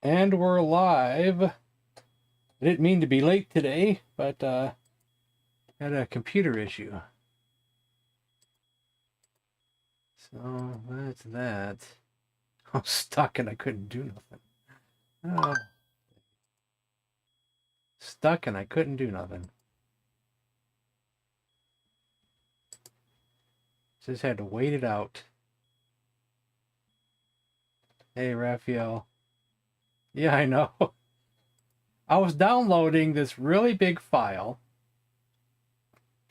And we're live. I didn't mean to be late today, but had a computer issue. So that's that. I was stuck and I couldn't do nothing. Stuck and I couldn't do nothing. Just had to wait it out. Hey, Raphael. Yeah, I know. I was downloading this really big file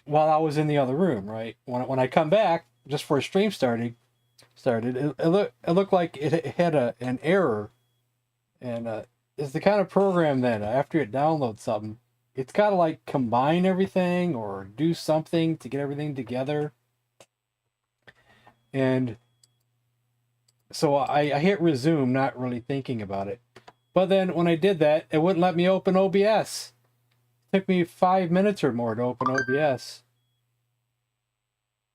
while I was in the other room, right? When I come back, just for a stream started, it looked like it had an error. And it's the kind of program that after it downloads something, it's got to like combine everything or do something to get everything together. And so I hit resume, not really thinking about it. But then when I did that, it wouldn't let me open OBS. It took me 5 minutes or more to open OBS.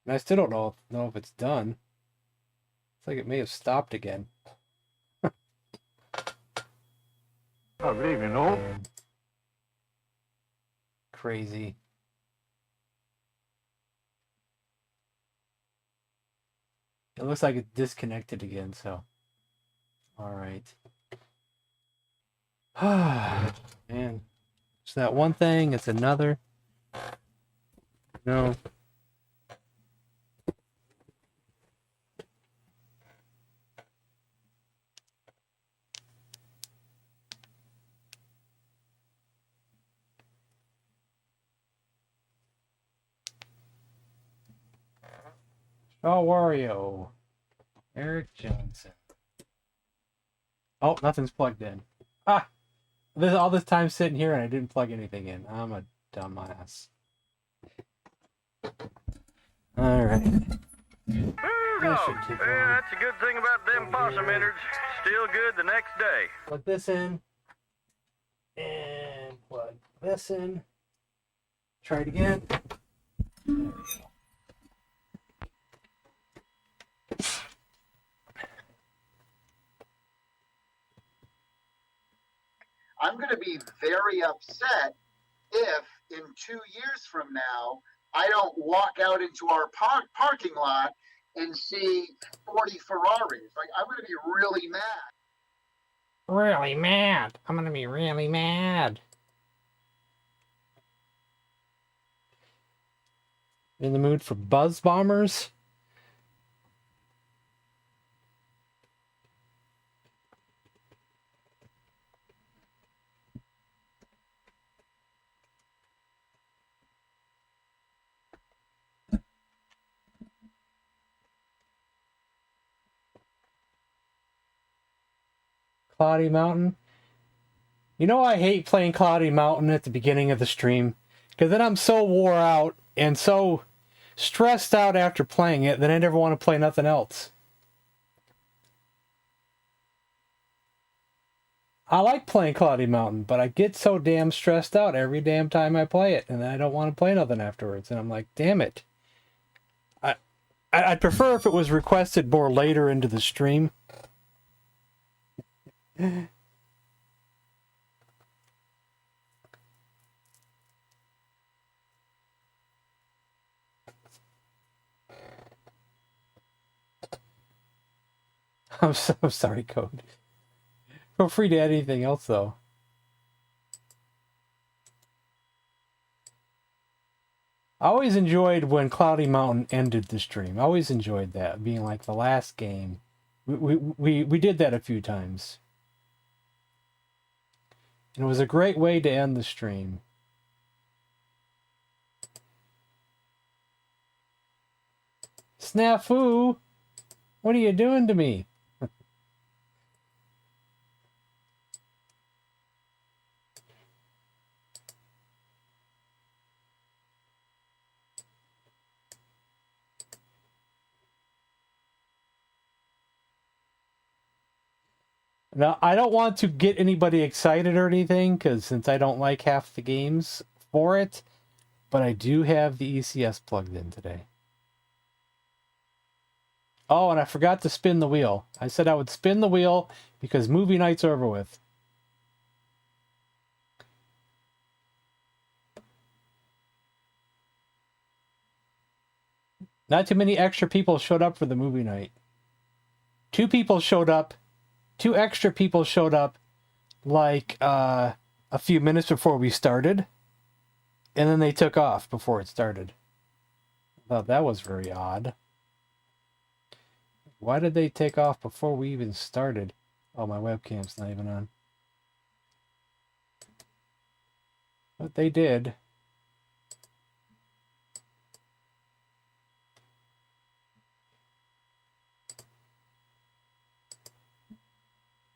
And I still don't know if it's done. It's like it may have stopped again. I don't even know. Crazy. It looks like it's disconnected again, so. Alright. Man. It's that one thing, it's another. No. Oh, Wario. Eric Johnson. Oh, nothing's plugged in. Ah! All this time sitting here and I didn't plug anything in. I'm a dumbass. Alright. That's a good thing about them possum innards. Still good the next day. Plug this in. And plug this in. Try it again. There we go. I'm going to be very upset if in 2 years from now, I don't walk out into our parking lot and see 40 Ferraris. Like, I'm going to be really mad. Really mad. I'm going to be really mad. In the mood for buzz bombers? Cloudy Mountain. You know, I hate playing Cloudy Mountain at the beginning of the stream, because then I'm so wore out and so stressed out after playing it that I never want to play nothing else. I like playing Cloudy Mountain, but I get so damn stressed out every damn time I play it, and then I don't want to play nothing afterwards, and I'm like, damn it. I'd prefer if it was requested more later into the stream. I'm so sorry, Code. Feel free to add anything else, though. I always enjoyed when Cloudy Mountain ended the stream. I always enjoyed that, being like the last game. We did that a few times. And it was a great way to end the stream. Snafu! What are you doing to me? Now, I don't want to get anybody excited or anything, because since I don't like half the games for it, but I do have the ECS plugged in today. Oh, and I forgot to spin the wheel. I said I would spin the wheel because movie night's over with. Not too many extra people showed up for the movie night. 2 people showed up. 2 extra people showed up like a few minutes before we started. And then they took off before it started. I thought that was very odd. Why did they take off before we even started? Oh, my webcam's not even on. But they did.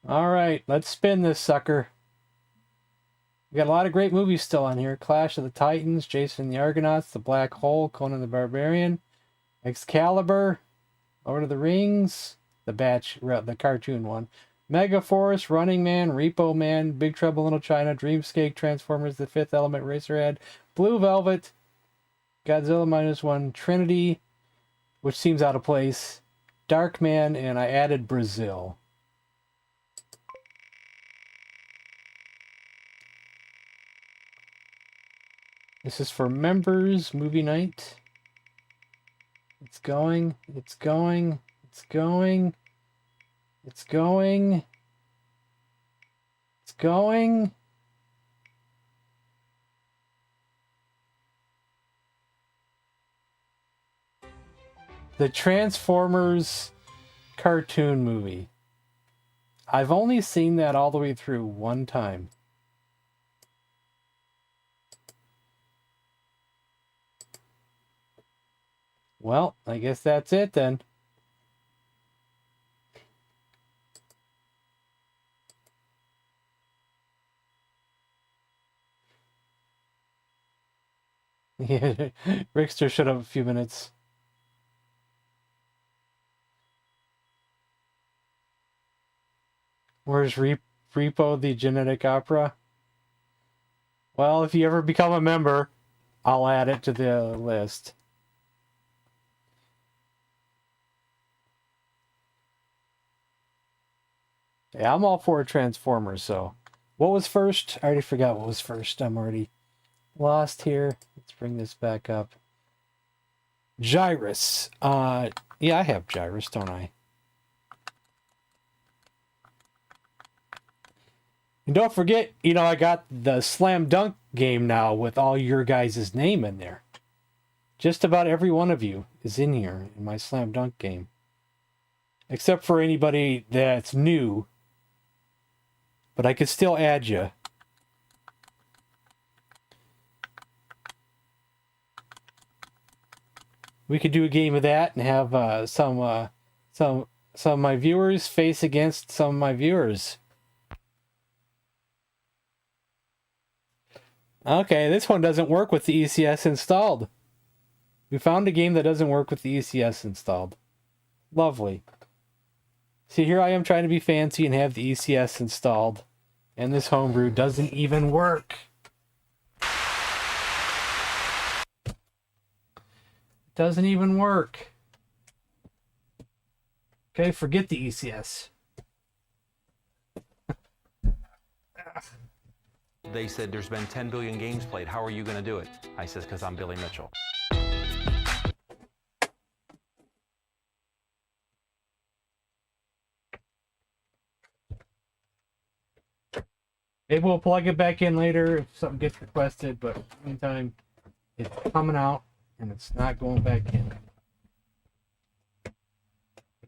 Alright, let's spin this sucker. We got a lot of great movies still on here. Clash of the Titans, Jason and the Argonauts, The Black Hole, Conan the Barbarian, Excalibur, Lord of the Rings, the cartoon one, Megaforce, Running Man, Repo Man, Big Trouble in Little China, Dreamscape, Transformers, The Fifth Element, Racerhead, Blue Velvet, Godzilla -1, Trinity, which seems out of place, Darkman, and I added Brazil. This is for members, movie night. It's going, it's going, it's going, it's going, it's going. The Transformers cartoon movie. I've only seen that all the way through one time. Well, I guess that's it then. Yeah, Rickster should have a few minutes. Where's Repo the Genetic Opera? Well, if you ever become a member, I'll add it to the list. Yeah, I'm all for Transformers, so. What was first? I already forgot what was first. I'm already lost here. Let's bring this back up. Gyrus. Yeah, I have Gyrus, don't I? And don't forget, you know, I got the Slam Dunk game now with all your guys' name in there. Just about every one of you is in here in my Slam Dunk game. Except for anybody that's new. But I could still add you. We could do a game of that and have some of my viewers face against some of my viewers. Okay, this one doesn't work with the ECS installed. We found a game that doesn't work with the ECS installed. Lovely. See, here I am trying to be fancy and have the ECS installed. And this homebrew doesn't even work. Doesn't even work. Okay, forget the ECS. They said there's been 10 billion games played. How are you going to do it? I says, because I'm Billy Mitchell. Maybe we'll plug it back in later if something gets requested, but in the meantime, it's coming out and it's not going back in.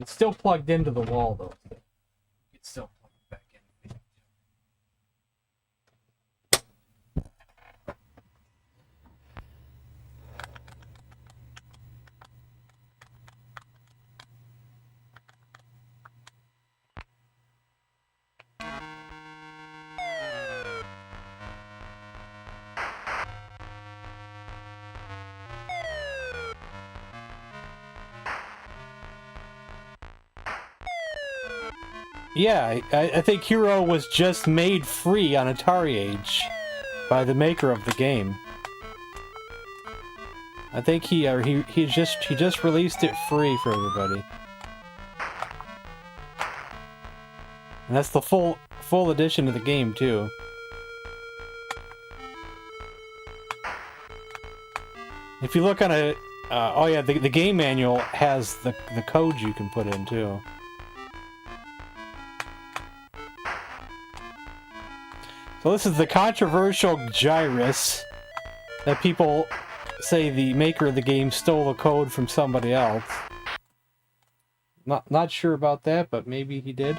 It's still plugged into the wall though. It's still plugged back in. Yeah, I think Hero was just made free on Atari Age by the maker of the game. I think he just released it free for everybody. And that's the full edition of the game too. If you look on oh yeah, the game manual has the code you can put in too. So this is the controversial Gyrus that people say the maker of the game stole the code from somebody else. Not sure about that, but maybe he did.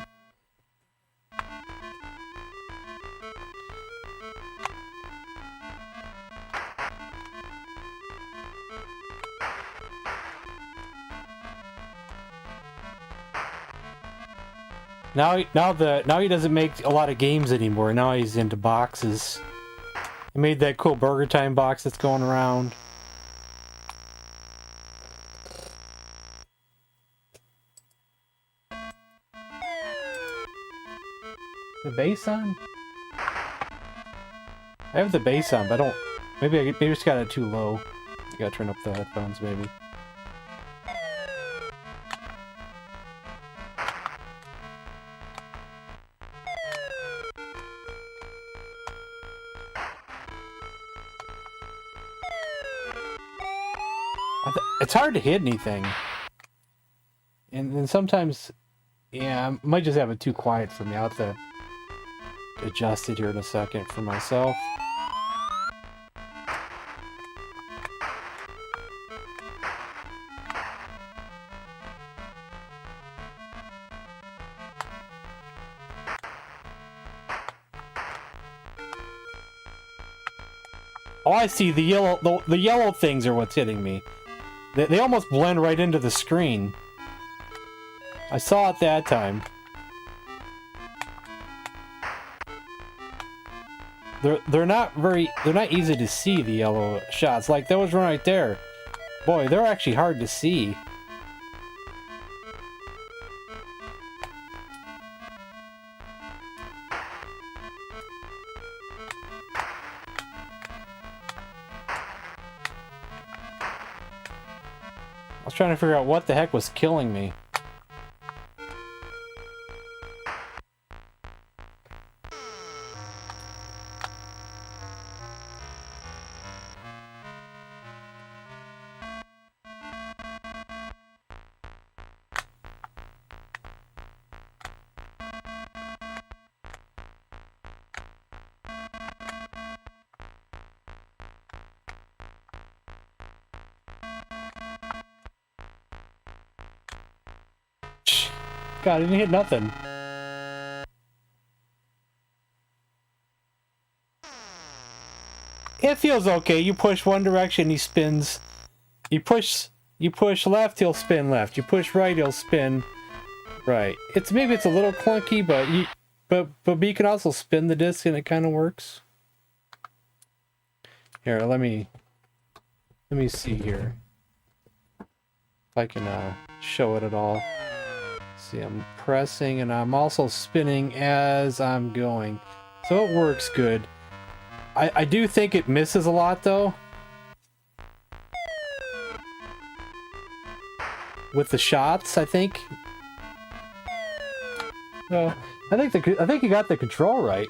Now he doesn't make a lot of games anymore. Now he's into boxes. He made that cool Burger Time box that's going around. The bass on? I have the bass on, but I don't. Maybe I just got it too low. I gotta turn up the headphones, maybe. It's hard to hit anything. And then sometimes, yeah, I might just have it too quiet for me. I'll have to adjust it here in a second for myself. Oh, I see. The yellow things are what's hitting me. They almost blend right into the screen. I saw it that time. They're not easy to see, the yellow shots. Like those one right there. Boy, they're actually hard to see. I was trying to figure out what the heck was killing me. God, I didn't hit nothing. It feels okay. You push one direction, he spins. You push left, he'll spin left. You push right, he'll spin right. Maybe it's a little clunky, but you can also spin the disc and it kind of works. Here, let me see here if I can show it at all. See, I'm pressing and I'm also spinning as I'm going, so it works good. I do think it misses a lot though with the shots. I think. So I think you got the control right.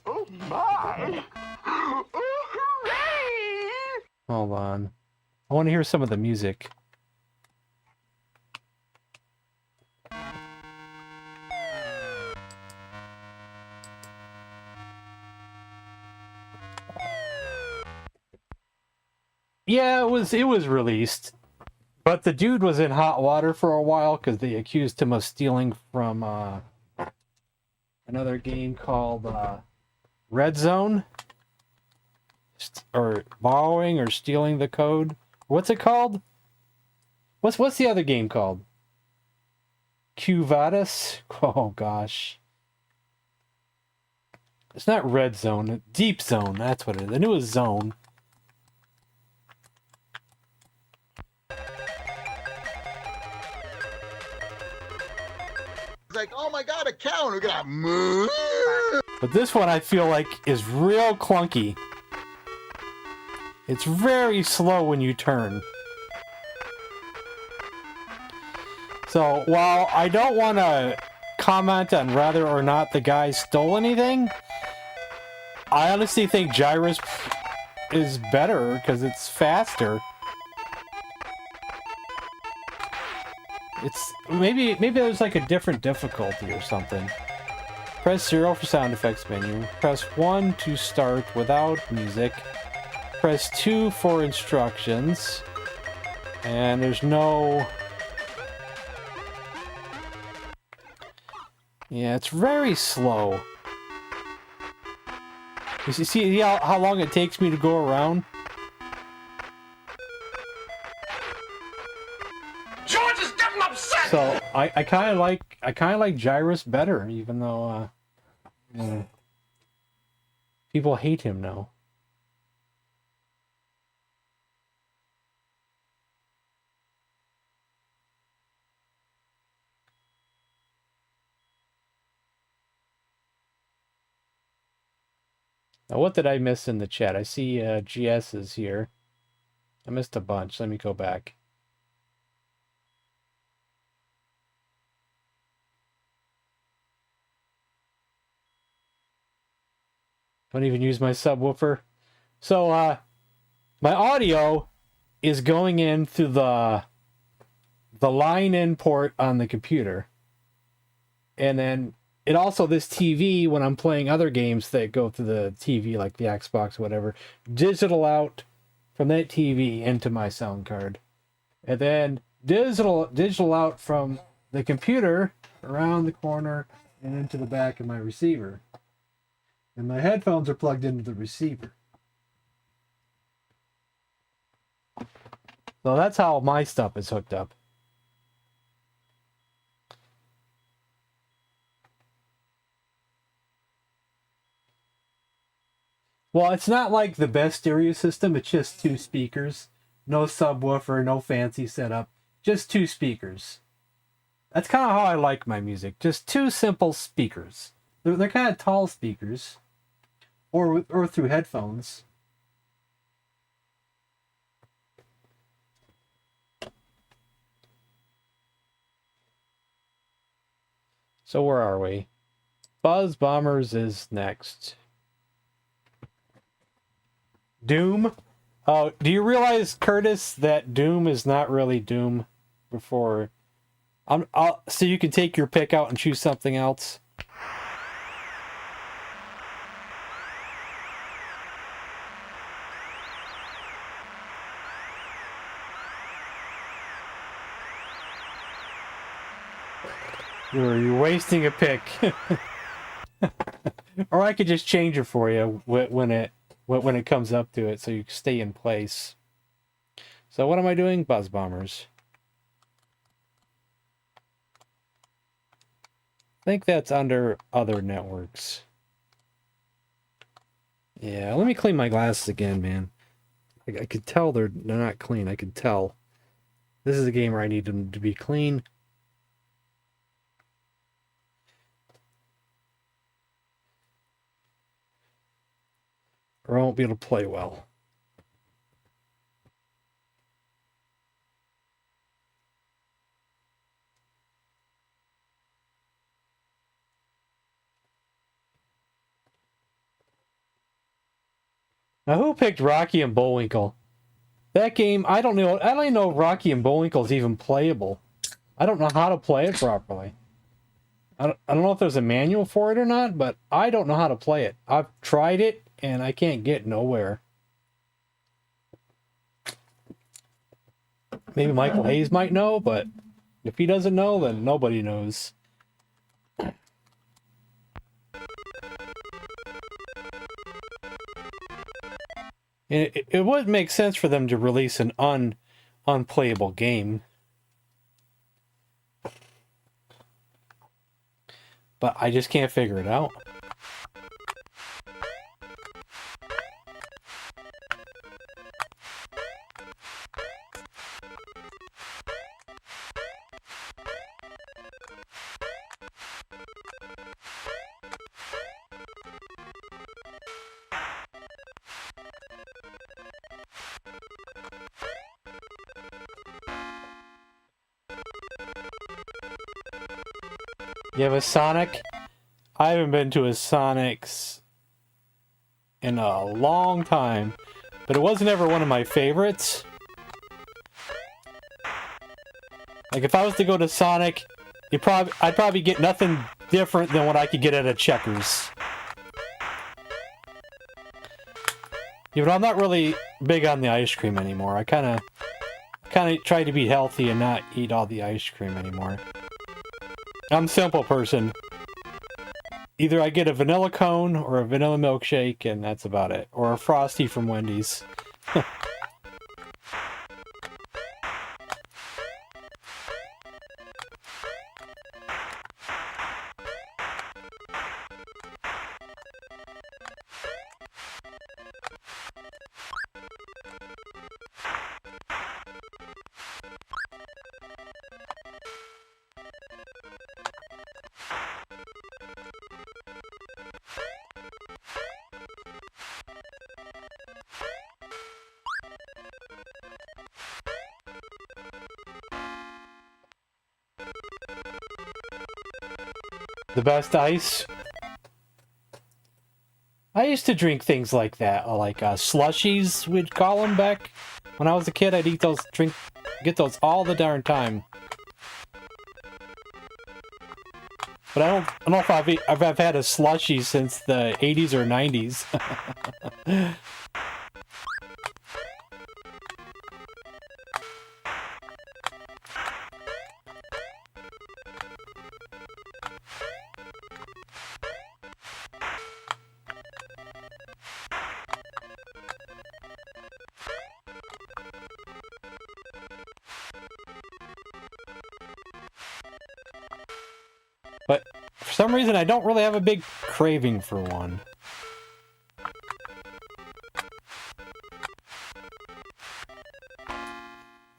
Oh my! Oh, hooray! Hold on. I want to hear some of the music. Yeah, it was released. But the dude was in hot water for a while because they accused him of stealing from another game called Red Zone, or borrowing or stealing the code. What's it called? What's the other game called? Quo Vadis? Oh gosh, it's not Red Zone. Deep Zone. That's what it is. I knew it was Zone. It's like, oh my god, a cow, and we got moo. But this one I feel like is real clunky. It's very slow when you turn. So while I don't want to comment on whether or not the guy stole anything, I honestly think Gyrus is better because it's faster. It's maybe there's like a different difficulty or something. Press 0 for sound effects menu. Press 1 to start without music. Press 2 for instructions. And there's no... Yeah, it's very slow. You see how long it takes me to go around? George is getting upset! So I kind of like Gyrus better, even though people hate him now. Now, what did I miss in the chat? I see GS is here. I missed a bunch. Let me go back. Don't even use my subwoofer. So, my audio is going in through the line-in port on the computer. And then it also, this TV, when I'm playing other games that go through the TV, like the Xbox or whatever, digital out from that TV into my sound card. And then digital out from the computer around the corner and into the back of my receiver. And my headphones are plugged into the receiver. So that's how my stuff is hooked up. Well, it's not like the best stereo system. It's just 2 speakers. No subwoofer, no fancy setup. Just 2 speakers. That's kind of how I like my music. Just 2 simple speakers. They're kind of tall speakers. Or through headphones. So where are we? Buzz Bombers is next. Doom? Oh, do you realize, Curtis, that Doom is not really Doom before... so you can take your pick out and choose something else? You're wasting a pick. Or I could just change it for you when it comes up to it, so you stay in place. So what am I doing? Buzz Bombers. I think that's under other networks. Yeah, let me clean my glasses again, man. I could tell they're not clean. I can tell. This is a game where I need them to be clean. Or I won't be able to play well. Now, who picked Rocky and Bullwinkle? That game, I don't know. I don't even know if Rocky and Bullwinkle is even playable. I don't know how to play it properly. I don't know if there's a manual for it or not, but I don't know how to play it. I've tried it, and I can't get nowhere. Maybe Michael Hayes might know, but if he doesn't know, then nobody knows. And it would make sense for them to release an unplayable game. But I just can't figure it out. You have a Sonic? I haven't been to a Sonic's in a long time, but it wasn't ever one of my favorites. Like, if I was to go to Sonic, I'd probably get nothing different than what I could get at a Checkers. Yeah, but I'm not really big on the ice cream anymore. I kind of try to be healthy and not eat all the ice cream anymore. I'm a simple person. Either I get a vanilla cone or a vanilla milkshake, and that's about it. Or a Frosty from Wendy's. The best ice? I used to drink things like that, like slushies, we'd call them back when I was a kid. I'd eat those, get those all the darn time. But I don't know if I've had a slushie since the 80s or 90s. But for some reason, I don't really have a big craving for one.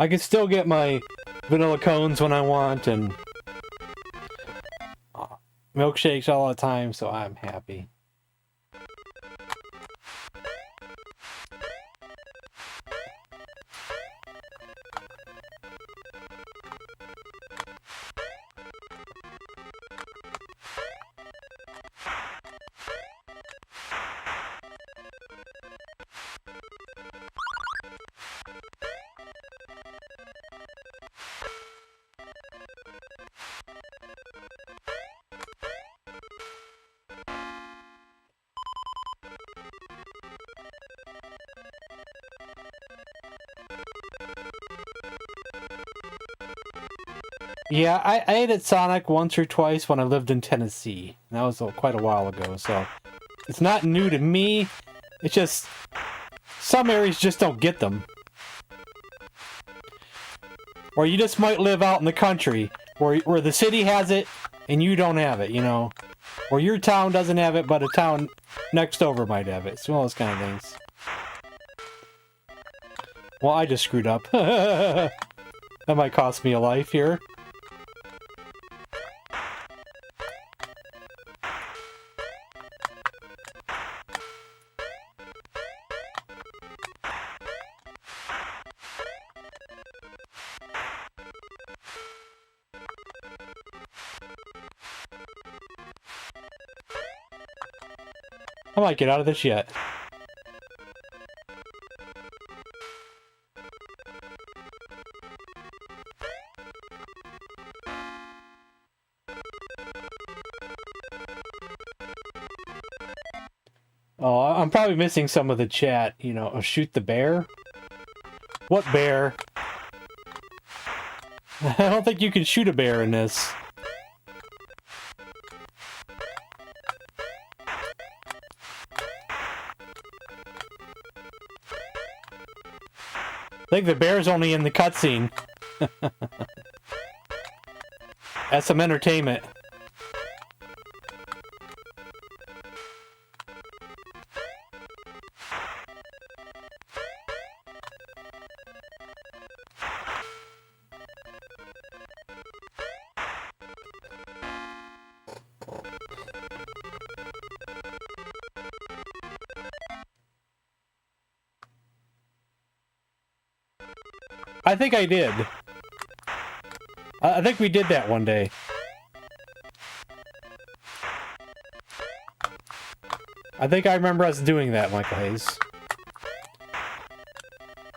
I can still get my vanilla cones when I want, and milkshakes all the time, so I'm happy. Yeah, I ate at Sonic once or twice when I lived in Tennessee. That was quite a while ago, so it's not new to me. It's just some areas just don't get them. Or you just might live out in the country where the city has it and you don't have it, you know. Or your town doesn't have it, but a town next over might have it. It's one of those kind of things. Well, I just screwed up. That might cost me a life here. I might get out of this yet. Oh, I'm probably missing some of the chat, you know. Oh, shoot the bear? What bear? I don't think you can shoot a bear in this. I think the bear's only in the cutscene. That's some entertainment. I think I did. I think we did that one day. I think I remember us doing that, Michael Hayes.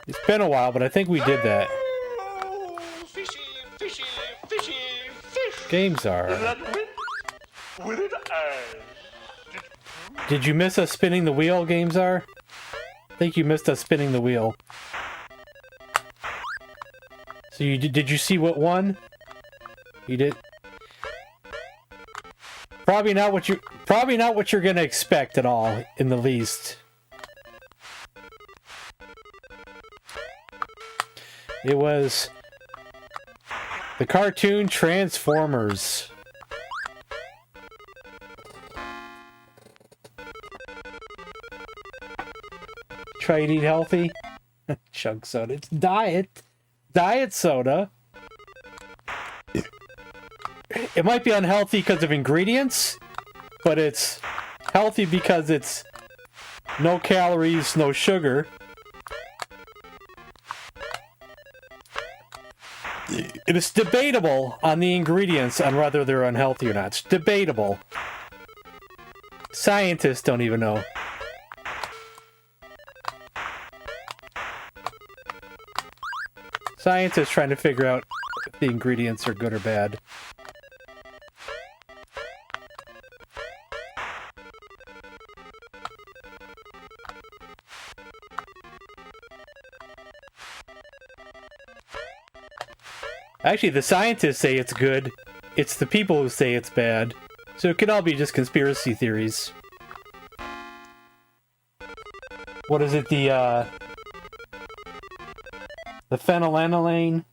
It's been a while, but I think we did that. Fishy, fishy, fishy, fish. Games are. With an eye. Did you miss us spinning the wheel, Games are? I think you missed us spinning the wheel. So you did you see what won? You did. Probably not what you're gonna expect at all, in the least. It was the cartoon Transformers. Try to eat healthy. Chug soda. It's diet soda. It might be unhealthy because of ingredients, but it's healthy because it's no calories, no sugar. It is debatable on the ingredients on whether they're unhealthy or not. It's debatable. Scientists don't even know. Scientists trying to figure out if the ingredients are good or bad. Actually, the scientists say it's good. It's the people who say it's bad. So it could all be just conspiracy theories. What is it? The phenylalanine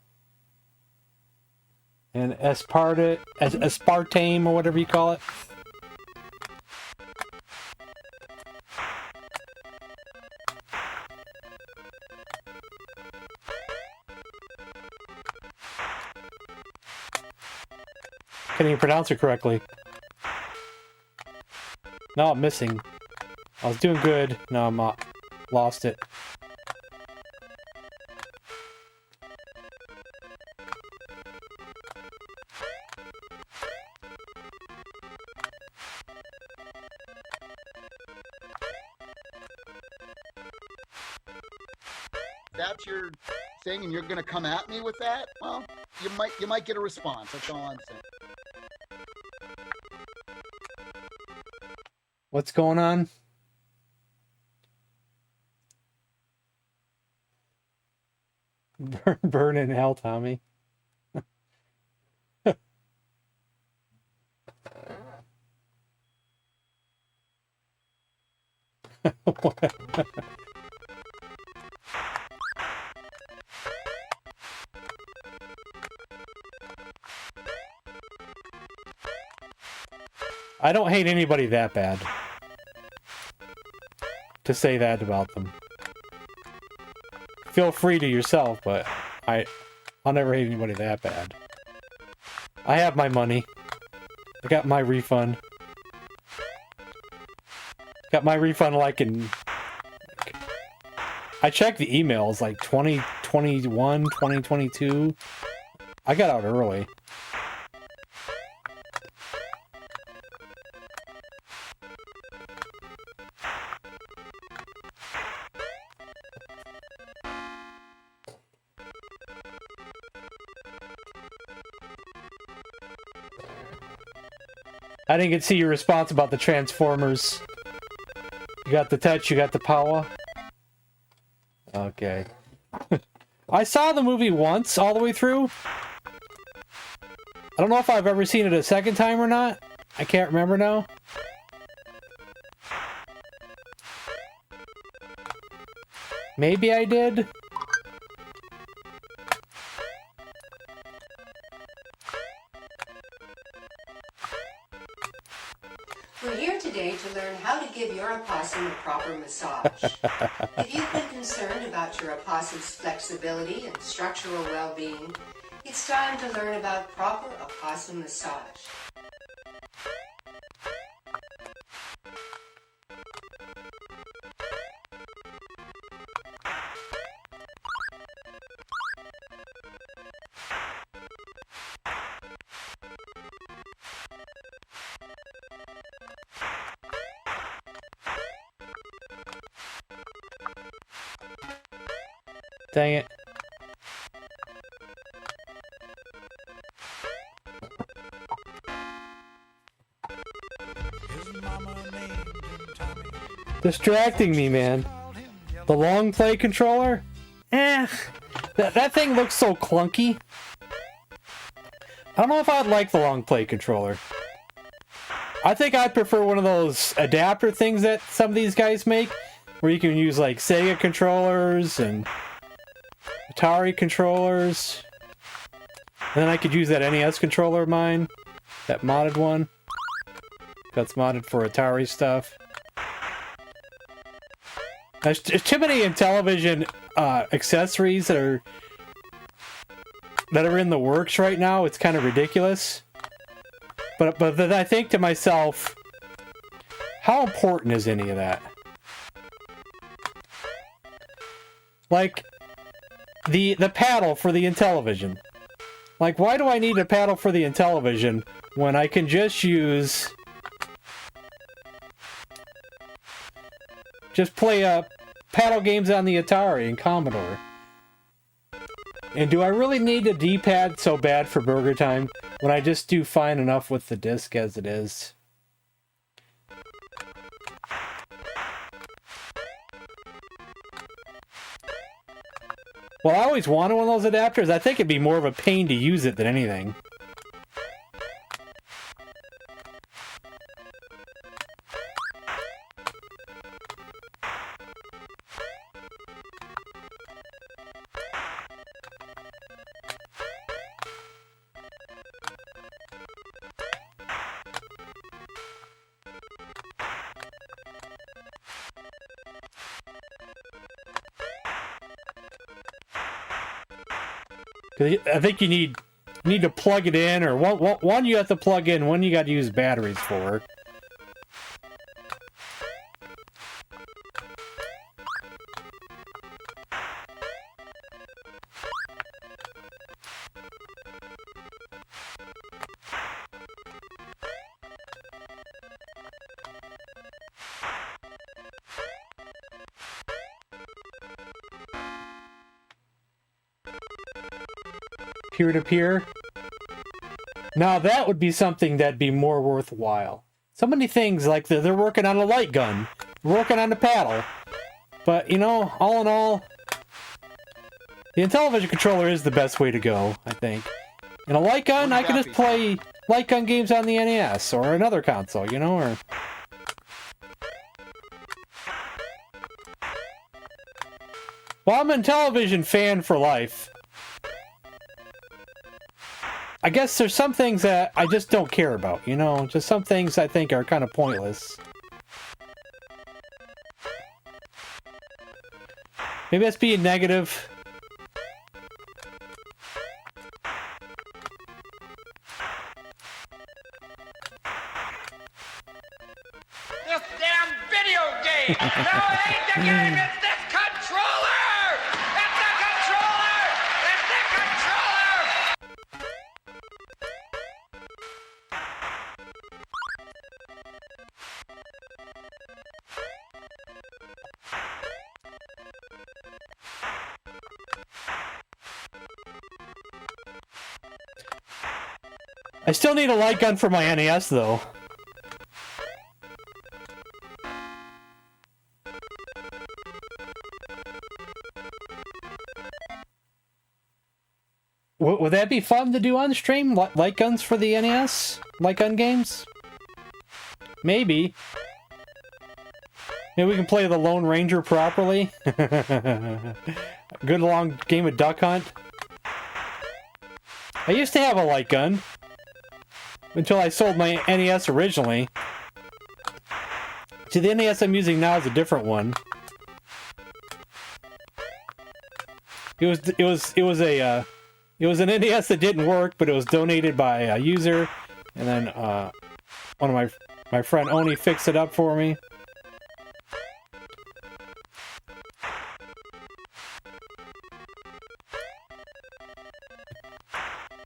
and aspartame or whatever you call it. Can't even pronounce it correctly. No, I'm missing. I was doing good. No, I'm not. Lost it. That's your thing, and you're gonna come at me with that? Well, you might get a response. That's all I'm saying. What's going on? Burn in hell, Tommy. I don't hate anybody that bad to say that about them. Feel free to yourself, but I'll never hate anybody that bad. I have my money. I got my refund. Got my refund like in... I checked the emails like 2021, 2022. I got out early. I didn't get to see your response about the Transformers. You got the touch, you got the power. Okay. I saw the movie once, all the way through. I don't know if I've ever seen it a second time or not. I can't remember now. Maybe I did. We're here today to learn how to give your opossum a proper massage. If you've been concerned about your opossum's flexibility and structural well-being, it's time to learn about proper opossum massage. Dang it. Distracting me, man. The long play controller? That thing looks so clunky. I don't know if I'd like the long play controller. I think I'd prefer one of those adapter things that some of these guys make, where you can use like Sega controllers and Atari controllers. And then I could use that NES controller of mine, that modded one. That's modded for Atari stuff. There's too many Intellivision accessories that are in the works right now. It's kind of ridiculous. But then I think to myself, how important is any of that? Like the paddle for the Intellivision. Like, why do I need a paddle for the Intellivision when I can just play paddle games on the Atari and Commodore? And do I really need a D-pad so bad for Burger Time when I just do fine enough with the disc as it is? Well, I always wanted one of those adapters. I think it'd be more of a pain to use it than anything. I think you need to plug it in, or one you have to plug in, one you got to use batteries for. Peer-to-peer. Now that would be something that'd be more worthwhile. So many things, like they're working on a light gun, working on a paddle, but you know, all in all, the Intellivision controller is the best way to go, I think. And a light gun, I can just play light gun games on the NES or another console, you know, or... Well, I'm an Intellivision fan for life. I guess there's some things that I just don't care about, you know? Just some things I think are kind of pointless. Maybe that's being negative. This damn video game! No, it ain't the game, it's this controller! It's the controller! It's the controller! I still need a light gun for my NES, though. Would that be fun to do on stream? Light guns for the NES? Light gun games? Maybe. Maybe we can play the Lone Ranger properly. Good long game of Duck Hunt. I used to have a light gun. Until I sold my NES originally. See, the NES I'm using now is a different one. It was an NES that didn't work, but it was donated by a user, and then one of my friend Oni fixed it up for me.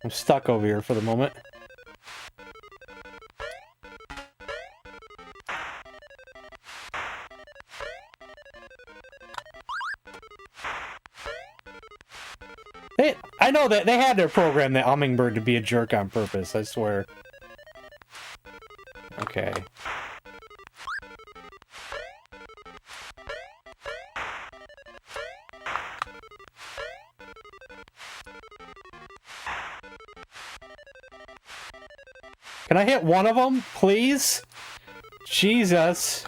I'm stuck over here for the moment. I know that they had to program that hummingbird to be a jerk on purpose, I swear. Okay. Can I hit one of them, please? Jesus.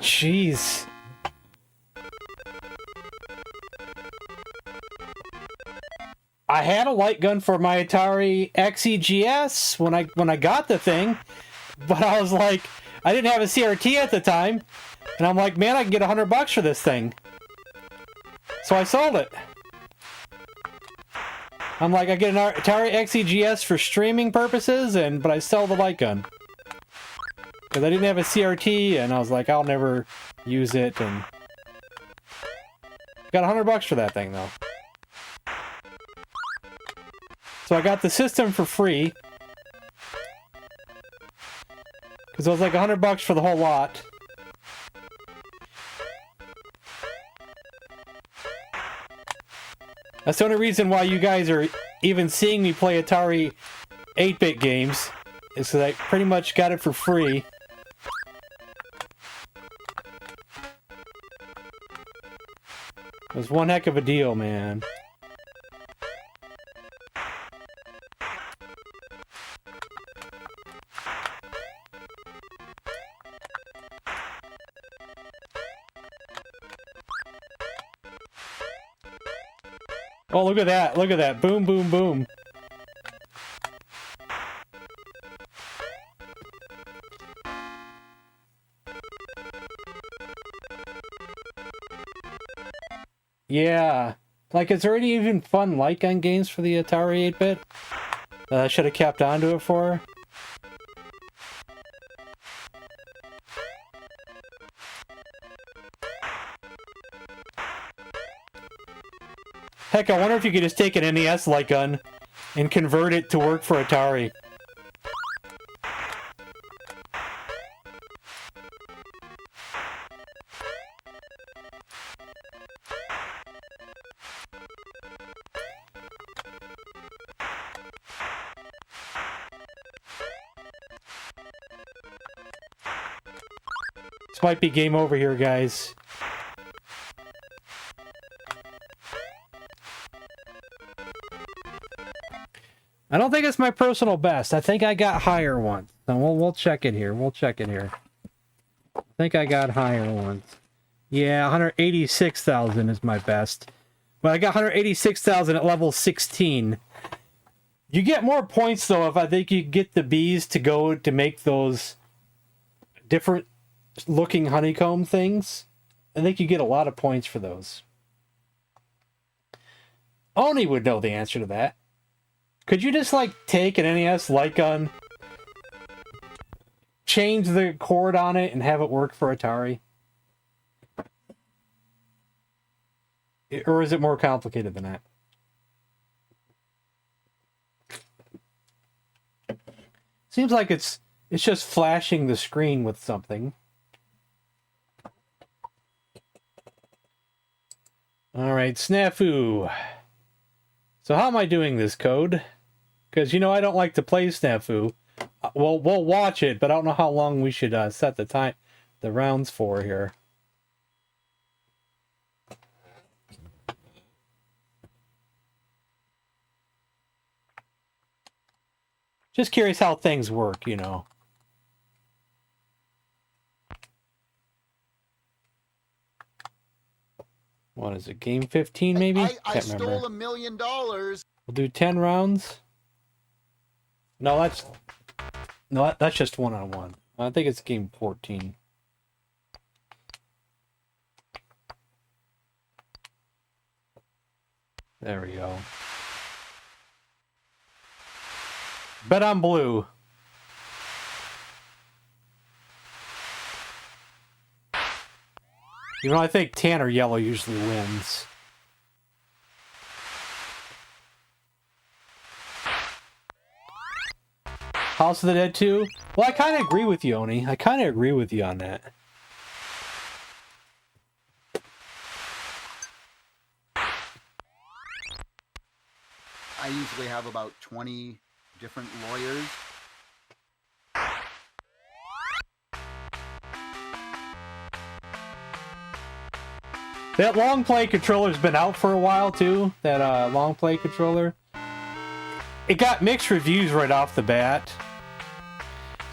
Jeez. I had a light gun for my Atari XEGS when I got the thing, but I was like, I didn't have a CRT at the time, and I'm like, man, I can get $100 for this thing. So I sold it. I'm like, I get an Atari XEGS for streaming purposes, but I sell the light gun. Because I didn't have a CRT, and I was like, I'll never use it, and... Got $100 for that thing, though. So I got the system for free. Because it was like $100 for the whole lot. That's the only reason why you guys are even seeing me play Atari 8-bit games. Is because I pretty much got it for free. It was one heck of a deal, man. Oh, look at that. Look at that. Boom, boom, boom. Yeah. Like, is there any even fun light gun games for the Atari 8-bit? I should have kept onto it for. Heck, I wonder if you could just take an NES light gun and convert it to work for Atari. This might be game over here, guys. I don't think it's my personal best. I think I got higher ones. So we'll check it here. We'll check it here. I think I got higher ones. Yeah, 186,000 is my best. But I got 186,000 at level 16. You get more points, though, if I think you get the bees to go to make those different looking honeycomb things. I think you get a lot of points for those. Oni would know the answer to that. Could you just, like, take an NES light gun, change the cord on it, and have it work for Atari? Or is it more complicated than that? Seems like it's just flashing the screen with something. Alright, Snafu. So how am I doing this code? Because, you know, I don't like to play Snafu. We'll watch it, but I don't know how long we should set the rounds for here. Just curious how things work, you know. What is it? Game 15, maybe? I stole $1 million. We'll do 10 rounds. No, that's just one-on-one. I think it's game 14. There we go. Bet I'm blue. You know, I think tan or yellow usually wins. House of the Dead 2? Well, I kind of agree with you, Oni. I kind of agree with you on that. I usually have about 20 different lawyers. That long play controller's been out for a while too. That long play controller. It got mixed reviews right off the bat.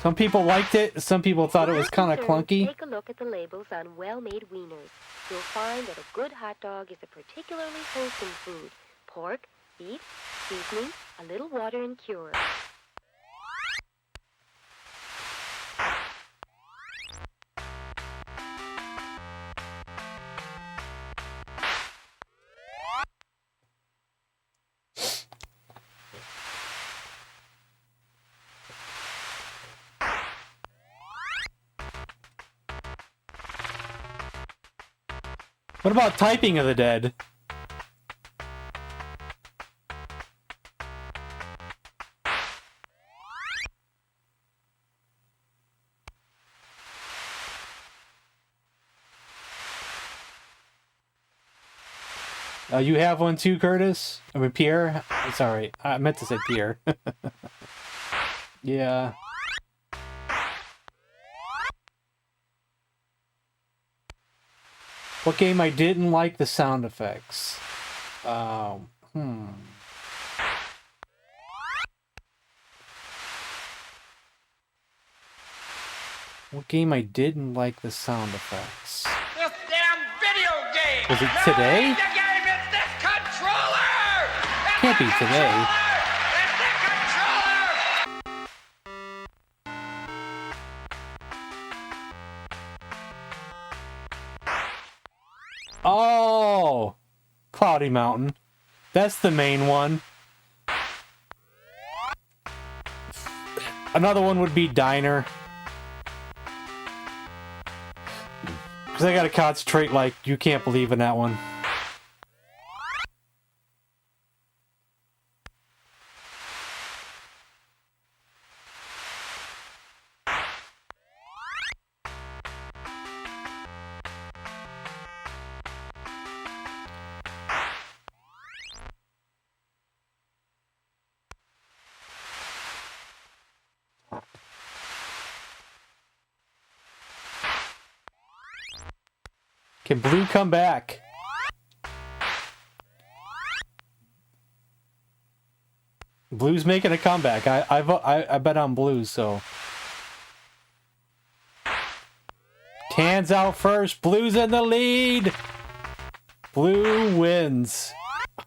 Some people liked it. Some people thought it was kind of clunky. Take a look at the labels on well-made wieners. You'll find that a good hot dog is a particularly wholesome food. Pork, beef, seasoning, a little water and cure. What about Typing of the Dead? You have one too, Curtis? I mean, Pierre? Sorry, I meant to say Pierre. Yeah. What game I didn't like the sound effects? What game I didn't like the sound effects? This damn video game! Was it No, today? ain't the game, it's this controller! It's Can't the be today. controller! It's the controller! Oh! Cloudy Mountain. That's the main one. Another one would be Diner. Because I gotta concentrate like you can't believe in that one. Can Blue come back? Blue's making a comeback. I bet on Blue, so. Tan's out first. Blue's in the lead. Blue wins.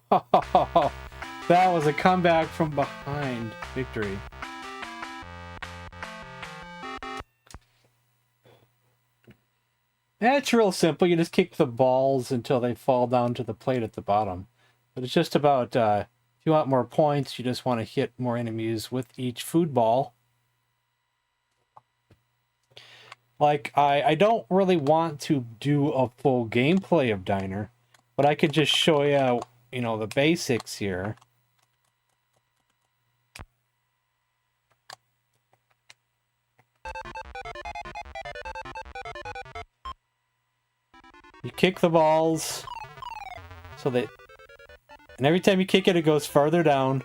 That was a comeback from behind victory. It's real simple. You just kick the balls until they fall down to the plate at the bottom. But it's just about, if you want more points, you just want to hit more enemies with each food ball. Like, I don't really want to do a full gameplay of Diner, but I could just show you, you know, the basics here. You kick the balls, so that, and every time you kick it, it goes farther down.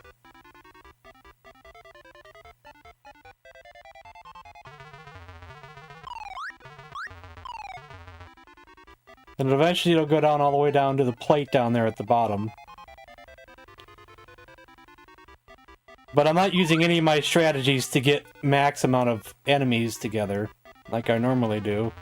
And eventually it'll go down all the way down to the plate down there at the bottom. But I'm not using any of my strategies to get max amount of enemies together, like I normally do.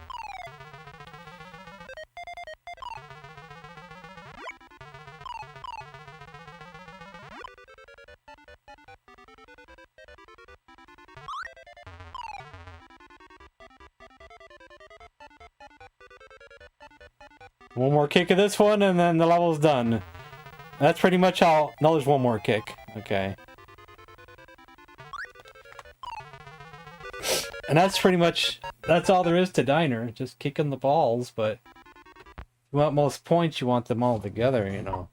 One more kick of this one, and then the level's done. That's pretty much how... No, there's one more kick. Okay. And that's pretty much... That's all there is to Diner. Just kicking the balls, but... If you want most points, you want them all together, you know.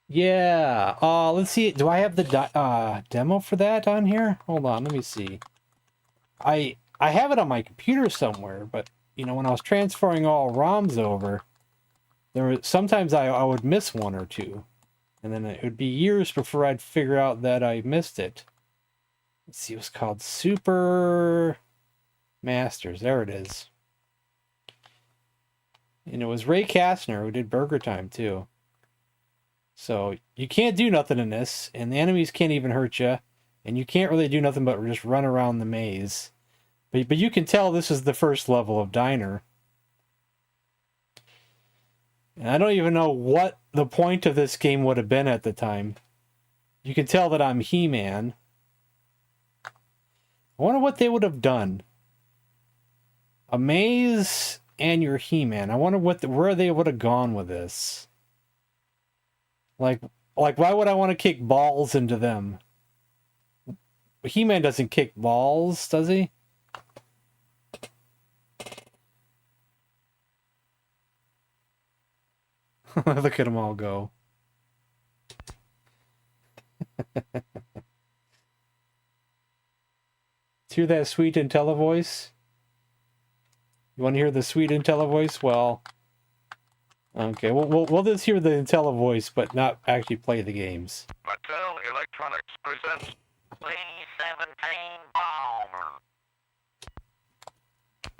Yeah. Let's see. Do I have the demo for that on here? Hold on. Let me see. I have it on my computer somewhere, but you know, when I was transferring all ROMs over, there were sometimes I would miss one or two, and then it would be years before I'd figure out that I missed it. Let's see. It was called Super Masters. There it is. And it was Ray Kastner who did Burger Time too. So you can't do nothing in this, and the enemies can't even hurt you, and you can't really do nothing but just run around the maze. But you can tell this is the first level of Diner. And I don't even know what the point of this game would have been at the time. You can tell that I'm He-Man. I wonder what they would have done. A maze and you're He-Man. I wonder where they would have gone with this. Like, why would I want to kick balls into them? He-Man doesn't kick balls, does he? Look at them all go. Hear that sweet IntelliVoice? You want to hear the sweet IntelliVoice? Well, okay, we'll just hear the IntelliVoice, but not actually play the games. Mattel Electronics presents C-17 Bomber.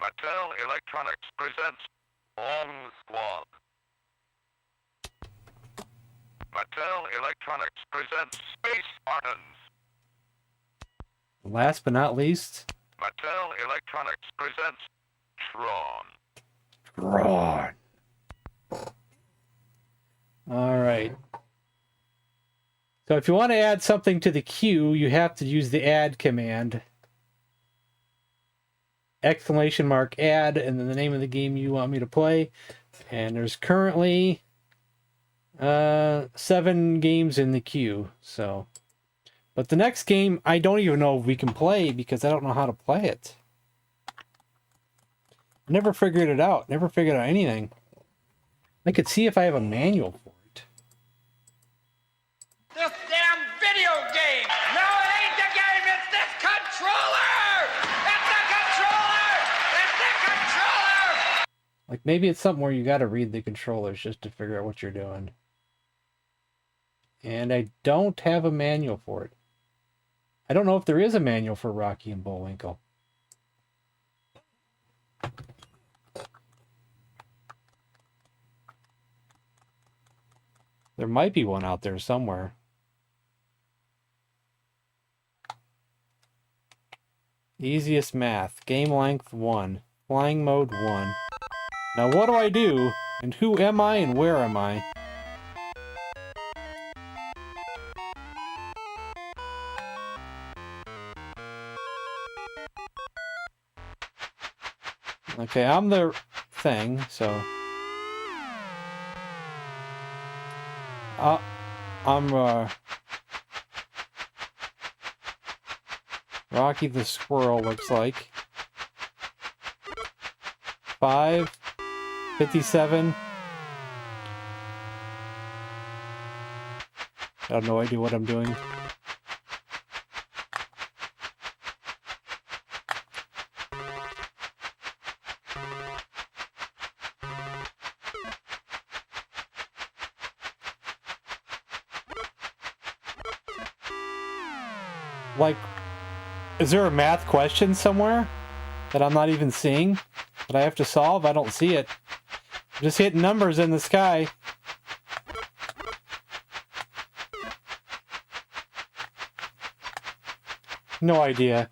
Mattel Electronics presents Bomb Squad. Mattel Electronics presents Space Spartans. Last but not least, Mattel Electronics presents Tron. Tron. All right. So if you want to add something to the queue, you have to use the add command. !add, and then the name of the game you want me to play. And there's currently 7 games in the queue. So, but the next game, I don't even know if we can play because I don't know how to play it. Never figured it out. Never figured out anything. I could see if I have a manual for it. This damn video game! No, it ain't the game, it's this controller! It's the controller! It's the controller! Like, maybe it's something where you got to read the controllers just to figure out what you're doing. And I don't have a manual for it. I don't know if there is a manual for Rocky and Bullwinkle. There might be one out there somewhere. Easiest math. Game length 1. Flying mode 1. Now what do I do? And who am I and where am I? Okay, I'm the thing, so... I'm, Rocky the Squirrel, looks like. 5:57. I have no idea what I'm doing. Like, is there a math question somewhere that I'm not even seeing that I have to solve? I don't see it. I'm just hitting numbers in the sky. No idea.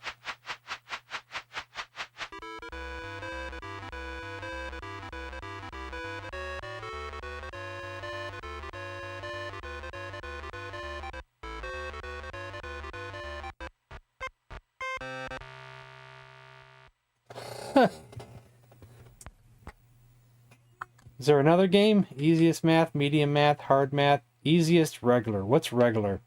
Is there another game? Easiest math, medium math, hard math, easiest, regular. What's regular?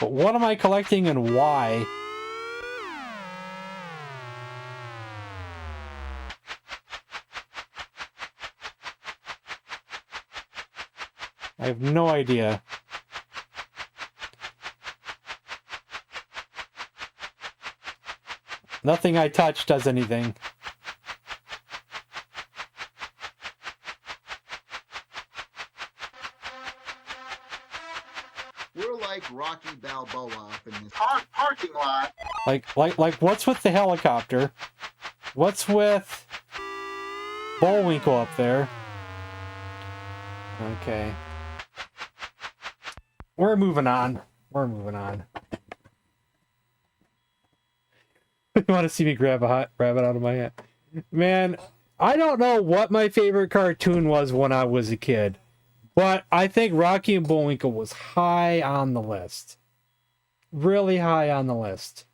But what am I collecting and why? I have no idea. Nothing I touch does anything. We're like Rocky Balboa up in this Parking lot. Like what's with the helicopter? What's with Bullwinkle up there? Okay. We're moving on. We're moving on. You want to see me grab a hot rabbit out of my hat? Man, I don't know what my favorite cartoon was when I was a kid, but I think Rocky and Bullwinkle was high on the list. Really high on the list.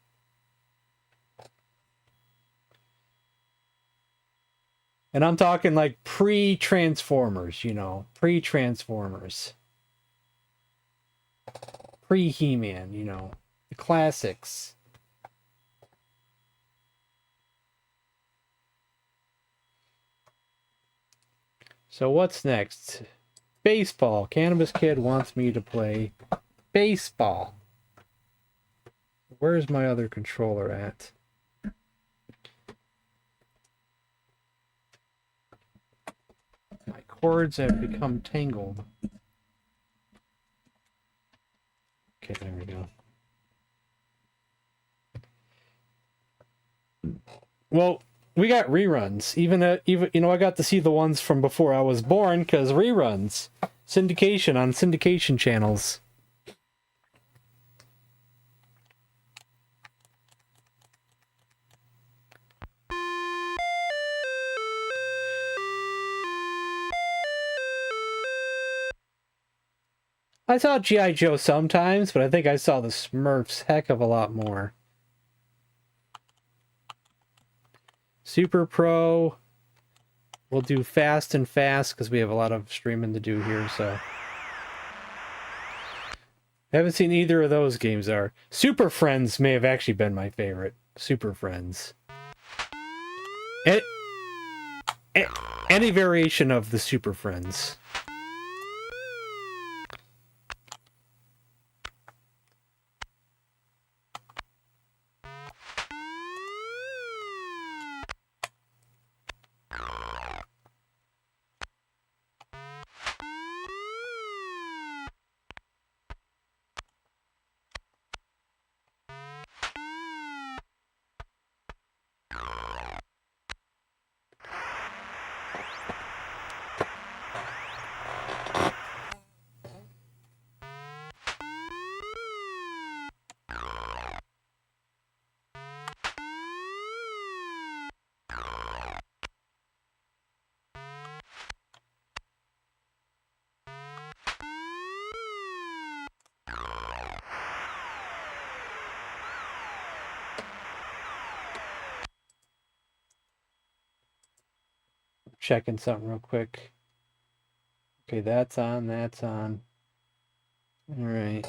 And I'm talking like pre-Transformers, you know, pre-Transformers. Pre-He-Man, you know, the classics. So what's next? Baseball. Cannabis Kid wants me to play baseball. Where's my other controller at? My cords have become tangled. Okay, there we go. Well, we got reruns. Even you know, I got to see the ones from before I was born because reruns, syndication on syndication channels. I saw G.I. Joe sometimes, but I think I saw the Smurfs heck of a lot more. Super Pro. We'll do Fast and Fast because we have a lot of streaming to do here, so. I haven't seen either of those games are. Super Friends may have actually been my favorite. Super Friends. Any variation of the Super Friends. Checking something real quick. Okay, that's on, that's on. All right.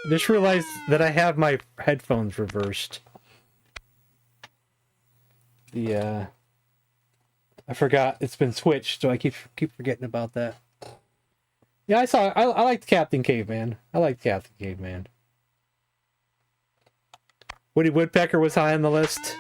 Just realized that I have my headphones reversed. I forgot it's been switched, so I keep forgetting about that. Yeah, I liked Captain Caveman. I liked Captain Caveman. Woody Woodpecker was high on the list.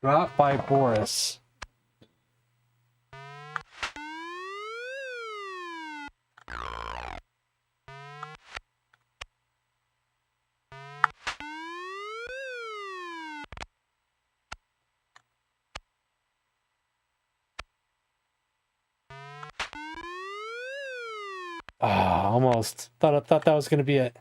Drop by Boris. Almost. Thought that was going to be it.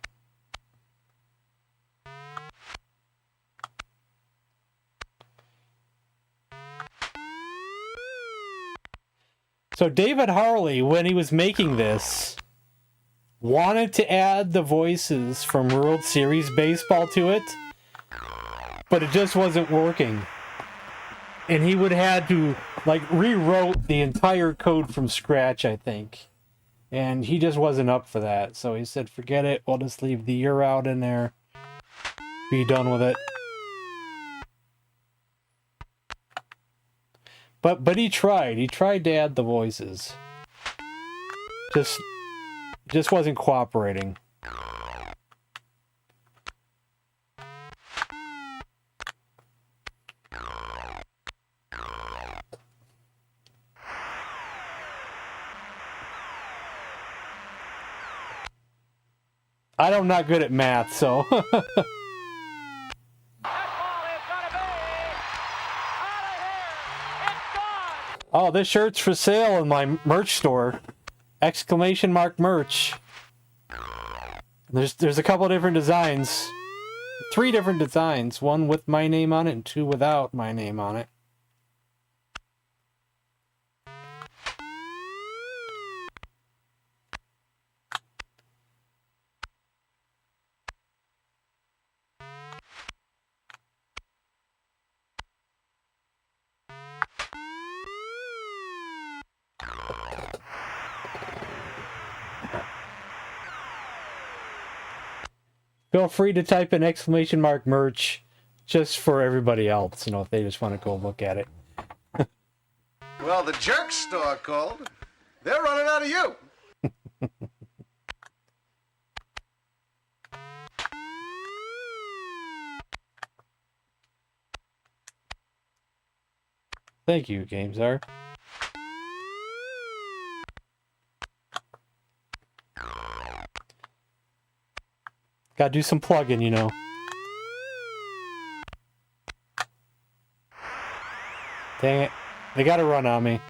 So David Harley, when he was making this, wanted to add the voices from World Series baseball to it, but it just wasn't working. And he would have to, like, rewrote the entire code from scratch, I think. And he just wasn't up for that. So he said, forget it, we'll just leave the "you're out" in there. Be done with it. But he tried. He tried to add the voices. Just wasn't cooperating. I'm not good at math, so. Oh, this shirt's for sale in my merch store. ! Merch. There's a couple different designs. 3 different designs. 1 with my name on it and 2 without my name on it. Feel free to type in ! Merch just for everybody else, you know, if they just want to go look at it. Well, the jerk store called. They're running out of you. Thank you, GamesR. Gotta do some plugging, you know. Dang it. They gotta run on me.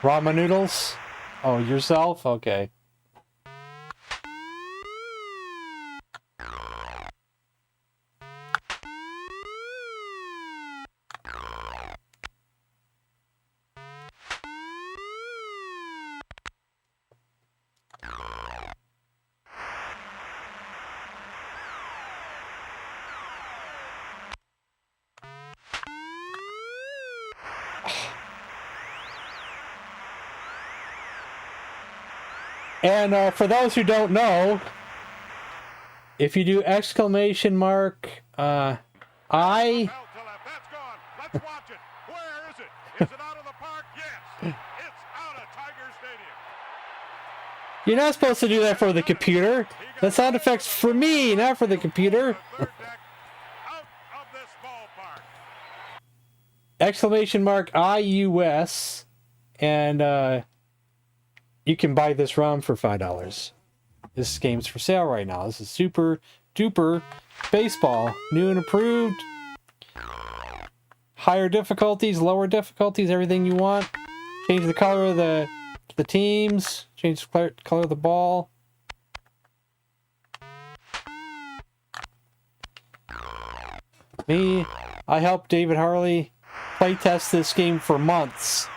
Ramen noodles? Oh, yourself? Okay. And for those who don't know, if you do ! I... That's gone. Let's watch it. Where is it? Is it out of the park? Yes. It's out of Tiger Stadium. You're not supposed to do that for the computer. The sound effect's for me, not for the computer. Out of this ballpark. ! IUS. And you can buy this ROM for $5. This game's for sale right now. This is super duper baseball. New and improved. Higher difficulties, lower difficulties, everything you want. Change the color of the teams. Change the color of the ball. I helped David Harley playtest this game for months.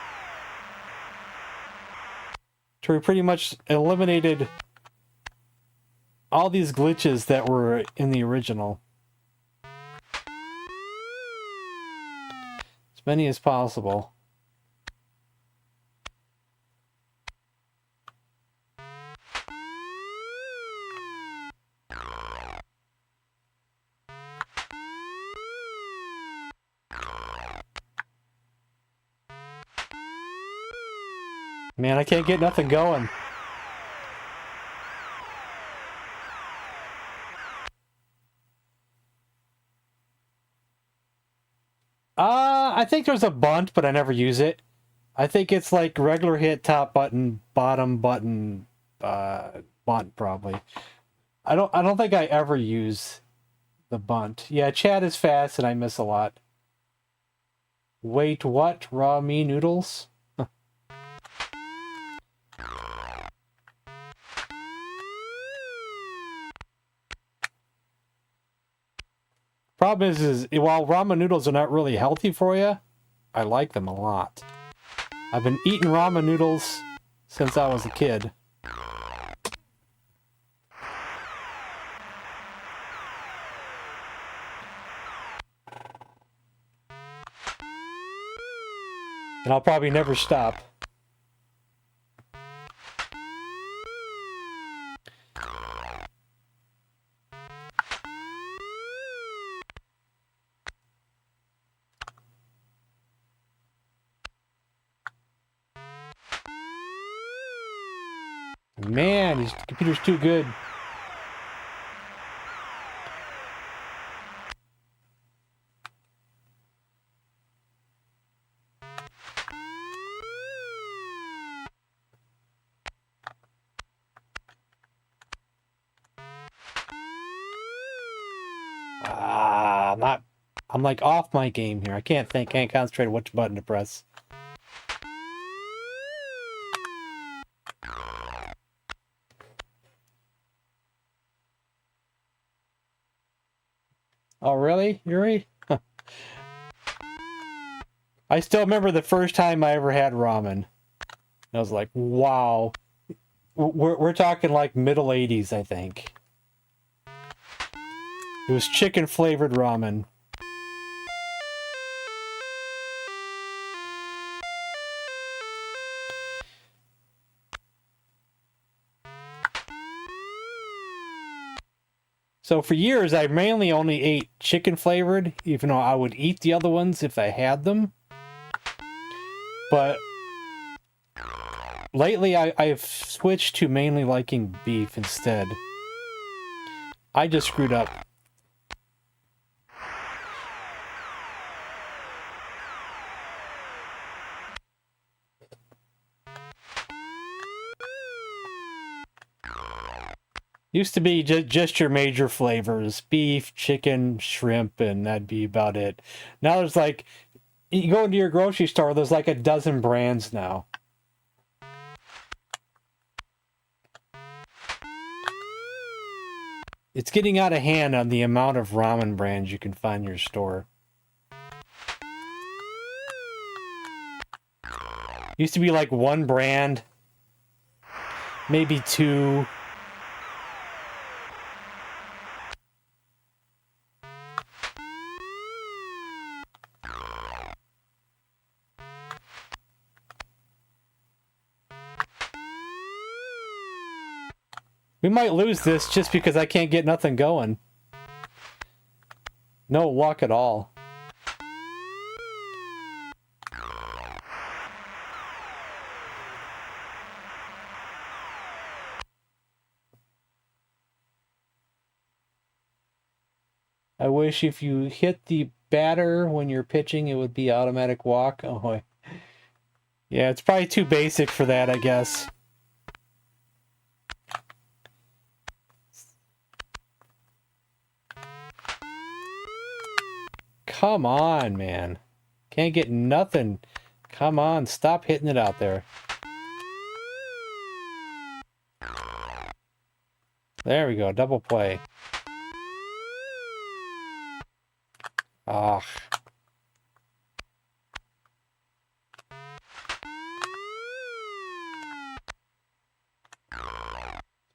So we pretty much eliminated all these glitches that were in the original. As many as possible. Man, I can't get nothing going. I think there's a bunt, but I never use it. I think it's like regular hit, top button, bottom button, bunt probably. I don't think I ever use the bunt. Yeah, chat is fast and I miss a lot. Wait, what? Raw me noodles? Problem is while ramen noodles are not really healthy for you, I like them a lot. I've been eating ramen noodles since I was a kid. And I'll probably never stop. Man, his computer's too good. I'm like off my game here. I can't concentrate on which button to press. Oh, really, Yuri? I still remember the first time I ever had ramen. I was like, wow. We're talking like middle 80s, I think. It was chicken flavored ramen. So for years, I mainly only ate chicken flavored, even though I would eat the other ones if I had them. But lately, I've switched to mainly liking beef instead. I just screwed up. Used to be just your major flavors, beef, chicken, shrimp, and that'd be about it. Now there's like, you go into your grocery store, there's like a dozen brands now. It's getting out of hand on the amount of ramen brands you can find in your store. Used to be like one brand, maybe two. We might lose this just because I can't get nothing going. No luck at all. I wish if you hit the batter when you're pitching, it would be automatic walk. Oh, yeah, it's probably too basic for that, I guess. Come on, man. Can't get nothing. Come on, stop hitting it out there. There we go, double play. Ah.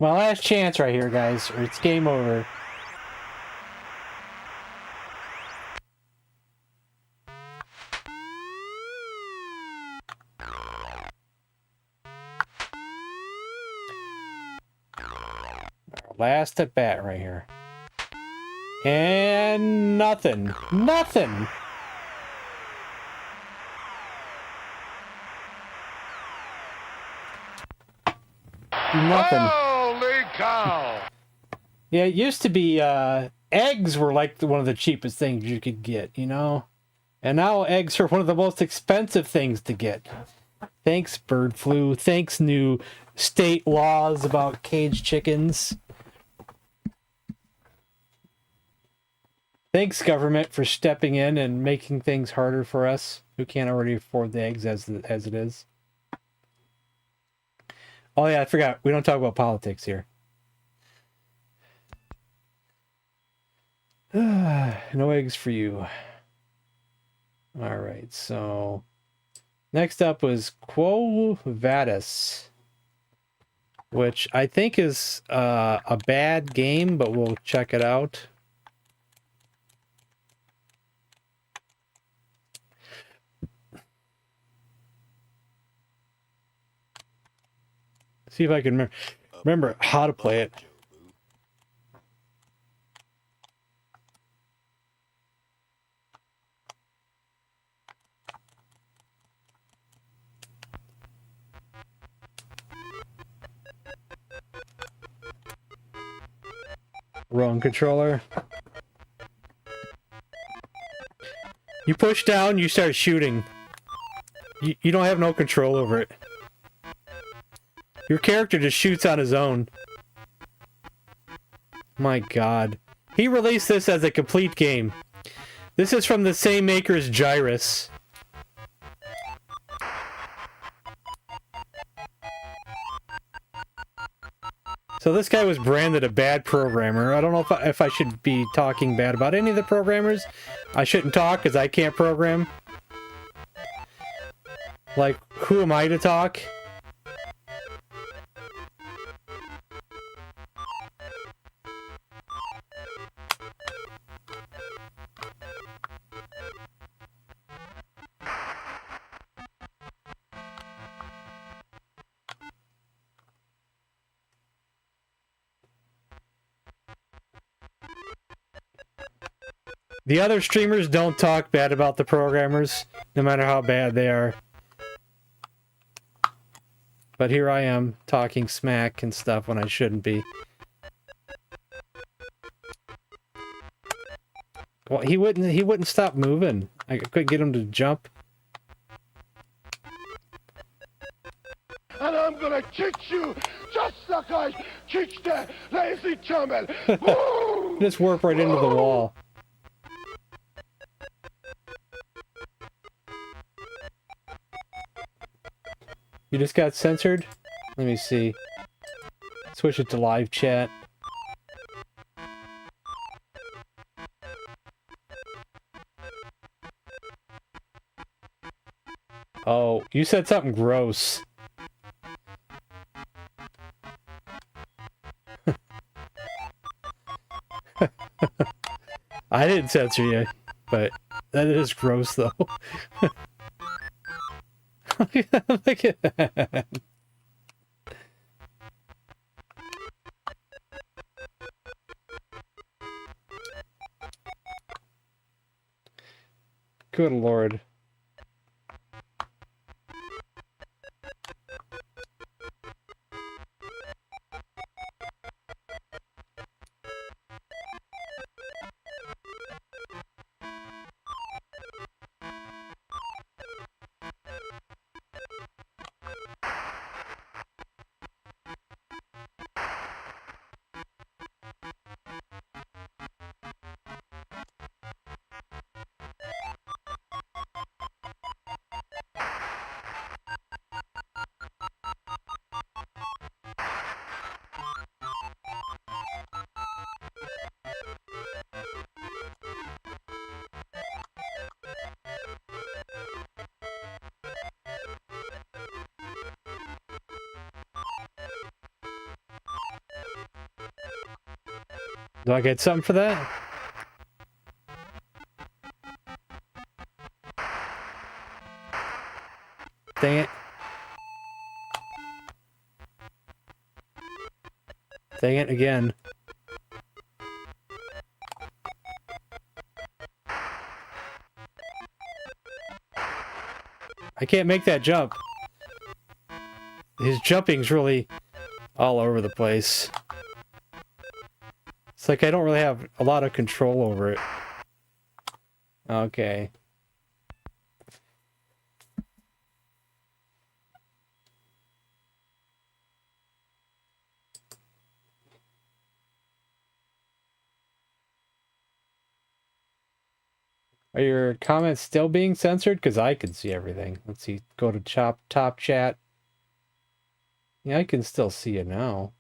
My last chance right here, guys, or it's game over. Last at bat right here. And nothing. Nothing! Nothing. Holy cow! Yeah, it used to be, eggs were like one of the cheapest things you could get, you know? And now eggs are one of the most expensive things to get. Thanks, bird flu. Thanks, new state laws about caged chickens. Thanks, government, for stepping in and making things harder for us who can't already afford the eggs as it is. Oh yeah, I forgot. We don't talk about politics here. No eggs for you. All right, so next up was Quo Vadis, which I think is a bad game, but we'll check it out. See if I can remember how to play it. Wrong controller. You push down, you start shooting. You don't have no control over it. Your character just shoots on his own. My god. He released this as a complete game. This is from the same maker as Gyrus. So this guy was branded a bad programmer. I don't know if I should be talking bad about any of the programmers. I shouldn't talk because I can't program. Like, who am I to talk? The other streamers don't talk bad about the programmers, no matter how bad they are. But here I am, talking smack and stuff when I shouldn't be. Well, he wouldn't stop moving. I couldn't get him to jump. And I'm gonna kick you just like I kicked the lazy camel. Just warp right into the wall. You just got censored? Let me see. Switch it to live chat. Oh, you said something gross. I didn't censor you, but that is gross though. Look at that. Good lord. Do I get something for that? Dang it. Dang it again. I can't make that jump. His jumping's really all over the place. It's like I don't really have a lot of control over it. Okay. Are your comments still being censored? Because I can see everything. Let's see. Go to top chat. Yeah, I can still see it now.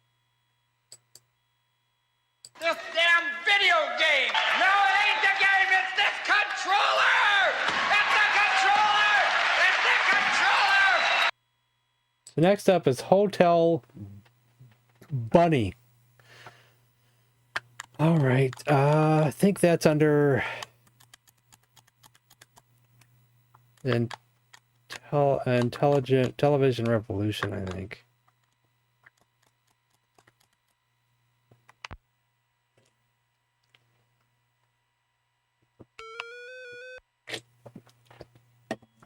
This damn video game! No, it ain't So next up is Hotel Bunny. All right. I think that's under Intelligent Television Revolution, I think.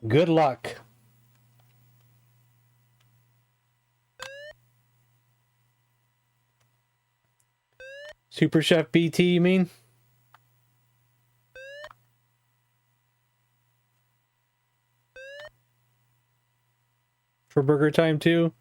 Good luck. Super Chef BT, you mean? For Burger Time too?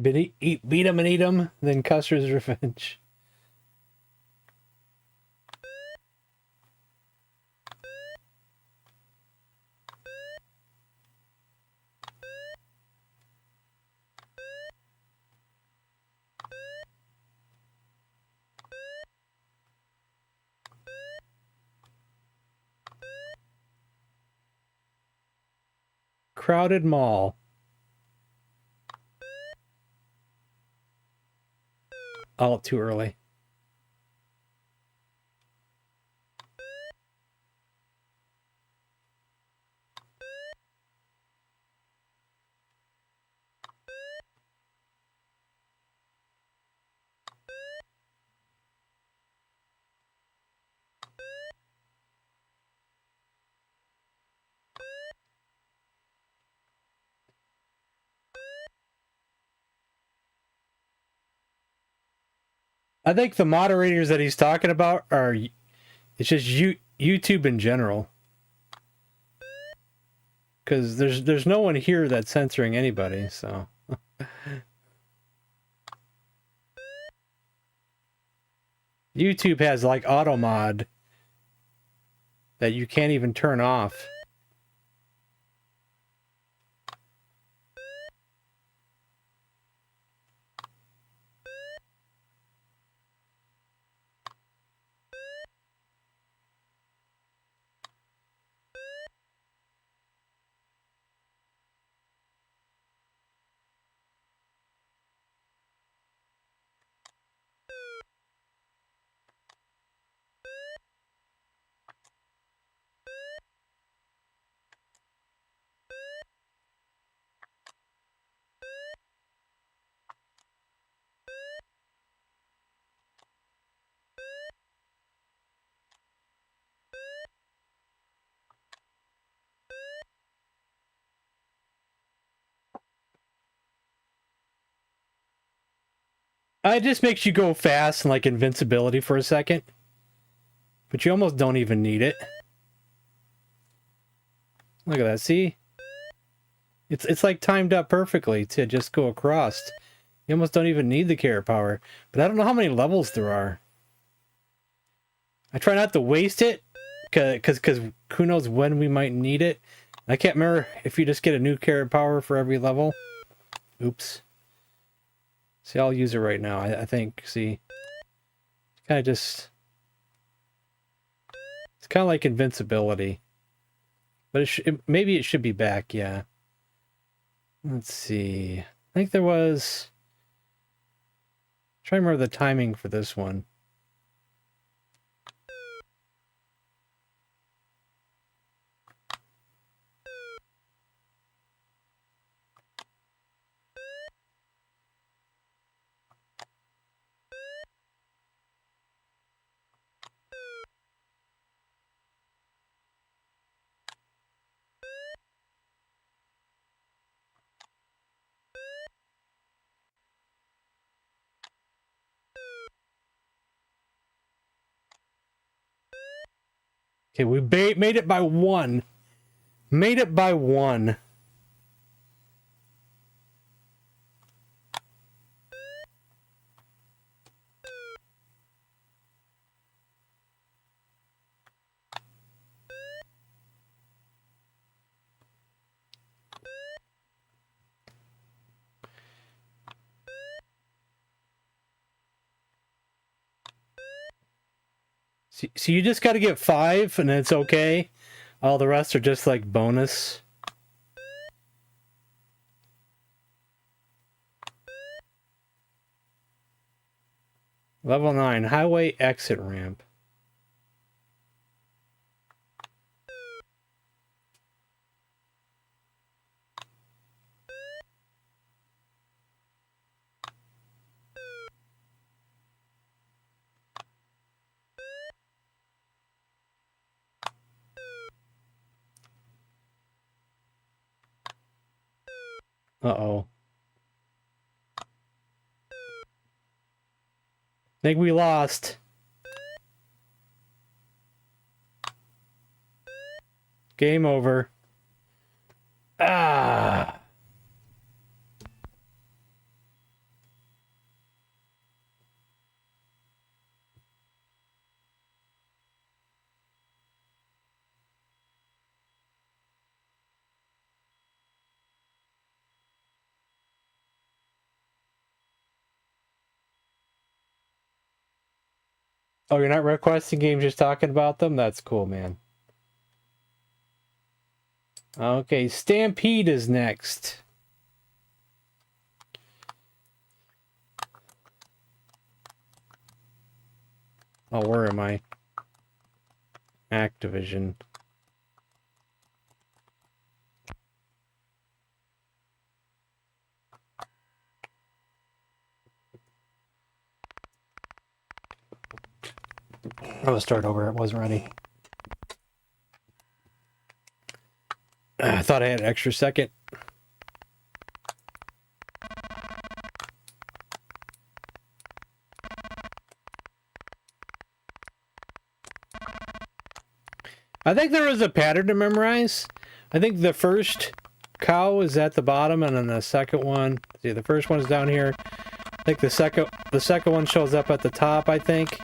Beat him and eat him, then Custer's Revenge. Crowded Mall. Oh, too early. I think the moderators that he's talking about are, it's just YouTube in general. Because there's no one here that's censoring anybody, so. YouTube has like auto mod that you can't even turn off. It just makes you go fast and like invincibility for a second. But you almost don't even need it. Look at that, see? It's like timed up perfectly to just go across. You almost don't even need the carrot power. But I don't know how many levels there are. I try not to waste it, because who knows when we might need it. I can't remember if you just get a new carrot power for every level. Oops. See, I'll use it right now. I think, see. Kind of just... It's kind of like invincibility. But maybe it should be back, yeah. Let's see. I think there was... I'm trying to remember the timing for this one. Okay, we made it by one. Made it by one. So you just got to get 5 and it's okay. All the rest are just like bonus. Level 9, highway exit ramp. Uh-oh. Think we lost. Game over. Ah. Oh, you're not requesting games, just talking about them? That's cool, man. Okay, Stampede is next. Oh, where am I? Activision. I'll start over. It wasn't ready. I thought I had an extra second. I think there was a pattern to memorize. I think the first cow is at the bottom, and then the second one. See, the first one's down here. I think the second one shows up at the top, I think.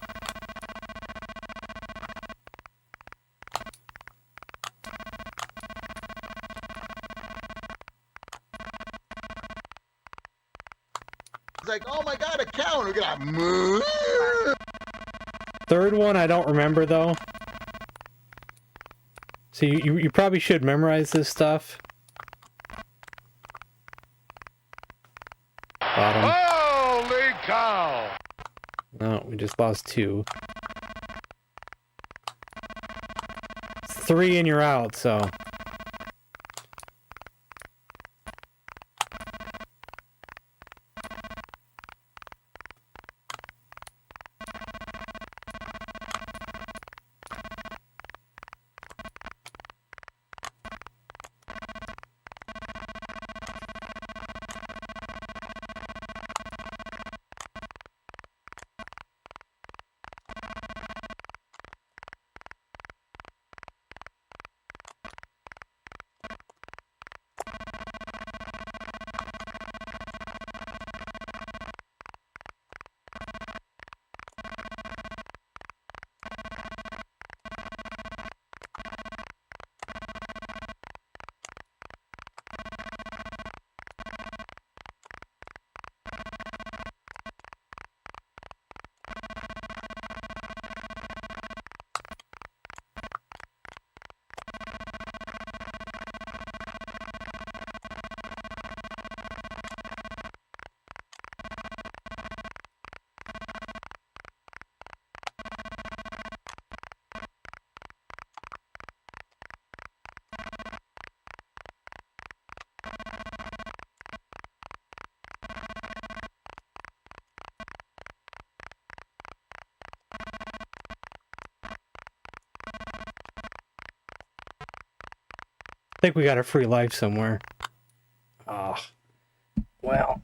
It's like, oh my god, a cow, and we're gonna move. Third one, I don't remember though. So you probably should memorize this stuff. Bottom. Holy cow! No, we just lost 2. 3 and you're out, so. I think we got a free life somewhere. Oh, well,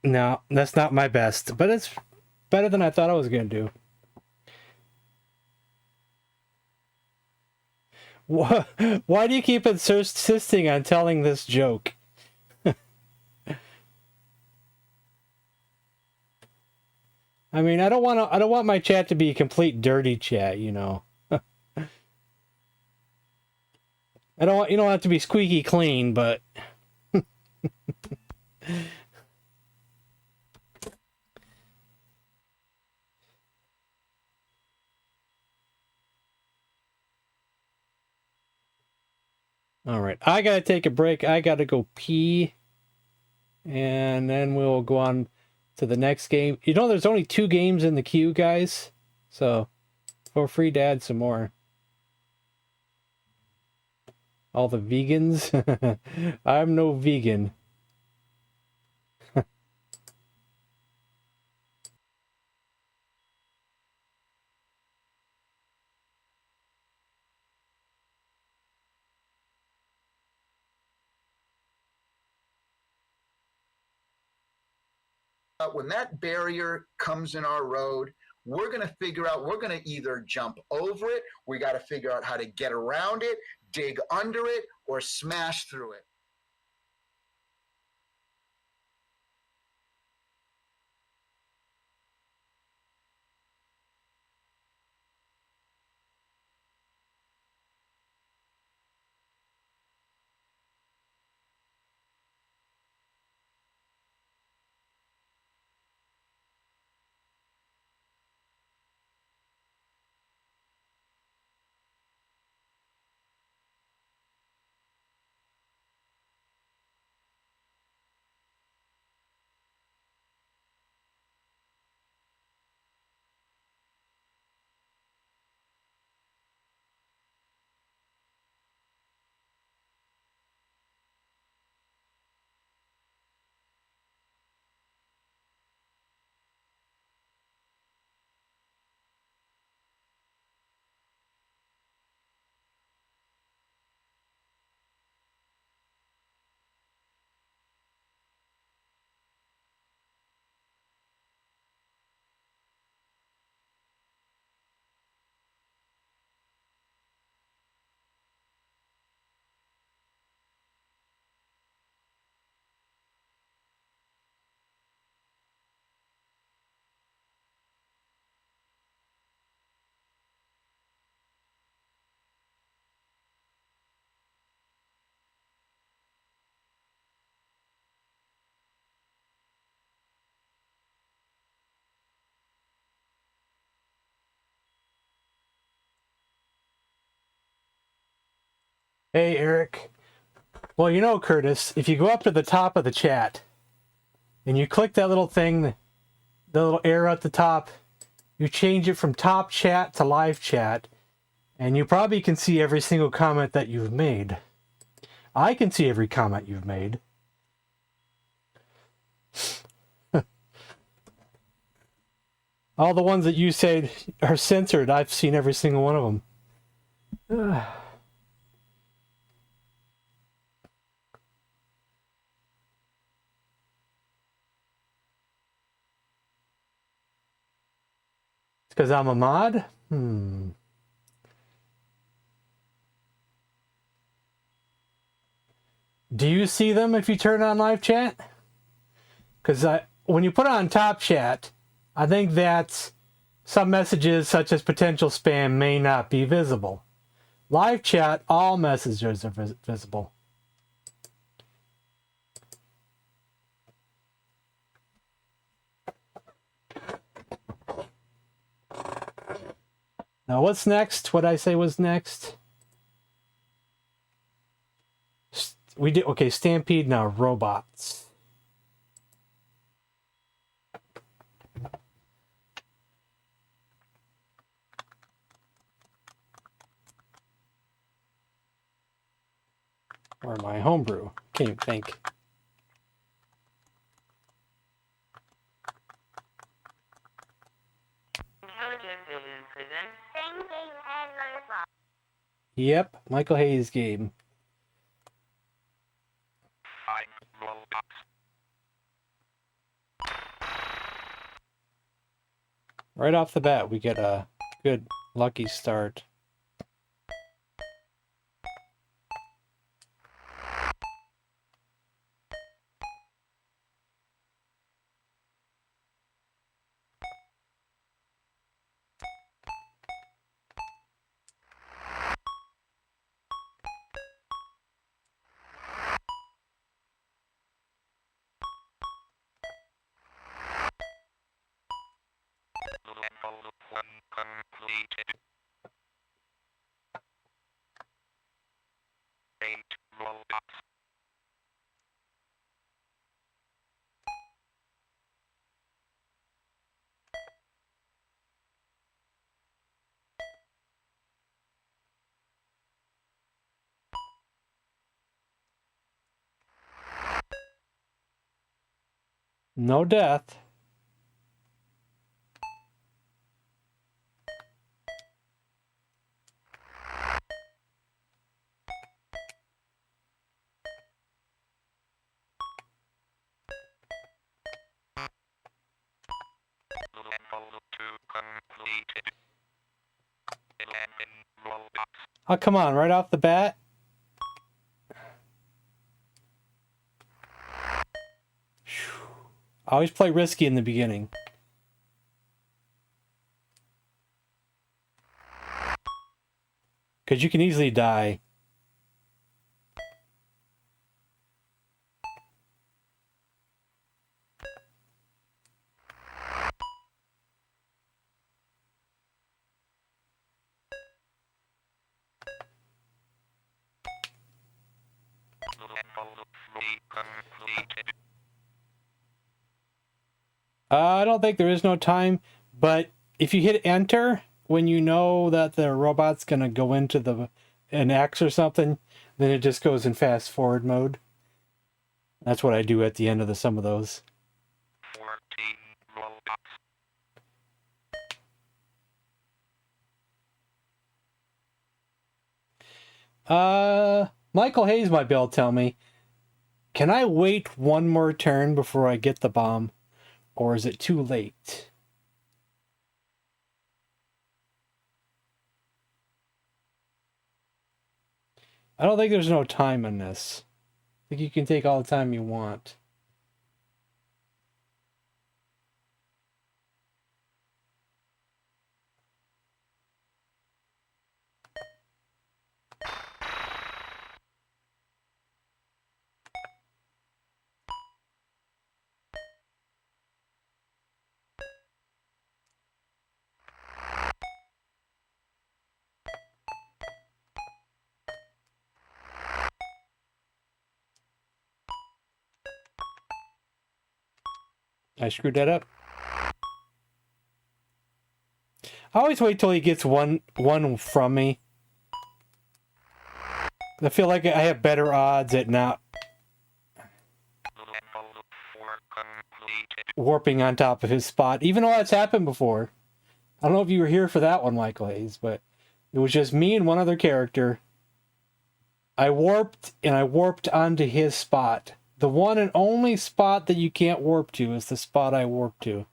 no, that's not my best, but it's better than I thought I was going to do. Why do you keep insisting on telling this joke? I mean, I don't want my chat to be a complete dirty chat, you know. You don't have to be squeaky clean, but All right, I gotta take a break. I gotta go pee, and then we'll go on to the next game. You know, there's only 2 games in the queue, guys. So feel free to add some more. All the vegans. I'm no vegan. When that barrier comes in our road, we're going to figure out, we're going to either jump over it, we got to figure out how to get around it, dig under it, or smash through it. Hey, Eric. Well, you know, Curtis, if you go up to the top of the chat and you click that little thing, the little arrow at the top, you change it from top chat to live chat, and you probably can see every single comment that you've made. I can see every comment you've made. All the ones that you said are censored, I've seen every single one of them. Because I'm a mod? Do you see them if you turn on live chat? Because when you put on top chat, I think that some messages such as potential spam may not be visible. Live chat, all messages are visible. Now, what's next? What I say was next? We did, okay, Stampede, now robots. Or my homebrew. Can't even think. Yep, Michael Hayes game. Right off the bat, we get a good lucky start. Completed. 8 No death. Oh, come on, right off the bat. I always play risky in the beginning. Because you can easily die. I don't think there is no time, but if you hit enter when you know that the robot's gonna go into an X or something, then it just goes in fast forward mode. That's what I do at the end of some of those. Michael Hayes might be able to tell me. Can I wait one more turn before I get the bomb? Or is it too late? I don't think there's no time in this. I think you can take all the time you want. I screwed that up. I always wait till he gets one from me. I feel like I have better odds at not warping on top of his spot, even though that's happened before. I don't know if you were here for that one, Michael Hayes, but it was just me and one other character. I warped onto his spot. The one and only spot that you can't warp to is the spot I warped to.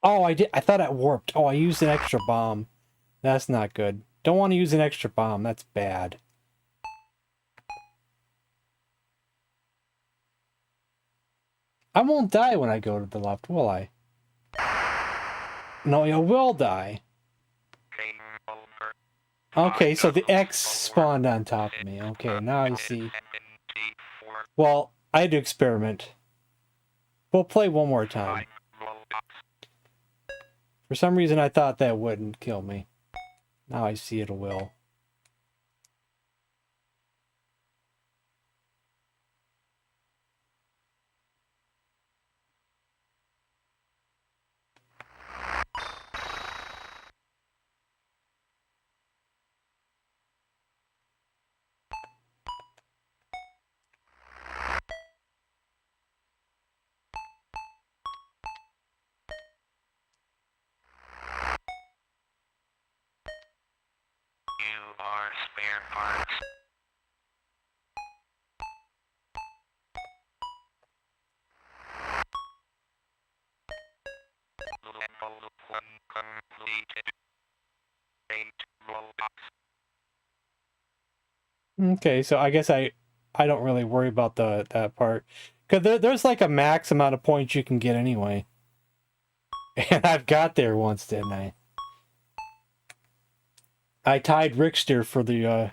Oh, I did. I thought it warped. Oh, I used an extra bomb. That's not good. Don't want to use an extra bomb. That's bad. I won't die when I go to the left, will I? No, you will die. Okay, so the X spawned on top of me. Okay, now I see. Well, I had to experiment. We'll play one more time. For some reason, I thought that wouldn't kill me. Now I see it will. are spare parts. Level 1 completed. 8 robots. Okay, so I guess I don't really worry about that part. Because there's like a max amount of points you can get anyway. And I've got there once, didn't I? I tied Rickster for the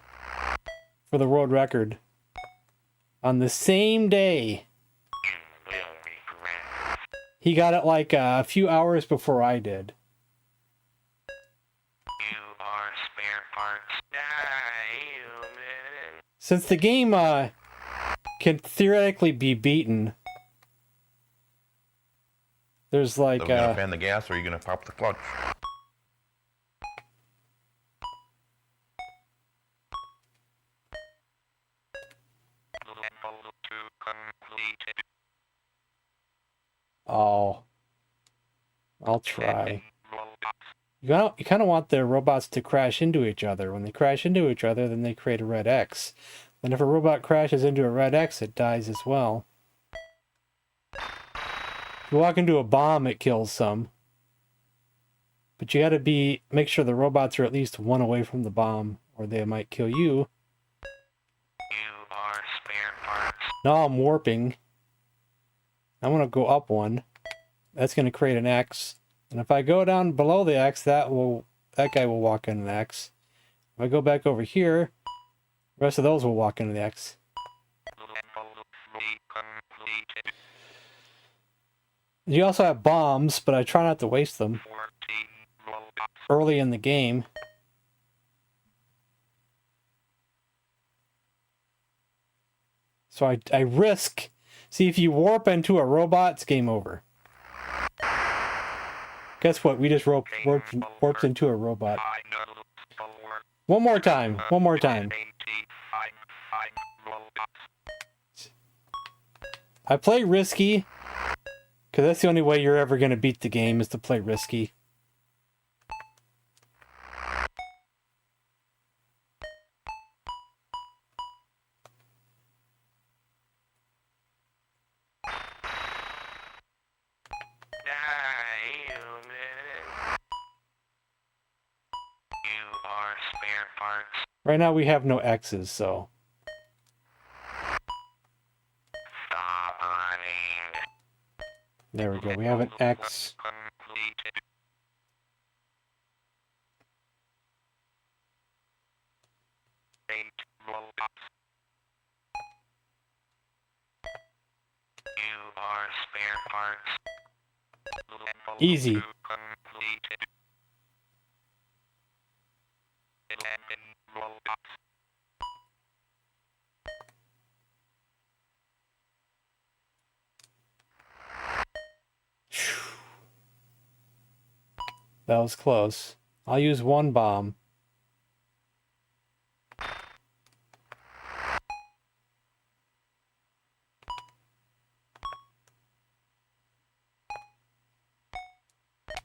world record on the same day. He got it like a few hours before I did. You are spare parts. Since the game can theoretically be beaten, there's like So we're gonna fan the gas, or are you gonna pop the clutch? Level 2 completed. Oh, I'll try. You kind of want the robots to crash into each other. When they crash into each other, then they create a red X. Then if a robot crashes into a red X, it dies as well. If you walk into a bomb, it kills some. But you gotta make sure the robots are at least one away from the bomb, or they might kill you. You are spare parts. Now I'm warping. I want to go up one. That's going to create an X. And if I go down below the X, that guy will walk into the X. If I go back over here, the rest of those will walk into the X. Level 3 completed. You also have bombs, but I try not to waste them 14 robots. early in the game. So I risk. See, if you warp into a robot, it's game over. Guess what? We just warped into a robot. One more time. One more time. I play risky, because that's the only way you're ever going to beat the game, is to play risky. Right now we have no X's, so. There we go. We have an X. Easy. That was close. I'll use one bomb.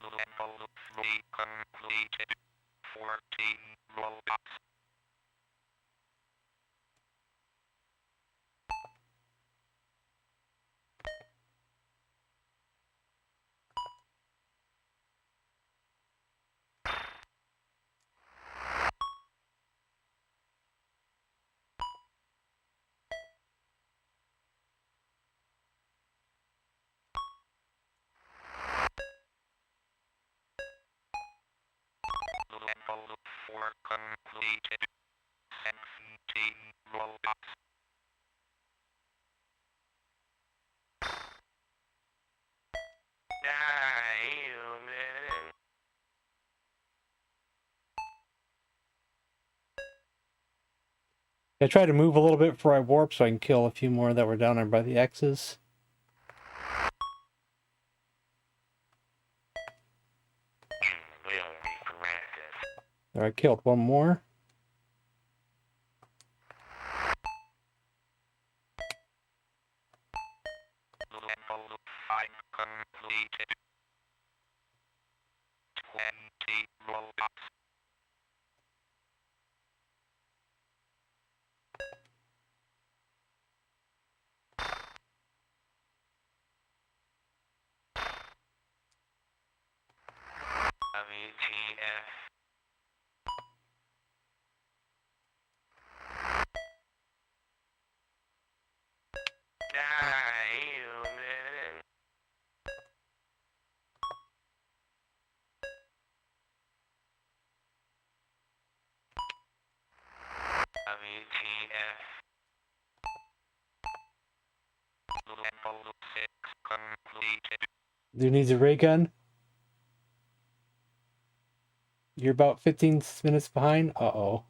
Level 3 completed. 14 robots. Level 4 completed. 17 robots. I try to move a little bit before I warp so I can kill a few more that were down there by the X's. There, I killed one more. Level 5 completed. 20 robots. Do you need a ray gun? You're about 15 minutes behind? Uh-oh.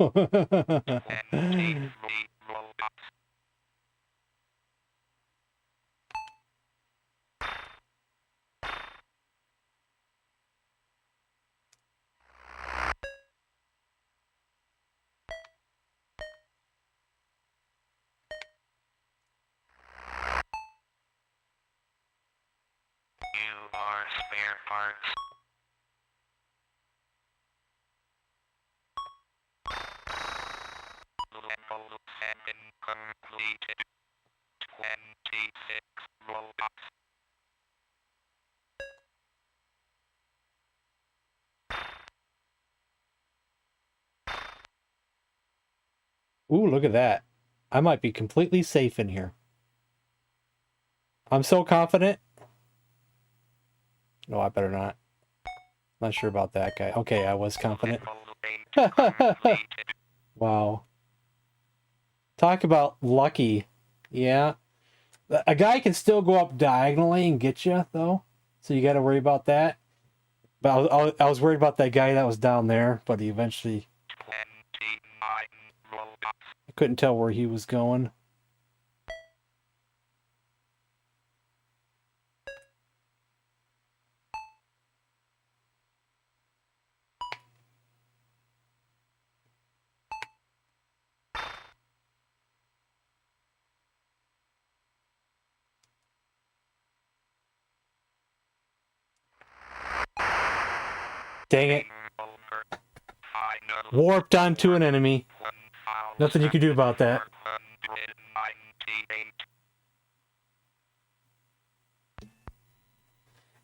Spare parts. Level 7 completed. 26 robots. Ooh, look at that. I might be completely safe in here. I'm so confident. No, I better not. Not sure about that guy. Okay, I was confident. Wow. Talk about lucky. Yeah. A guy can still go up diagonally and get you, though. So you got to worry about that. But I was worried about that guy that was down there, but he eventually... I couldn't tell where he was going. Dang it. Warped onto an enemy. Nothing you can do about that.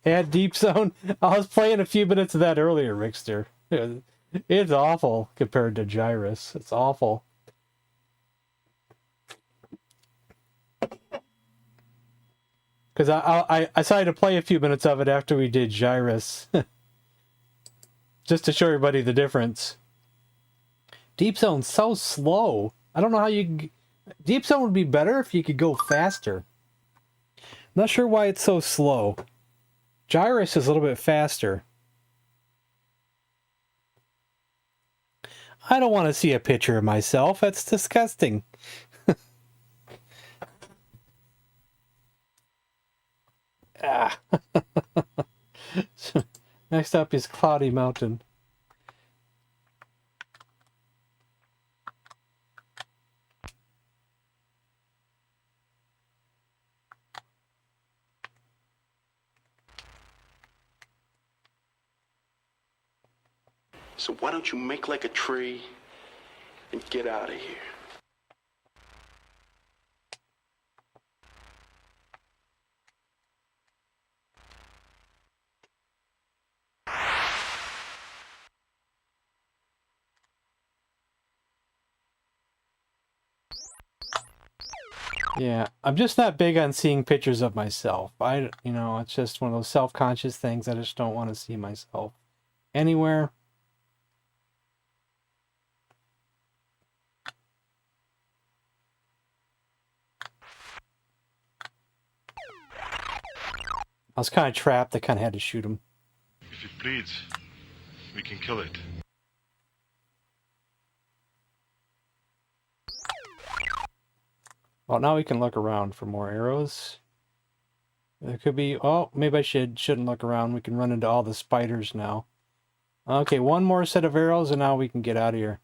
Yeah, Deep Zone. I was playing a few minutes of that earlier, Rickster. It's awful compared to Gyrus. It's awful. Because I decided to play a few minutes of it after we did Gyrus. Just to show everybody the difference. Deep Zone's so slow. I don't know how you... Deep Zone would be better if you could go faster. Not sure why it's so slow. Gyrus is a little bit faster. I don't want to see a picture of myself. That's disgusting. Ah. Next up is Cloudy Mountain. So why don't you make like a tree and get out of here? Yeah, I'm just not big on seeing pictures of myself. It's just one of those self-conscious things. I just don't want to see myself anywhere. I was kind of trapped. I kind of had to shoot him. If it bleeds, we can kill it. Well, now we can look around for more arrows. There could be... Oh, maybe I shouldn't look around. We can run into all the spiders now. Okay, one more set of arrows and now we can get out of here.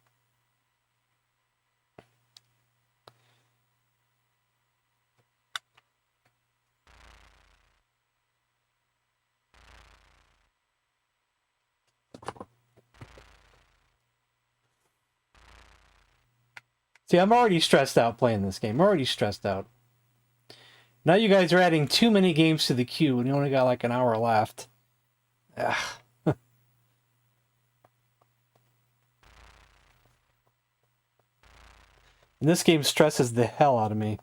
See, I'm already stressed out playing this game. I'm already stressed out. Now you guys are adding too many games to the queue and you only got like an hour left. Ugh. And this game stresses the hell out of me.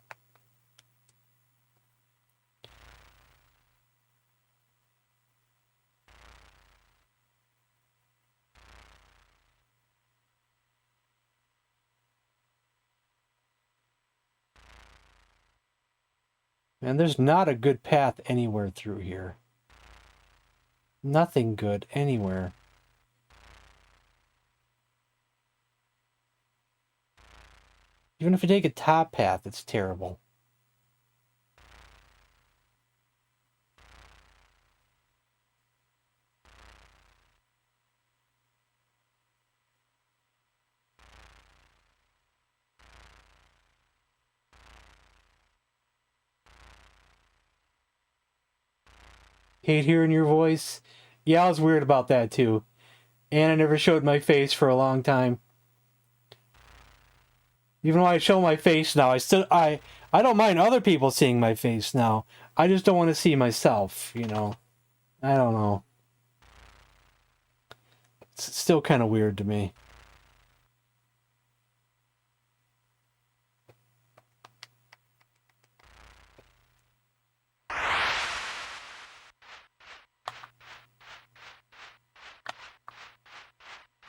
And there's not a good path anywhere through here. Nothing good anywhere. Even if you take a top path, it's terrible. Hate hearing your voice. Yeah, I was weird about that too. And I never showed my face for a long time. Even though I show my face now, I don't mind other people seeing my face now. I just don't want to see myself, you know. I don't know. It's still kind of weird to me.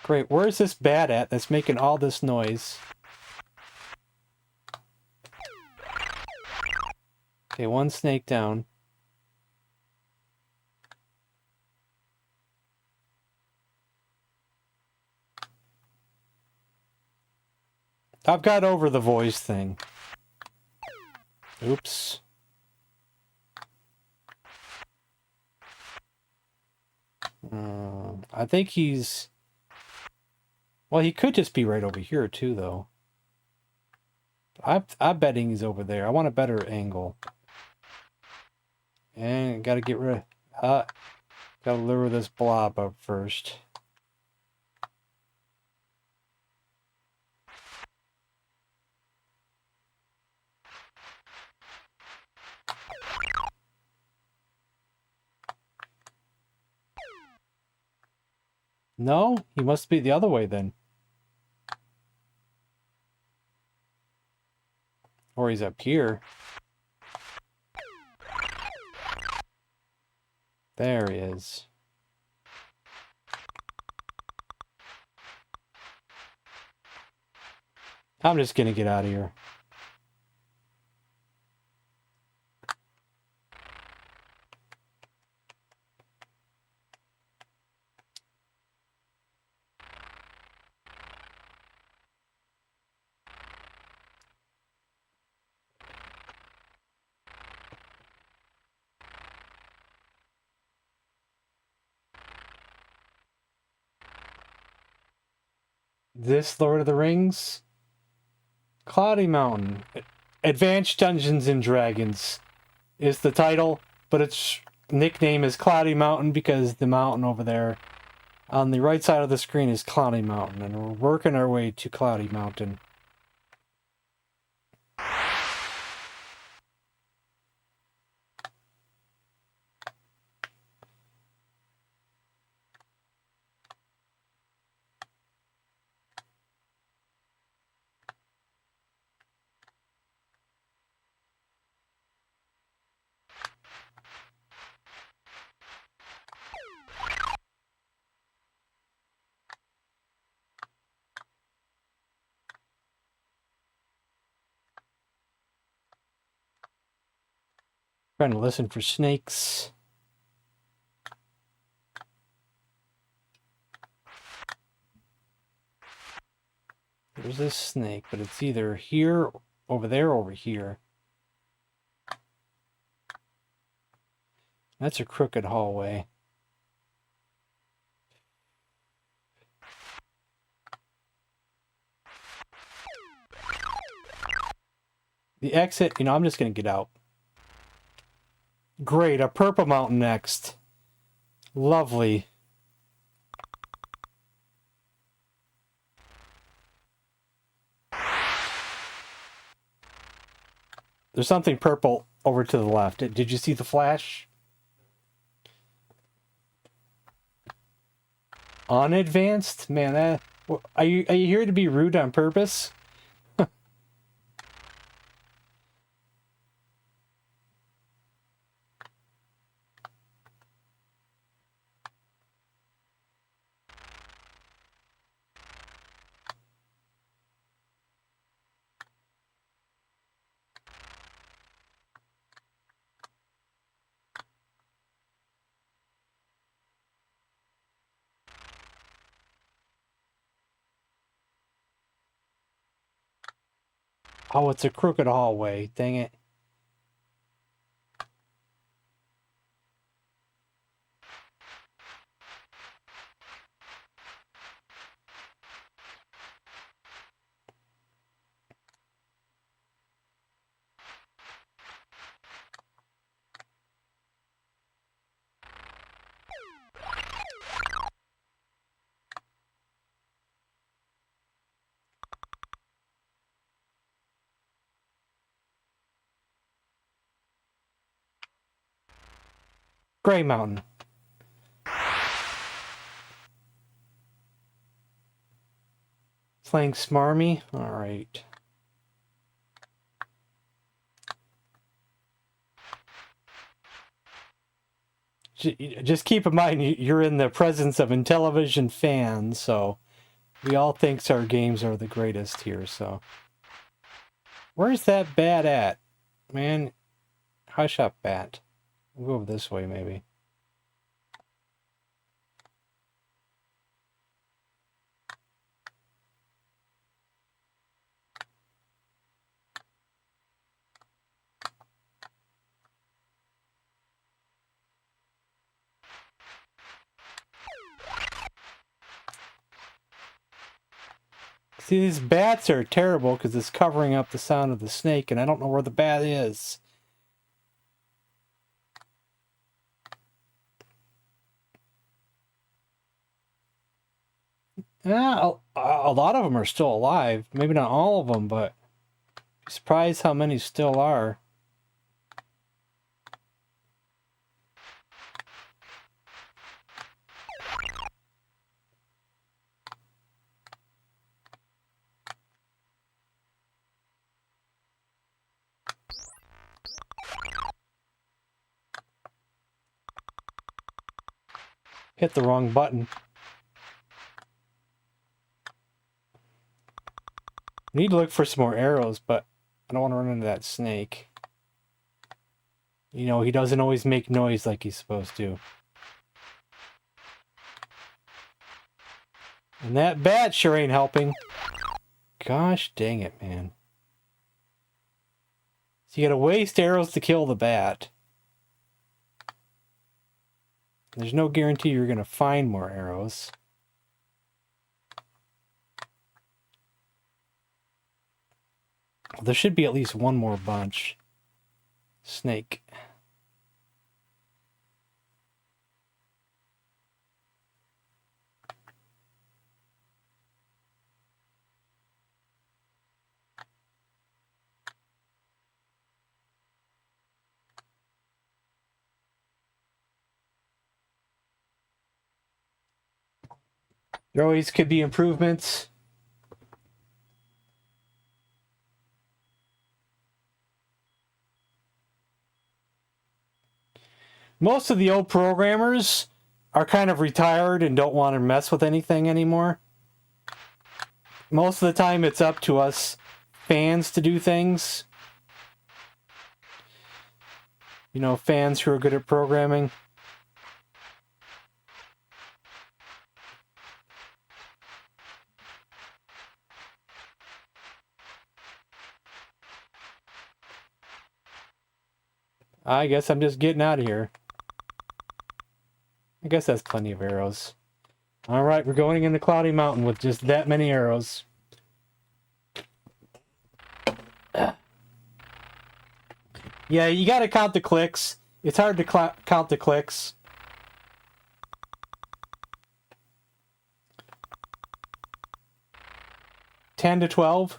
Great, where's this bat at that's making all this noise? Okay, one snake down. I've got over the voice thing. Oops. I think he's... Well, he could just be right over here, too, though. I'm betting he's over there. I want a better angle. And gotta get rid of... gotta lure this blob up first. No, he must be the other way then. Or he's up here. There he is. I'm just gonna get out of here. This Lord of the Rings? Cloudy Mountain. Advanced Dungeons and Dragons is the title, but its nickname is Cloudy Mountain because the mountain over there on the right side of the screen is Cloudy Mountain, and we're working our way to Cloudy Mountain. Trying to listen for snakes. There's this snake, but it's either here, over there, or over here. That's a crooked hallway. The exit, you know, I'm just going to get out. Great, a purple mountain next. Lovely. There's something purple over to the left. Did you see the flash? Unadvanced? Man, are you here to be rude on purpose? Oh, it's a crooked hallway. Dang it. Gray Mountain. Playing Smarmy? Alright. Just keep in mind, you're in the presence of Intellivision fans, so we all think our games are the greatest here, so. Where's that bat at? Man, hush up, bat. We'll go over this way, maybe. See, these bats are terrible because it's covering up the sound of the snake, and I don't know where the bat is. Yeah, a lot of them are still alive. Maybe not all of them, but I'm surprised how many still are. Hit the wrong button. Need to look for some more arrows, but I don't want to run into that snake. You know, he doesn't always make noise like he's supposed to. And that bat sure ain't helping. Gosh dang it, man. So you gotta waste arrows to kill the bat. There's no guarantee you're gonna find more arrows. There should be at least one more bunch. Snake. There always could be improvements. Most of the old programmers are kind of retired and don't want to mess with anything anymore. Most of the time it's up to us fans to do things. You know, fans who are good at programming. I guess I'm just getting out of here. I guess that's plenty of arrows. Alright, we're going into Cloudy Mountain with just that many arrows. Yeah, you gotta count the clicks. It's hard to count the clicks. $10 to $12?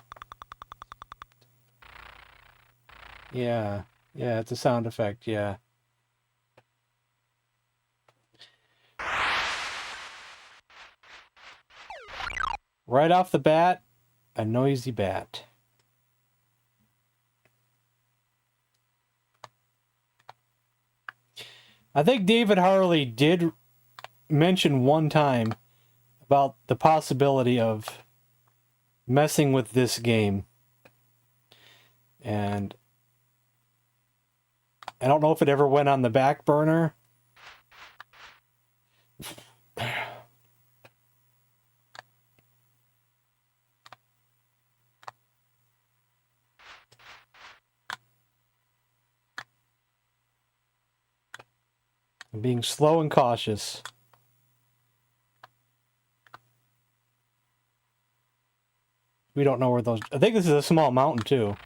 Yeah. Yeah, it's a sound effect, yeah. Right off the bat, a noisy bat. I think David Harley did mention one time about the possibility of messing with this game. And I don't know if it ever went on the back burner. I'm being slow and cautious. We don't know where those... I think this is a small mountain, too.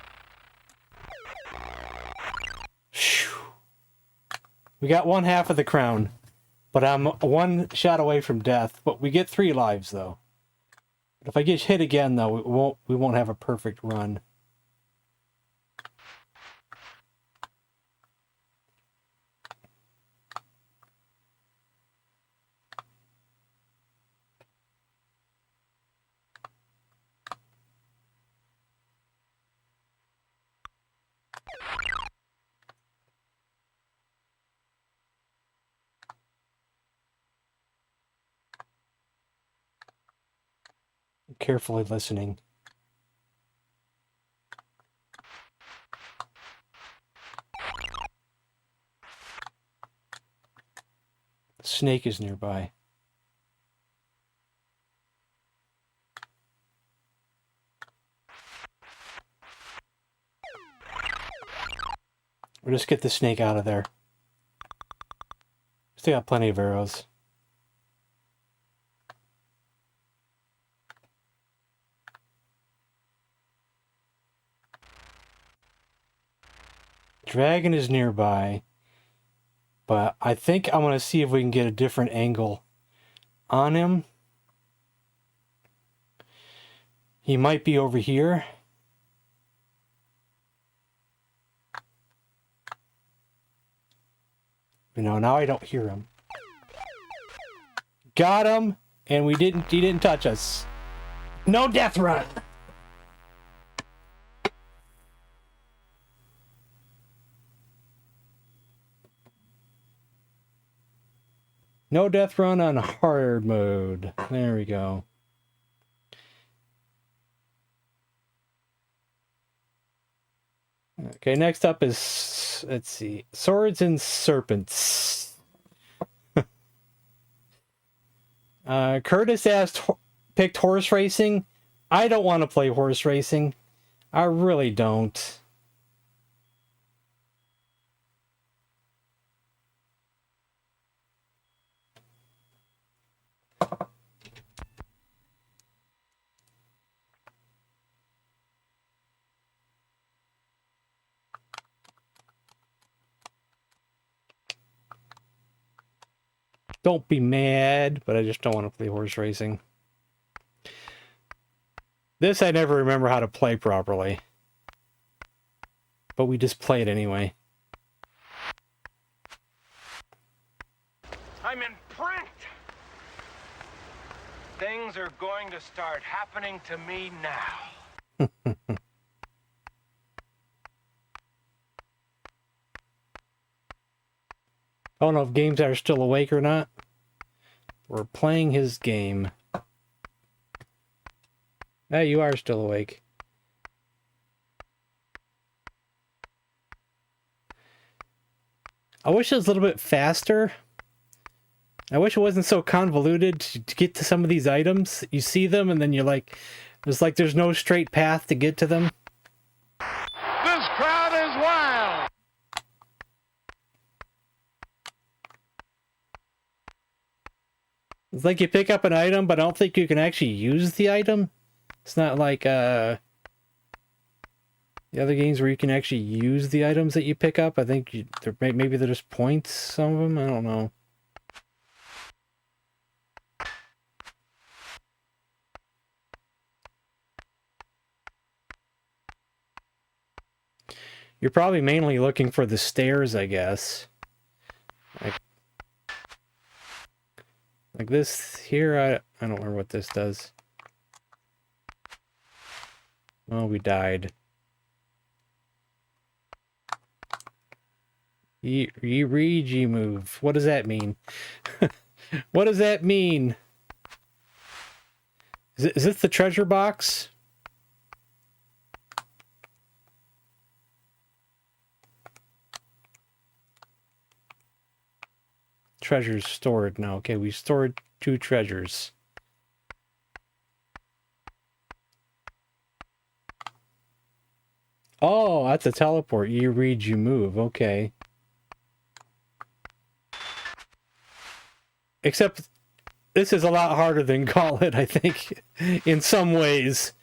We got one half of the crown. But I'm one shot away from death. But we get 3 lives, though. But if I get hit again, though, we won't have a perfect run. Carefully listening. The snake is nearby. We'll just get the snake out of there. Still got plenty of arrows. Dragon is nearby, but I think I'm going to see if we can get a different angle on him. He might be over here. You know, now I don't hear him. Got him, and he didn't touch us. No death run. No death run on hard mode. There we go. Okay, next up is, let's see, Swords and Serpents. Curtis picked horse racing. I don't want to play horse racing. I really don't. Don't be mad, but I just don't want to play horse racing. This I never remember how to play properly. But we just play it anyway. I'm in print! Things are going to start happening to me now. I don't know if games are still awake or not. We're playing his game. Hey, you are still awake. I wish it was a little bit faster. I wish it wasn't so convoluted to get to some of these items. You see them and then you're like, there's no straight path to get to them. This crowd is wild. It's like you pick up an item, but I don't think you can actually use the item. It's not like the other games where you can actually use the items that you pick up. I think maybe they're just points, some of them. I don't know. You're probably mainly looking for the stairs, I guess. Like this here, I don't remember what this does. Oh, we died. Ye move. What does that mean? What does that mean? Is this the treasure box? Treasures stored now. Okay, we stored 2 treasures. Oh, that's a teleport. You read, you move. Okay. Except this is a lot harder than Gauntlet, I think, in some ways.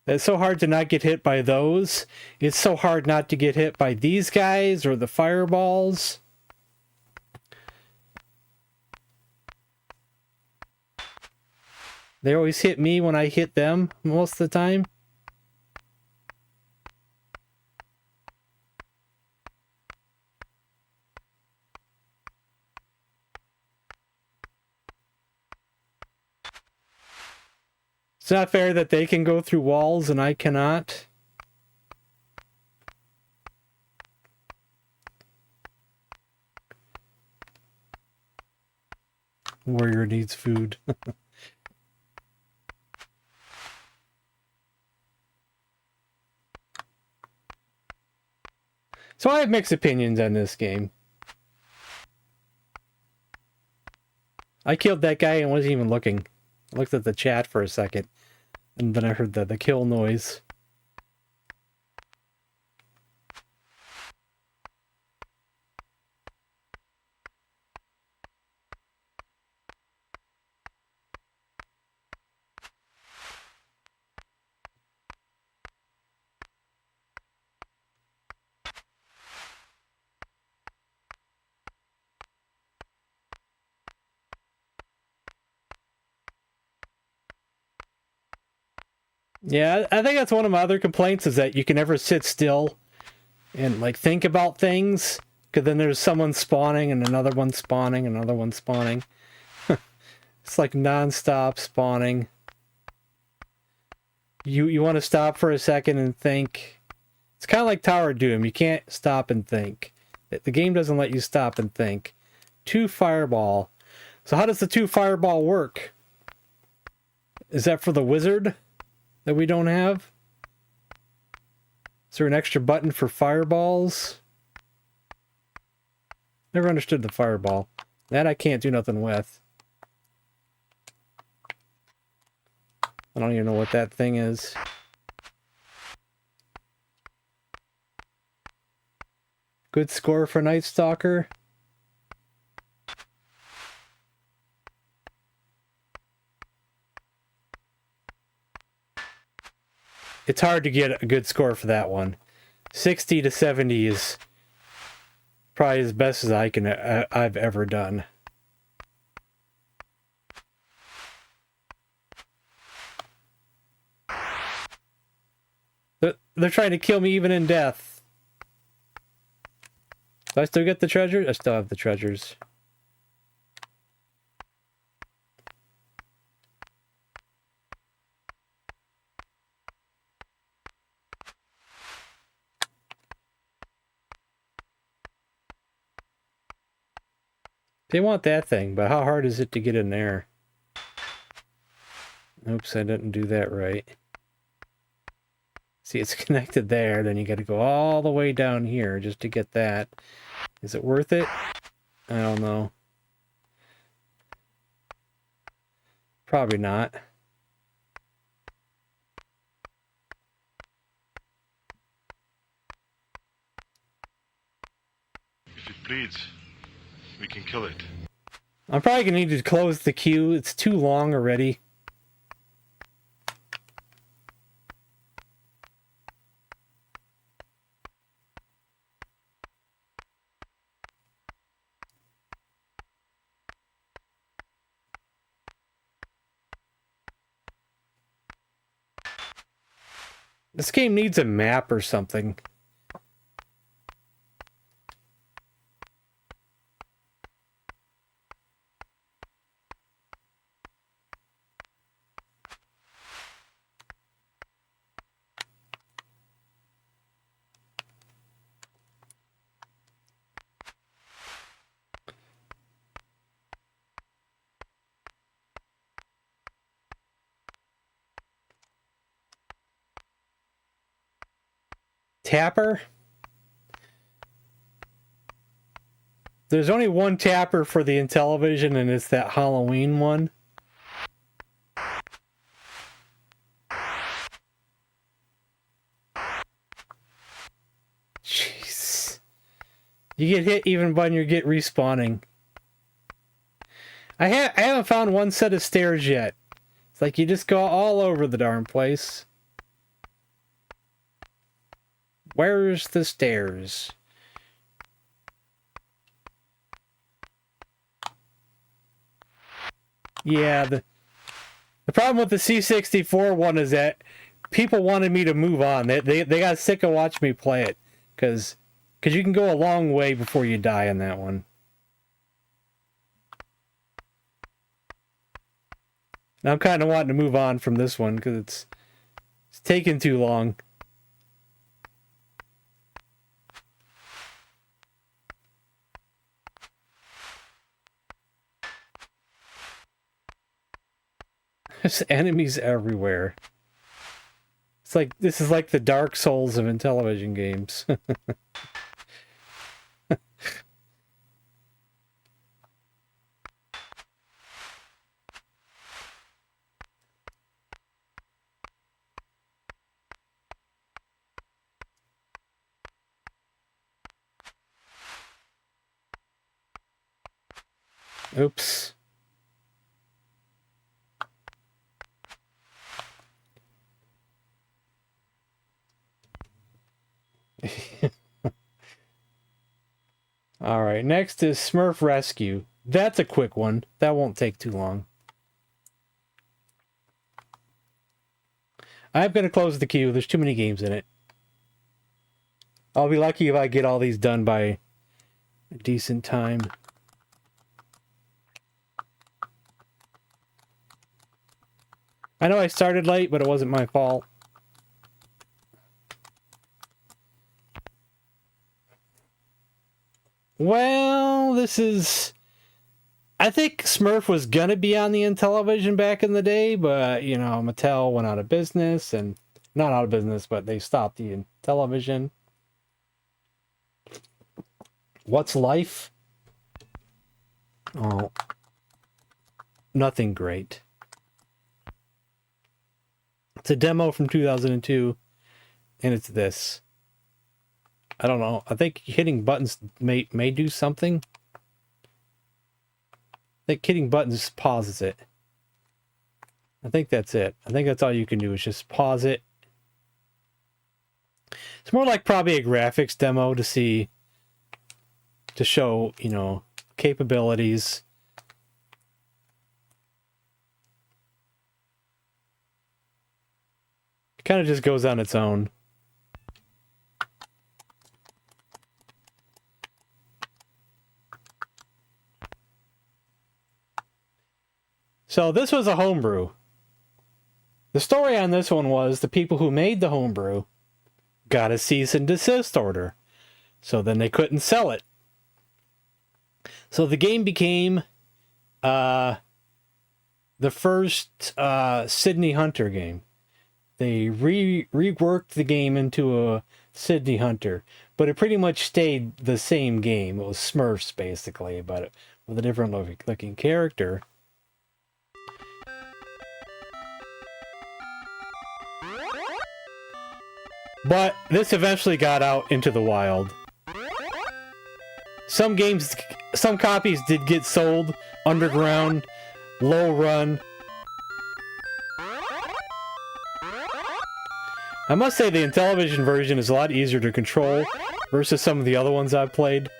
It's so hard to not get hit by those. It's so hard not to get hit by these guys or the fireballs. They always hit me when I hit them most of the time. It's not fair that they can go through walls and I cannot. Warrior needs food. So I have mixed opinions on this game. I killed that guy and wasn't even looking. I looked at the chat for a second, and then I heard the kill noise. Yeah, I think that's one of my other complaints is that you can never sit still and like think about things, because then there's someone spawning and another one spawning, another one spawning. It's like non-stop spawning. You want to stop for a second and think. It's kind of like Tower Doom. You can't stop and think. The game doesn't let you stop and think. 2 fireball. So how does the 2 fireball work? Is that for the wizard that we don't have? Is there an extra button for fireballs? Never understood the fireball. That I can't do nothing with. I don't even know what that thing is. Good score for Night Stalker. It's hard to get a good score for that one. 60 to 70 is probably as best as I've ever done. They're trying to kill me even in death. Do I still get the treasure? I still have the treasures. They want that thing, but how hard is it to get in there? Oops, I didn't do that right. See, it's connected there, then you got to go all the way down here just to get that. Is it worth it? I don't know. Probably not. If it bleeds, we can kill it. I'm probably going to need to close the queue. It's too long already. This game needs a map or something. Tapper? There's only one tapper for the Intellivision, and it's that Halloween one. Jeez. You get hit even when you get respawning. I haven't found one set of stairs yet. It's like you just go all over the darn place. Where's the stairs? Yeah, the problem with the C64 one is that people wanted me to move on. They got sick of watching me play it. Because you can go a long way before you die in that one. And I'm kind of wanting to move on from this one because it's taking too long. There's enemies everywhere. It's like, this is like the Dark Souls of Intellivision games. Oops. Alright, next is Smurf Rescue. That's a quick one. That won't take too long. I'm going to close the queue. There's too many games in it. I'll be lucky if I get all these done by a decent time. I know I started late, but it wasn't my fault. Well, this is... I think Smurf was gonna be on the Intellivision back in the day, but, you know, Mattel went out of business, and... Not out of business, but they stopped the Intellivision. What's life? Oh. Nothing great. It's a demo from 2002, and it's this. I don't know. I think hitting buttons may do something. I think hitting buttons pauses it. I think that's it. I think that's all you can do is just pause it. It's more like probably a graphics demo to see, to show, you know, capabilities. It kind of just goes on its own. So this was a homebrew. The story on this one was the people who made the homebrew got a cease and desist order. So then they couldn't sell it. So the game became the first Sydney Hunter game. They reworked the game into a Sydney Hunter, but it pretty much stayed the same game. It was Smurfs basically, but with a different looking character. But this eventually got out into the wild. Some copies did get sold underground, low run. I must say the Intellivision version is a lot easier to control versus some of the other ones I've played.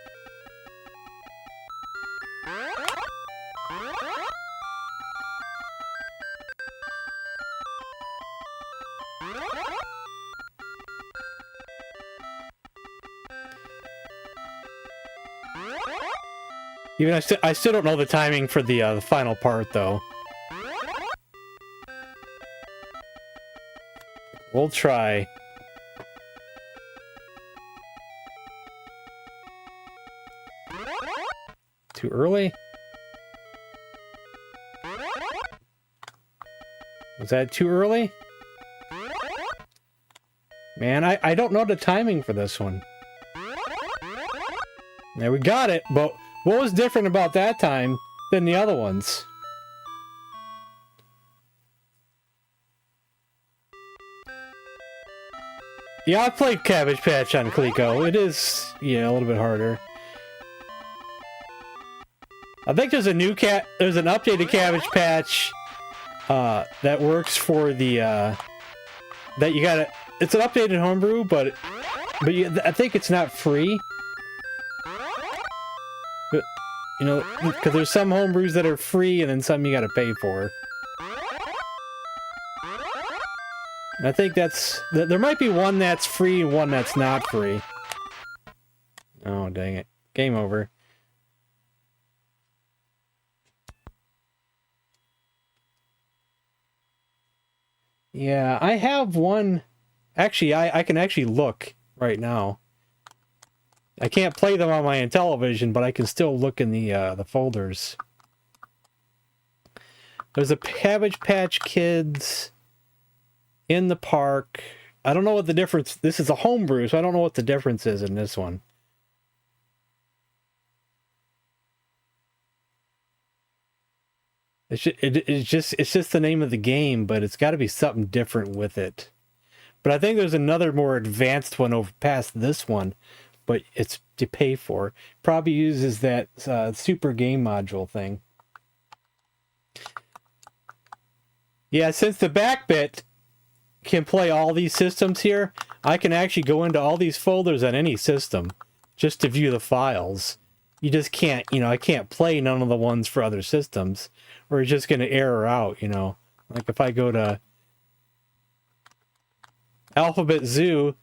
Even I still don't know the timing for the final part, though. We'll try. Too early? Was that too early? Man, I don't know the timing for this one. There, we got it, but what was different about that time than the other ones? Yeah, I played Cabbage Patch on Coleco. It is, yeah, a little bit harder. I think there's an updated Cabbage Patch that works for the that you gotta. It's an updated homebrew, but I think it's not free. But, you know, because there's some homebrews that are free and then some you gotta pay for. And I think there might be one that's free and one that's not free. Oh, dang it. Game over. Yeah, I have one. Actually, I can actually look right now. I can't play them on my Intellivision, but I can still look in the folders. There's a Cabbage Patch Kids in the park. I don't know what the difference. This is a homebrew, so I don't know what the difference is in this one. It's just the name of the game, but it's got to be something different with it. But I think there's another more advanced one over past this one, but it's to pay for. Probably uses that super game module thing. Yeah, since the back bit can play all these systems here, I can actually go into all these folders on any system just to view the files. You just can't, I can't play none of the ones for other systems, or it's just going to error out, Like if I go to Alphabet Zoo,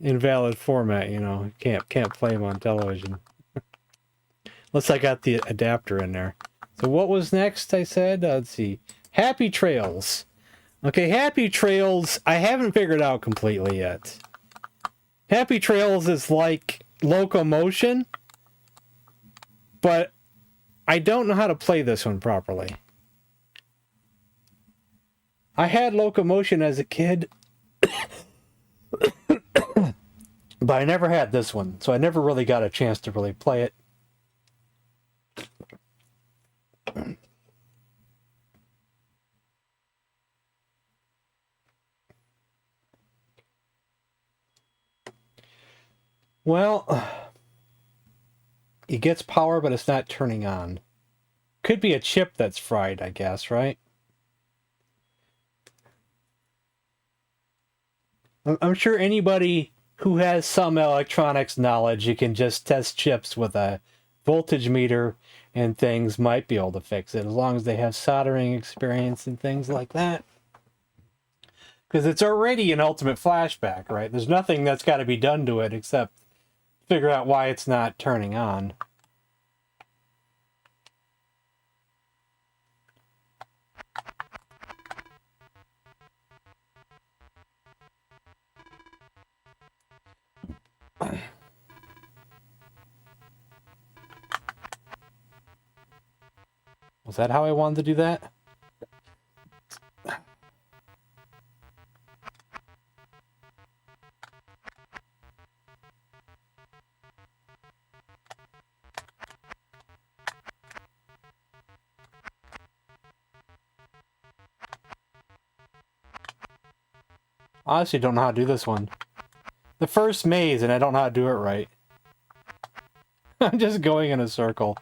invalid format, can't play them on television. Unless I got the adapter in there. So what was next, I said? Let's see. Happy Trails. Okay, Happy Trails, I haven't figured out completely yet. Happy Trails is like Locomotion, but I don't know how to play this one properly. I had Locomotion as a kid, but I never had this one, so I never really got a chance to really play it. Well, it gets power, but it's not turning on. Could be a chip that's fried, I guess, right? I'm sure anybody who has some electronics knowledge, you can just test chips with a voltage meter and things, might be able to fix it, as long as they have soldering experience and things like that. Because it's already an ultimate flashback, right? There's nothing that's got to be done to it except figure out why it's not turning on. Was that how I wanted to do that? I honestly don't know how to do this one. The first maze, and I don't know how to do it right. I'm just going in a circle.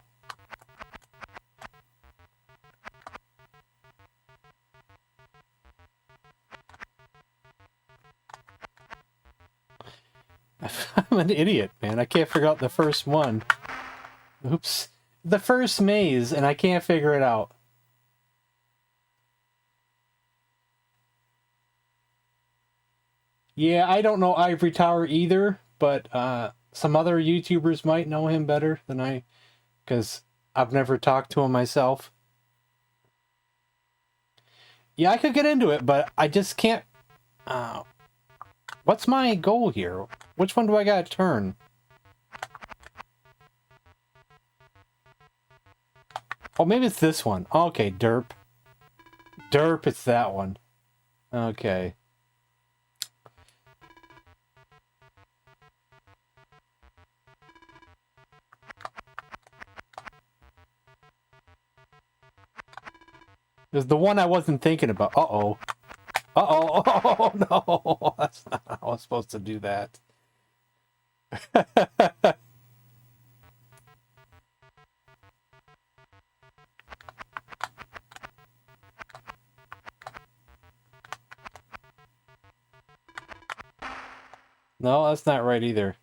I'm an idiot, man. I can't figure out the first one. Oops. The first maze, and I can't figure it out. Yeah, I don't know Ivory Tower either, but some other YouTubers might know him better than I, because I've never talked to him myself. Yeah, I could get into it, but I just can't... what's my goal here? Which one do I gotta turn? Oh, maybe it's this one. Okay, derp. Derp, it's that one. Okay. There's the one I wasn't thinking about. Uh-oh. Uh-oh. Oh, no. That's not how I was supposed to do that. No, that's not right either.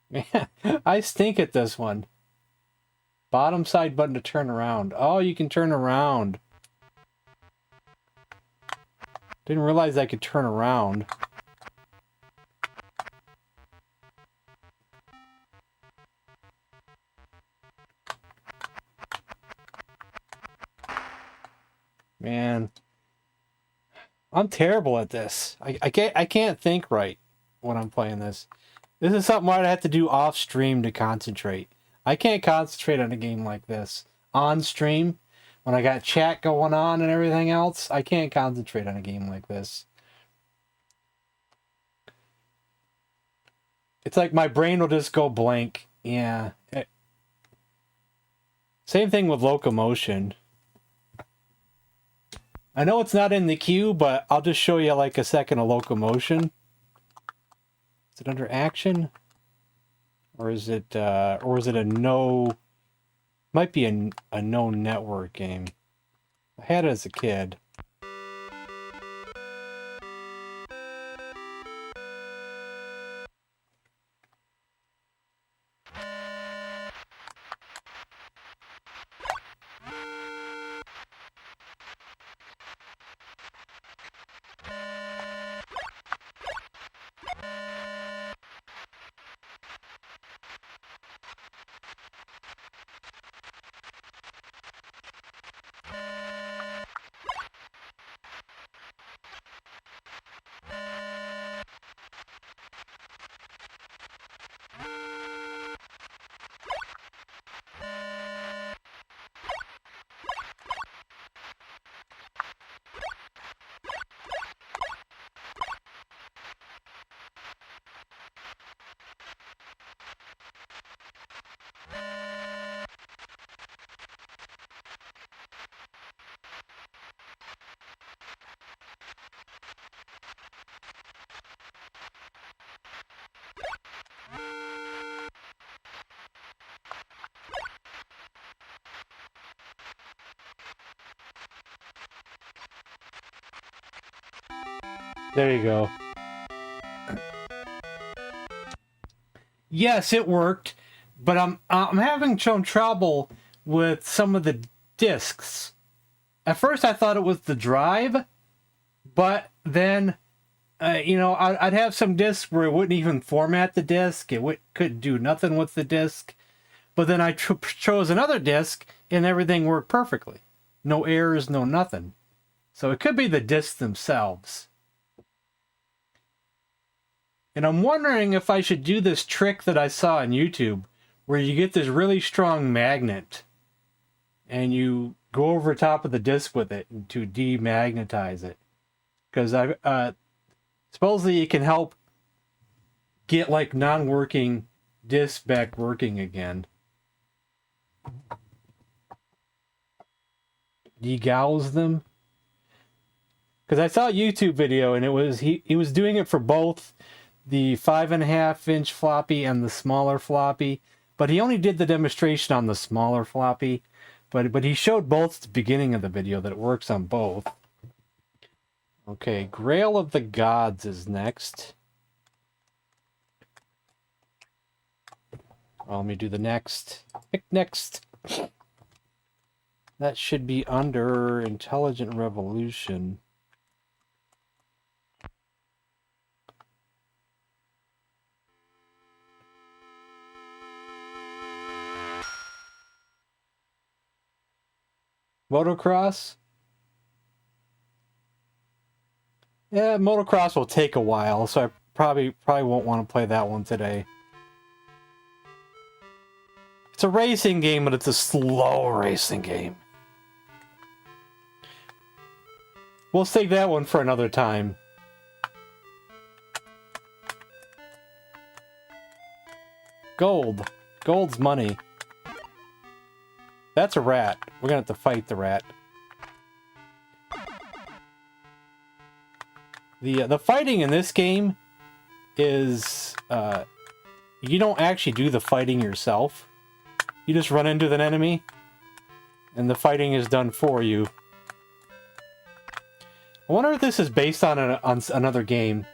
Man, I stink at this one. Bottom side button to turn around. Oh, you can turn around. Didn't realize I could turn around. Man, I'm terrible at this. I can't think right when I'm playing this. This is something I'd have to do off stream to concentrate. I can't concentrate on a game like this on stream when I got chat going on and everything else. I can't concentrate on a game like this. It's like my brain will just go blank. Yeah. Same thing with locomotion. I know it's not in the queue, but I'll just show you like a second of locomotion. Is it under action? Or is it a no... Might be a no network game. I had it as a kid. There you go. Yes, it worked, but I'm having some trouble with some of the discs. At first, I thought it was the drive, but then, you know, I'd have some discs where it wouldn't even format the disc. It couldn't do nothing with the disc. But then I chose another disc, and everything worked perfectly. No errors, no nothing. So it could be the discs themselves. And I'm wondering if I should do this trick that I saw on YouTube, where you get this really strong magnet, and you go over top of the disc with it to demagnetize it. Because supposedly it can help get like non-working discs back working again. Degauss them. Because I saw a YouTube video, and it was he was doing it for both the 5.5-inch floppy and the smaller floppy, but he only did the demonstration on the smaller floppy, but he showed both at the beginning of the video that it works on both. Okay, Grail of the Gods is next. Well, let me do the next. Pick next. That should be under Intelligent Revolution. Motocross? Yeah, motocross will take a while, so I probably won't want to play that one today. It's a racing game, but it's a slow racing game. We'll save that one for another time. Gold. Gold's money. That's a rat. We're gonna have to fight the rat. The fighting in this game is you don't actually do the fighting yourself. You just run into an enemy, and the fighting is done for you. I wonder if this is based on another game.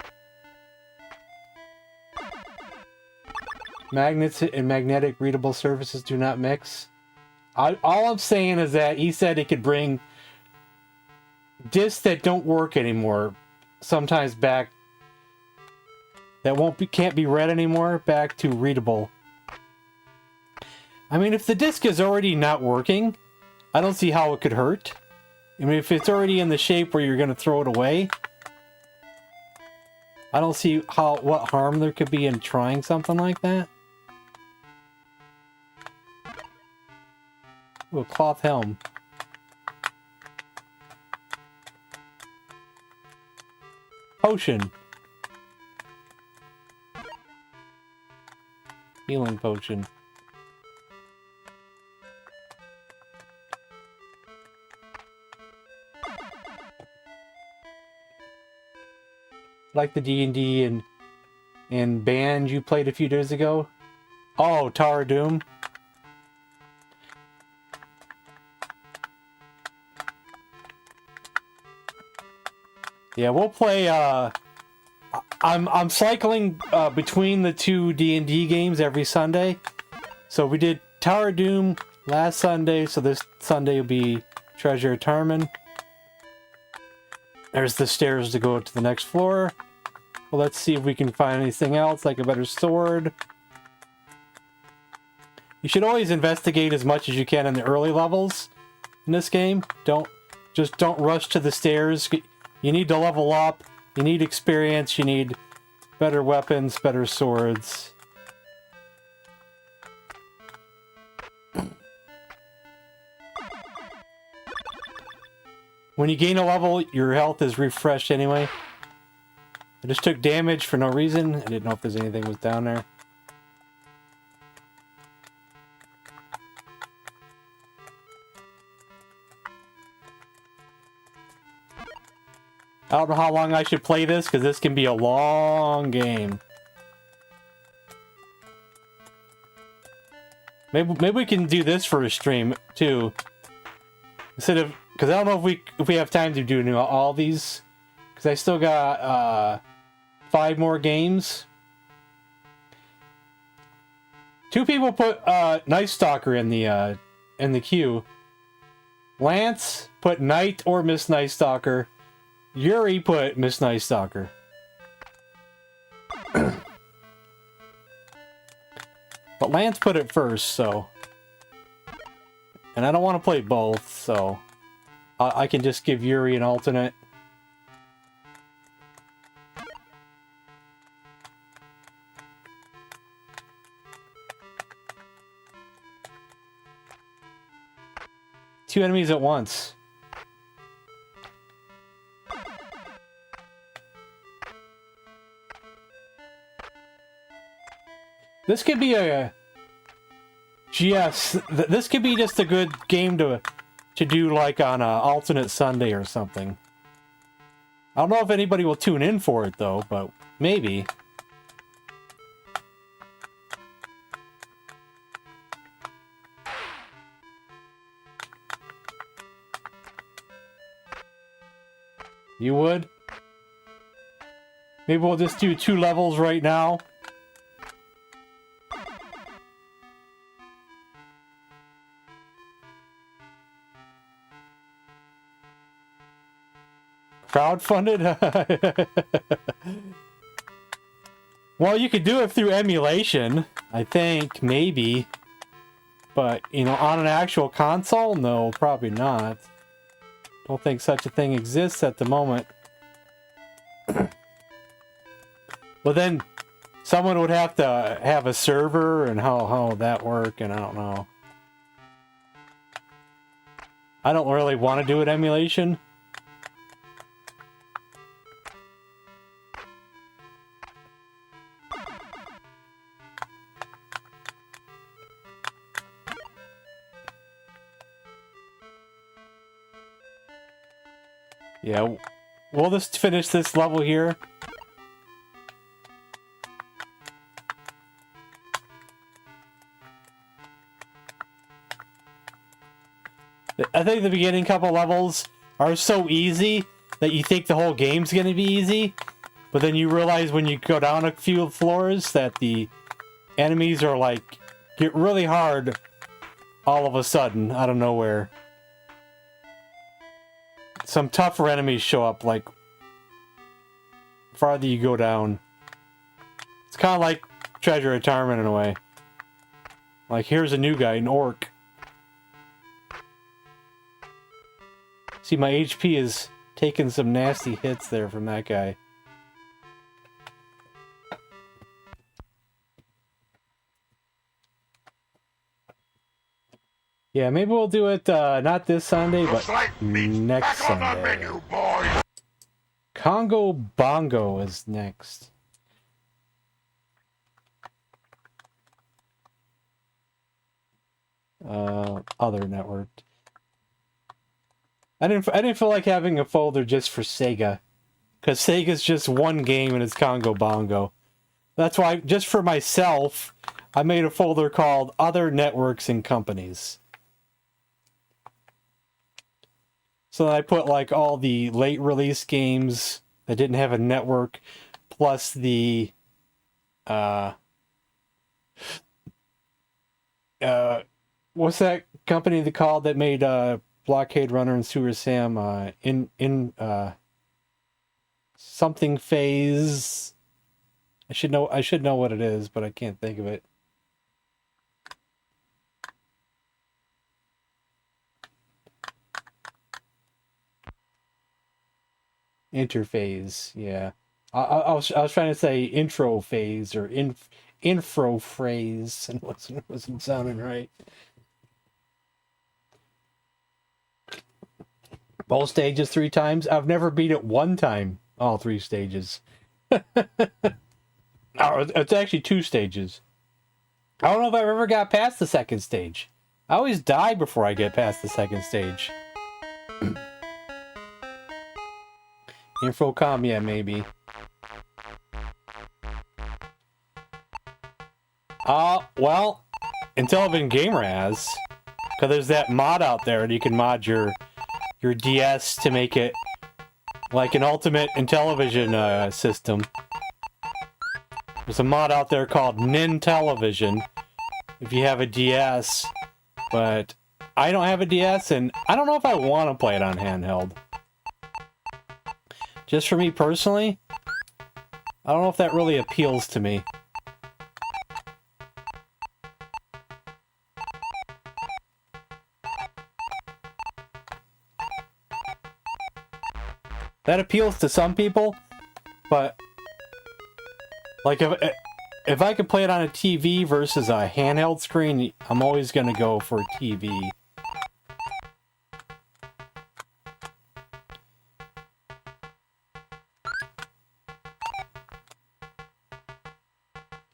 Magnets and magnetic readable surfaces do not mix. All I'm saying is that he said it could bring discs that don't work anymore, sometimes back, that can't be read anymore, back to readable. I mean, if the disc is already not working, I don't see how it could hurt. I mean, if it's already in the shape where you're going to throw it away, I don't see what harm there could be in trying something like that. Ooh, a cloth helm. Potion. Healing potion. Like the D&D and band you played a few days ago. Oh, Tower of Doom. Yeah, we'll play. I'm cycling between the two D&D games every Sunday. So we did Tower of Doom last Sunday, so this Sunday will be Treasure of Tarman. There's the stairs to go to the next floor. Well, let's see if we can find anything else, like a better sword. You should always investigate as much as you can in the early levels in this game. Don't rush to the stairs. You need to level up. You need experience. You need better weapons, better swords. When you gain a level, your health is refreshed anyway. I just took damage for no reason. I didn't know if there's anything was down there. I don't know how long I should play this, because this can be a long game. Maybe we can do this for a stream, too. Instead of... Because I don't know if we have time to do all these. Because I still got 5 more games. 2 people put Night Stalker in the queue. Lance put Knight or Miss Night Stalker. Yuri put Miss Night Stalker. But Lance put it first, so... And I don't want to play both, so... I can just give Yuri an alternate. Two enemies at once. This could be a... Yes, this could be just a good game to do like on an alternate Sunday or something. I don't know if anybody will tune in for it though, but maybe. You would? Maybe we'll just do 2 levels right now. Crowdfunded? Well, you could do it through emulation, I think, maybe. But, you know, on an actual console? No, probably not. Don't think such a thing exists at the moment. Well, then someone would have to have a server, and how would that work, and I don't know. I don't really want to do it emulation. Yeah, we'll just finish this level here. I think the beginning couple levels are so easy that you think the whole game's gonna be easy, but then you realize when you go down a few floors that the enemies are like, get really hard all of a sudden, out of nowhere. Some tougher enemies show up, like, farther you go down. It's kind of like Treasure Retirement in a way. Like, here's a new guy, an orc. See, my HP is taking some nasty hits there from that guy. Yeah, maybe we'll do it not this Sunday, but next Sunday. Congo Bongo is next. Other network. I didn't feel like having a folder just for Sega, because Sega's just one game and it's Congo Bongo. That's why, just for myself, I made a folder called Other Networks and Companies. So I put like all the late release games that didn't have a network, plus the what's that company they called that made Blockade Runner and Sewer Sam? In something phase. I should know what it is, but I can't think of it. Interphase, yeah. I was trying to say intro phase or infro phrase, and wasn't sounding right. Both stages 3 times. I've never beat it 1 time. All 3 stages. Oh, it's actually 2 stages. I don't know if I've ever got past the 2nd stage. I always die before I get past the 2nd stage. Infocom, yeah, maybe. Well, Intellivision Gamer has. Because there's that mod out there, and you can mod your DS to make it like an ultimate Intellivision system. There's a mod out there called Intellivision if you have a DS, but I don't have a DS, and I don't know if I want to play it on handheld. Just for me personally, I don't know if that really appeals to me. That appeals to some people, but like if I could play it on a TV versus a handheld screen, I'm always gonna go for TV.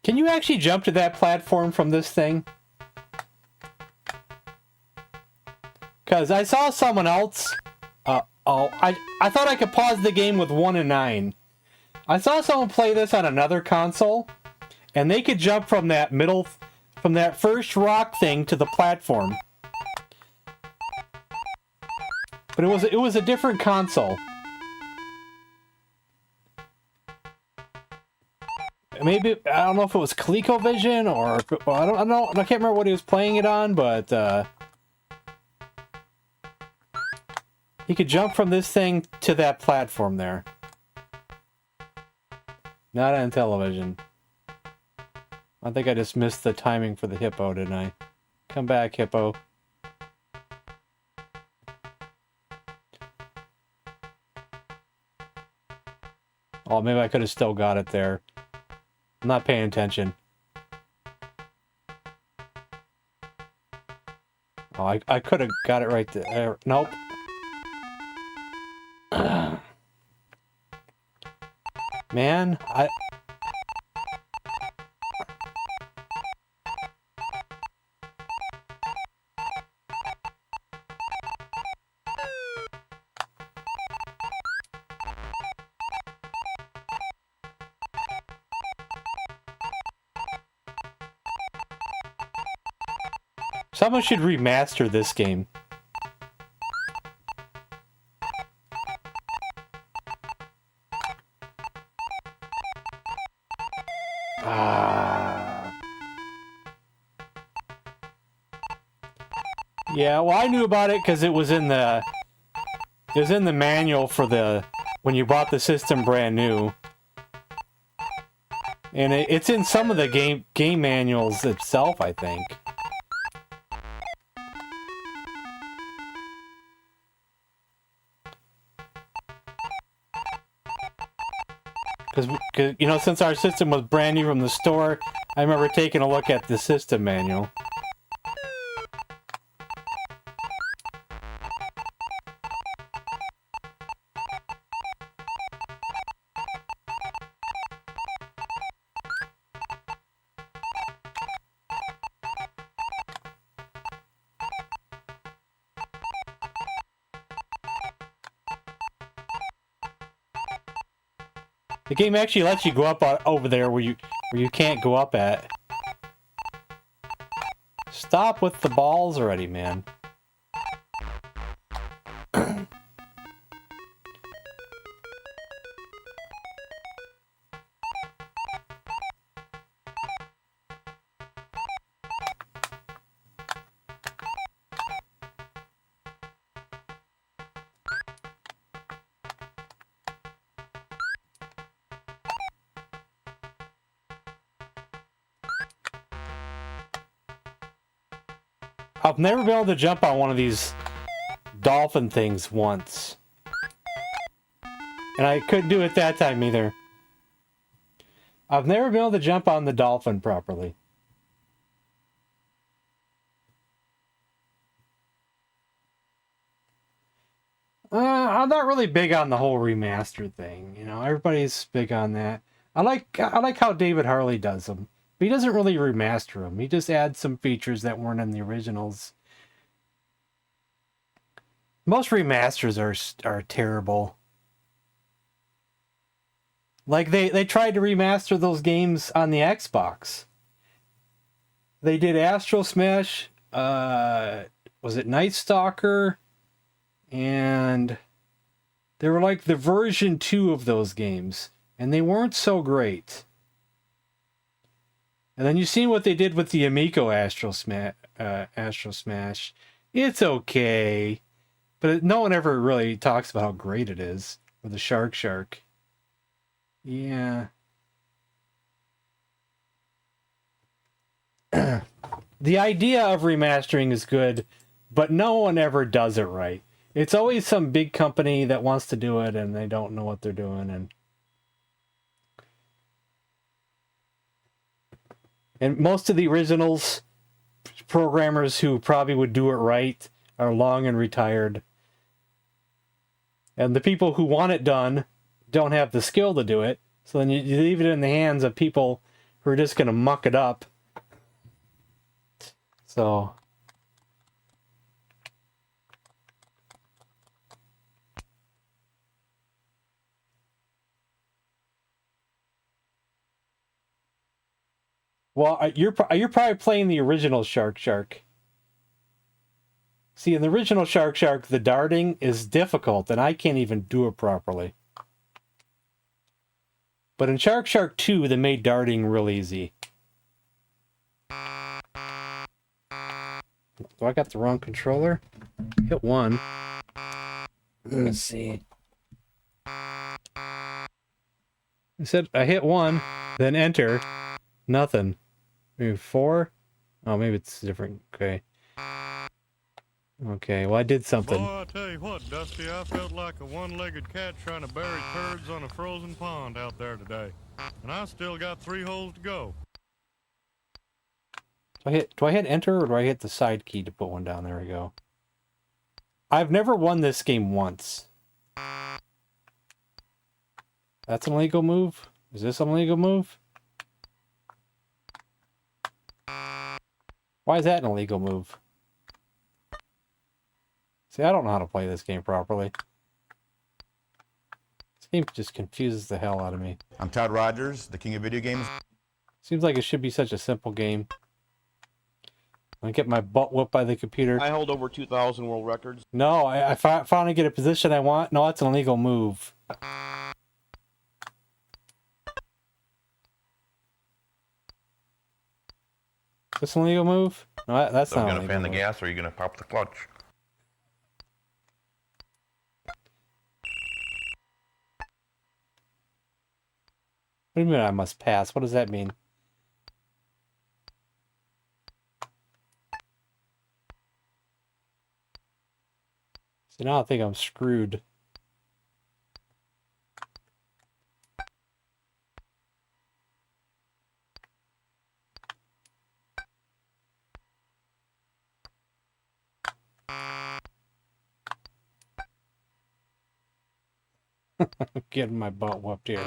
Can you actually jump to that platform from this thing? Because I saw someone else. I thought I could pause the game with 1 and 9. I saw someone play this on another console, and they could jump from that first rock thing to the platform. But it was a different console. Maybe, I don't know if it was ColecoVision or I don't know. I can't remember what he was playing it on, but he could jump from this thing to that platform there. Not on television. I think I just missed the timing for the hippo, didn't I? Come back, hippo. Oh, maybe I could have still got it there. I'm not paying attention. Oh, I could have got it right there. Nope. Man, someone should remaster this game. Yeah, well, I knew about it because it was in the manual for when you bought the system brand new, and it's in some of the game manuals itself, I think. Because you know, since our system was brand new from the store, I remember taking a look at the system manual. The game actually lets you go up over there where you can't go up at. Stop with the balls already, man. I've never been able to jump on one of these dolphin things once. And I couldn't do it that time either. I've never been able to jump on the dolphin properly. I'm not really big on the whole remaster thing. You know, everybody's big on that. I like how David Harley does them. But he doesn't really remaster them. He just adds some features that weren't in the originals. Most remasters are terrible. Like they tried to remaster those games on the Xbox. They did Astro Smash, was it Night Stalker? And they were like the version 2 of those games. And they weren't so great. And then you seen what they did with the Amico Astro Smash. It's okay. But no one ever really talks about how great it is. Or the Shark. Yeah. The idea of remastering is good, but no one ever does it right. It's always some big company that wants to do it and they don't know what they're doing. And most of the originals, programmers who probably would do it right are long and retired. And the people who want it done don't have the skill to do it. So then you leave it in the hands of people who are just going to muck it up. So... Well, you're probably playing the original Shark. See, in the original Shark, the darting is difficult, and I can't even do it properly. But in Shark 2, they made darting real easy. Do I got the wrong controller? Hit 1. Let's see. I said I hit 1, then enter. Nothing. Maybe 4? Oh, maybe it's different. Okay. Okay, well, I did something. Boy, I tell you what, Dusty, I felt like a one-legged cat trying to bury turds on a frozen pond out there today. And I still got 3 holes to go. Do I hit enter or do I hit the side key to put one down? There we go. I've never won this game once. That's an illegal move? Is this an illegal move? Why is that an illegal move? See, I don't know how to play this game properly. This game just confuses the hell out of me. I'm Todd Rogers, the king of video games. Seems like it should be such a simple game. I get my butt whooped by the computer. I hold over 2,000 world records. No, I finally get a position I want. No, that's an illegal move. Is this an illegal move? No, that's So not you're gonna fan the illegal. gas or you're gonna pop the clutch. What do you mean I must pass? What does that mean? See, now I think I'm screwed. Getting my butt whooped here.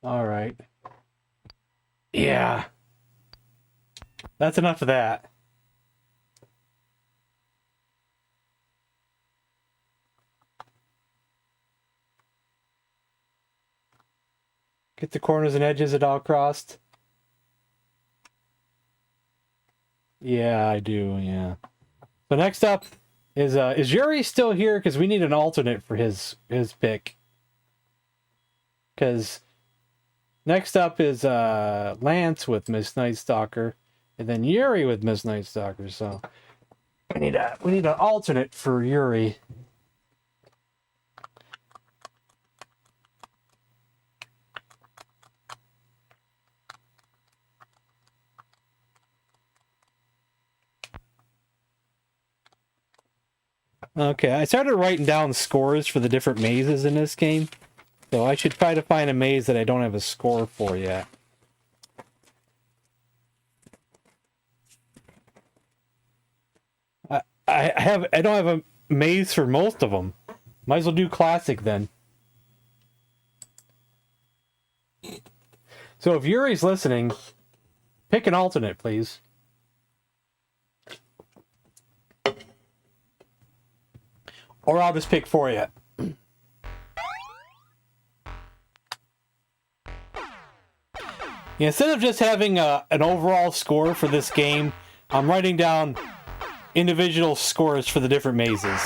All right. Yeah. That's enough of that. Get the corners and edges it all crossed. Yeah, I do, yeah. So next up is Yuri still here? Because we need an alternate for his pick. Because next up is Lance with Miss Night Stalker, and then Yuri with Miss Night Stalker. So we need an alternate for Yuri. Okay, I started writing down scores for the different mazes in this game. So I should try to find a maze that I don't have a score for yet. I don't have a maze for most of them. Might as well do classic then. So if Yuri's listening, pick an alternate, please. Or I'll just pick for you. Yeah, instead of just having an overall score for this game, I'm writing down individual scores for the different mazes.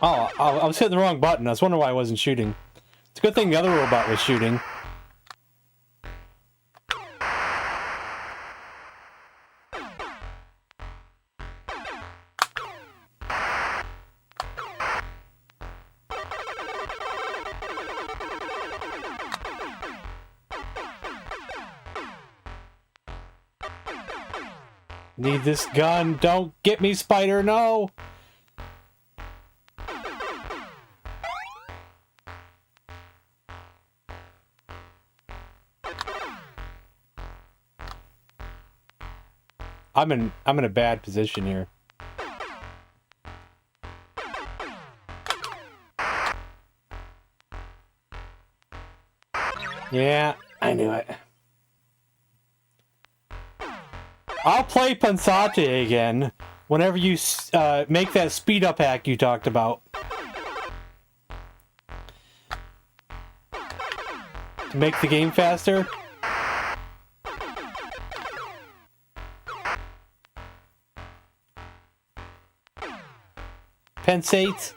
Oh, I was hitting the wrong button. I was wondering why I wasn't shooting. It's a good thing the other robot was shooting. Need this gun. Don't get me, Spider. No. I'm in a bad position here. Yeah, I knew it. I'll play Pensate again whenever you make that speed up hack you talked about. To make the game faster. Pensate.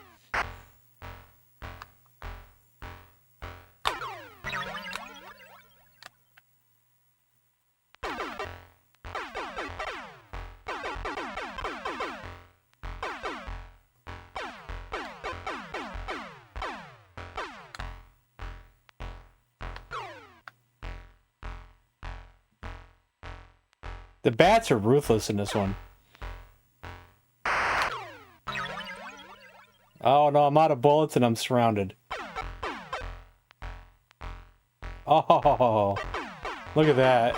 The bats are ruthless in this one. Oh no, I'm out of bullets and I'm surrounded. Oh, look at that.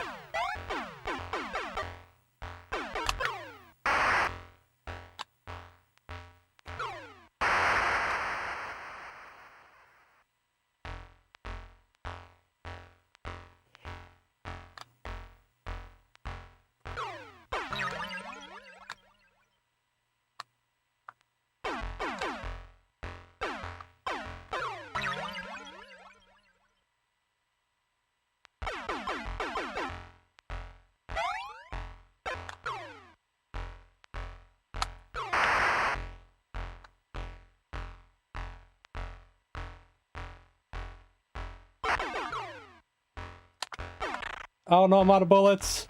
Oh no, I'm out of bullets.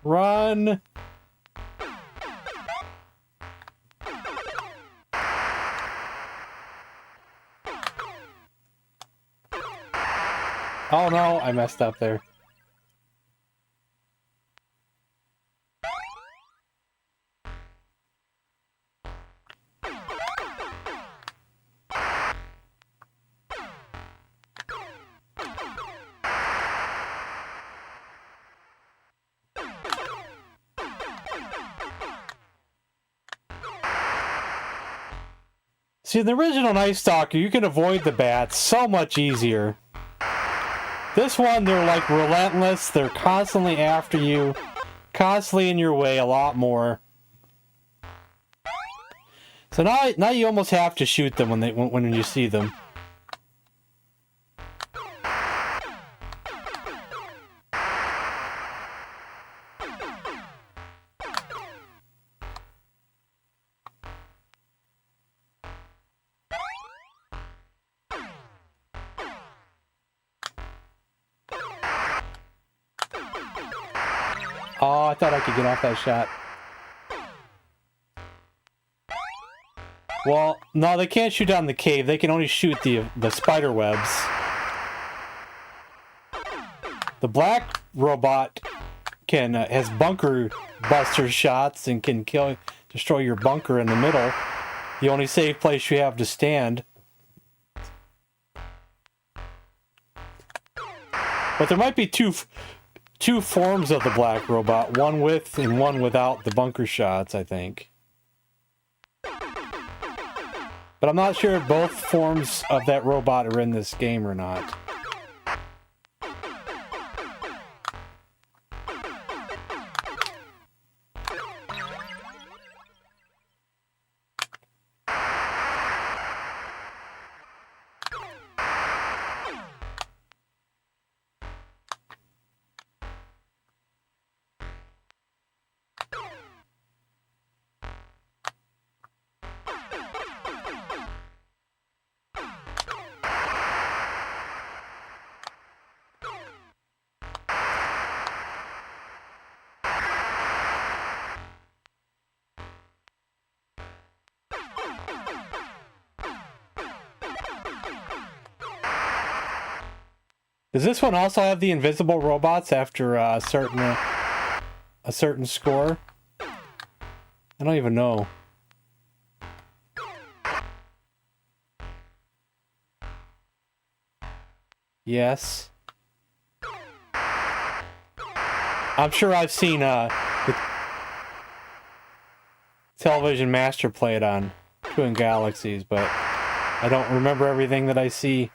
Run. Oh no, I messed up there. See, in the original Night Stalker, you can avoid the bats so much easier. This one, they're like relentless. They're constantly after you, constantly in your way a lot more. So now you almost have to shoot them when you see them. Oh, I thought I could get off that shot. Well, no, they can't shoot down the cave. They can only shoot the spider webs. The black robot has bunker buster shots and can destroy your bunker in the middle. The only safe place you have to stand. But there might be two forms of the black robot, one with and one without the bunker shots, I think. But I'm not sure if both forms of that robot are in this game or not. Does this one also have the invisible robots after a certain score? I don't even know. Yes. I'm sure I've seen the television master play it on Twin Galaxies, but I don't remember everything that I see.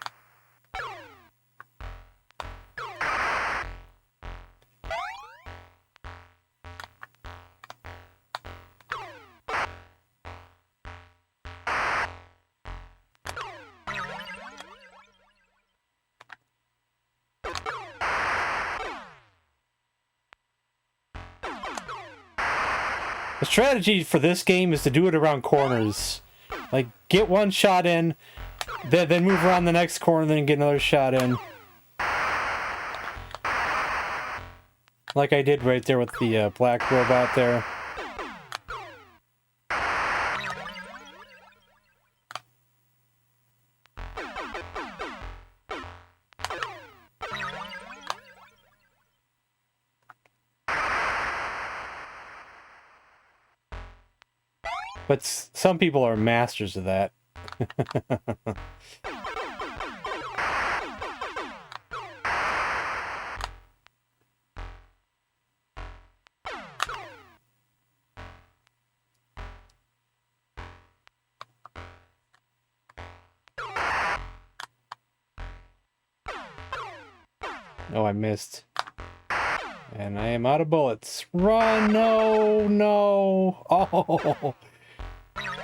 The strategy for this game is to do it around corners. Like, get one shot in, then move around the next corner, then get another shot in. Like I did right there with the black robot there. But some people are masters of that. Oh, I missed. And I am out of bullets. Run! No! No! Oh!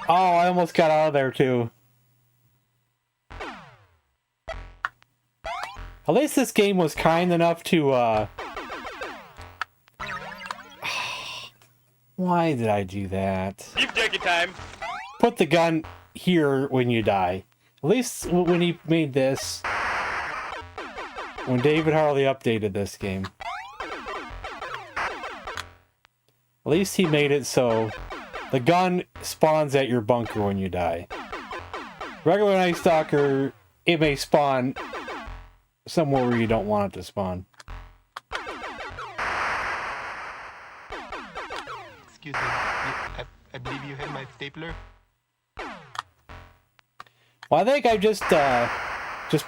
Oh, I almost got out of there, too. At least this game was kind enough to, Why did I do that? You take your time. Put the gun here when you die. At least when he made this... When David Harley updated this game. At least he made it so the gun spawns at your bunker when you die. Regular Night Stalker, it may spawn somewhere where you don't want it to spawn. Excuse me, I believe you have my stapler. Well, I think I just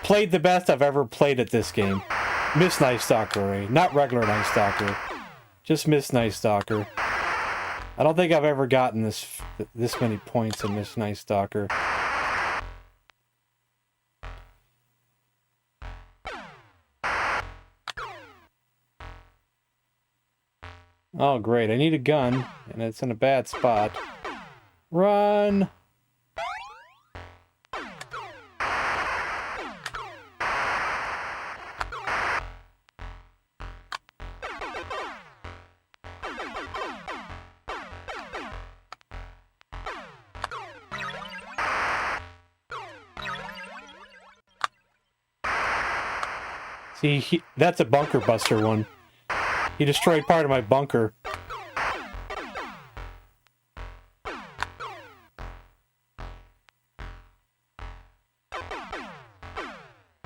played the best I've ever played at this game. Miss Night Stalker, right? Not regular Night Stalker. Just Miss Night Stalker. I don't think I've ever gotten this many points in Miss Night Stalker. Oh, great. I need a gun, and it's in a bad spot. Run! See, that's a bunker buster one. He destroyed part of my bunker.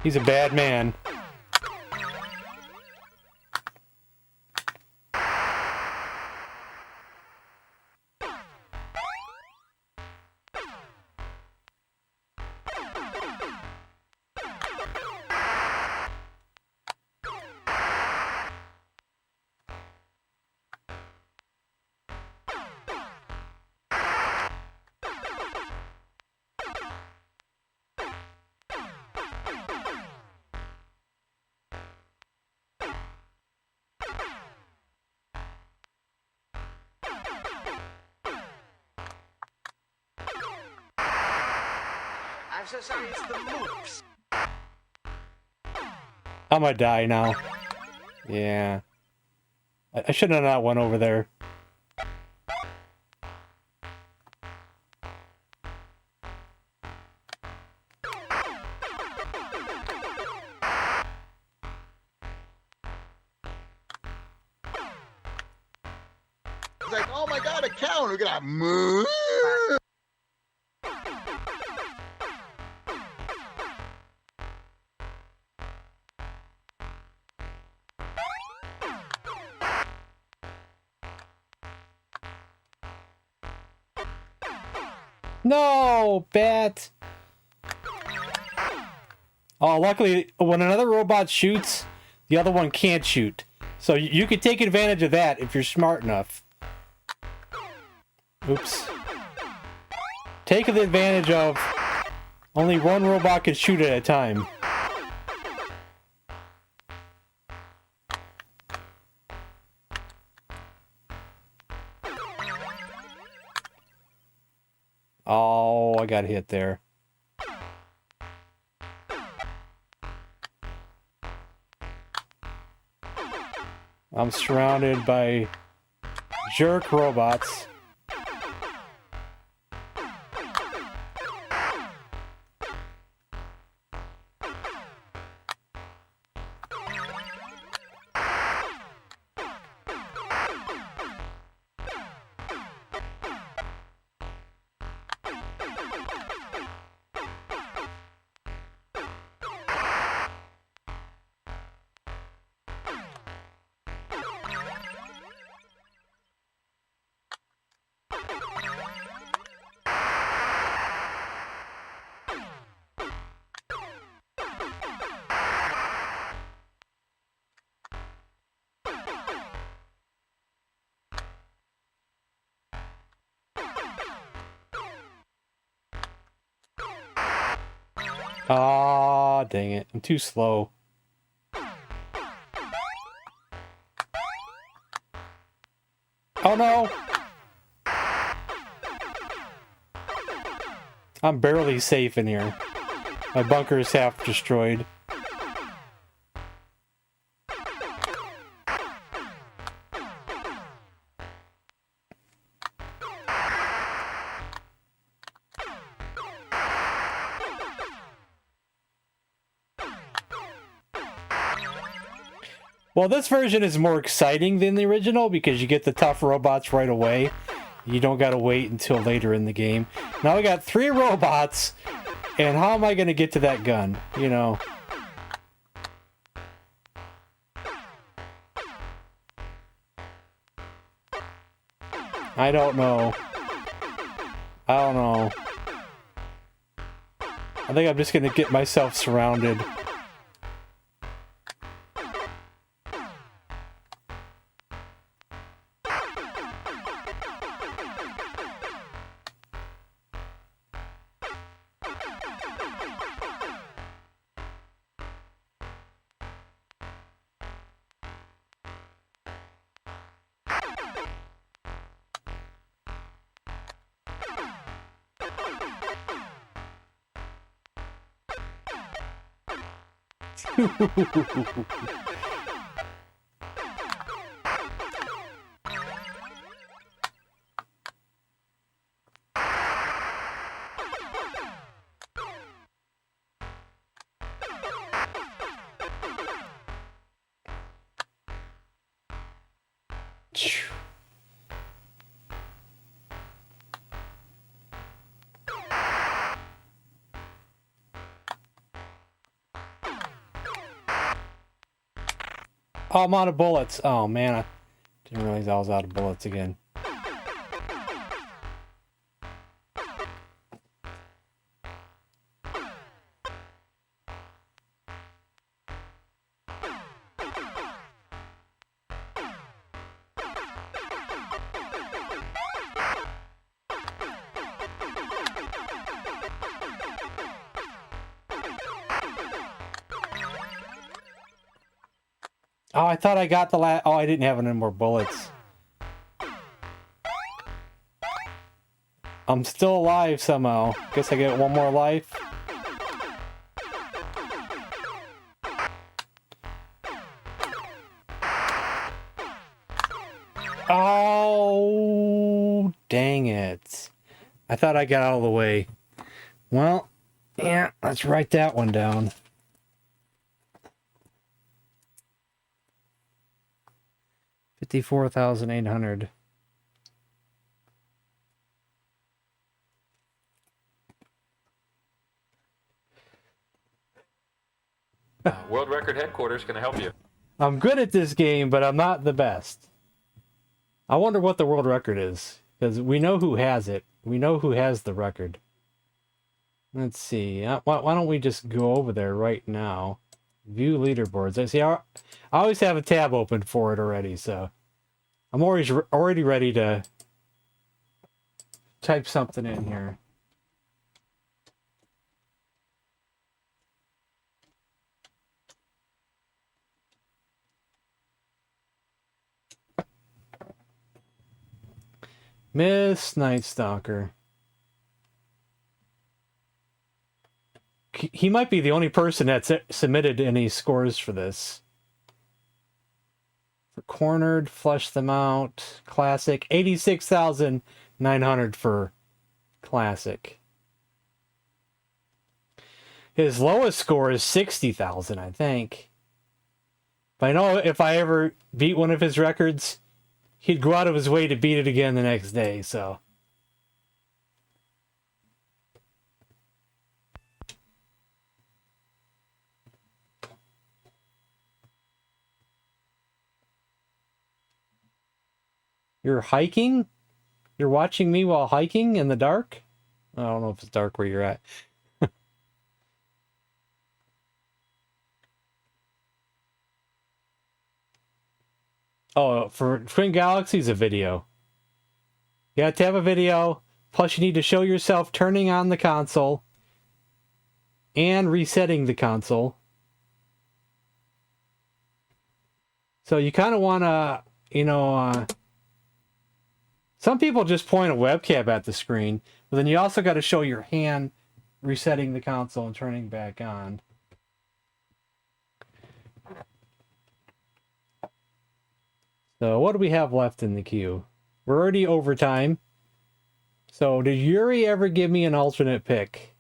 He's a bad man. I'm so sorry, it's the mooks. I'm gonna die now. Yeah. I should have not went over there. It's like, oh my god, a cow, and we're gonna move. No, bat. Oh, luckily, when another robot shoots, the other one can't shoot. So you could take advantage of that if you're smart enough. Oops. Take the advantage of only one robot can shoot at a time. Oh, I got hit there. I'm surrounded by jerk robots. Aw, dang it. I'm too slow. Oh no! I'm barely safe in here. My bunker is half destroyed. Well, this version is more exciting than the original because you get the tough robots right away. You don't gotta wait until later in the game. Now we got 3 robots, and how am I gonna get to that gun? You know. I don't know. I don't know. I think I'm just gonna get myself surrounded. Oh, I'm out of bullets. Oh, man. I didn't realize I was out of bullets again. Oh, I thought I got the last... Oh, I didn't have any more bullets. I'm still alive somehow. Guess I get one more life. Oh, dang it. I thought I got out of the way. Well, yeah, let's write that one down. $54,800. World Record Headquarters can help you. I'm good at this game, but I'm not the best. I wonder what the world record is, because we know who has it. We know who has the record. Let's see. Why don't we just go over there right now? View leaderboards. I see. I always have a tab open for it already, so I'm already ready to type something in here. Miss Night Stalker. He might be the only person that's submitted any scores for this. For cornered, flush them out. Classic, 86,900 for classic. His lowest score is 60,000, I think. But I know if I ever beat one of his records, he'd go out of his way to beat it again the next day, so. You're hiking? You're watching me while hiking in the dark? I don't know if it's dark where you're at. Oh, for Twin Galaxies, a video. You have to have a video, plus you need to show yourself turning on the console and resetting the console. So you kind of want to, Some people just point a webcam at the screen, but then you also got to show your hand resetting the console and turning back on. So what do we have left in the queue? We're already over time. So did Yuri ever give me an alternate pick?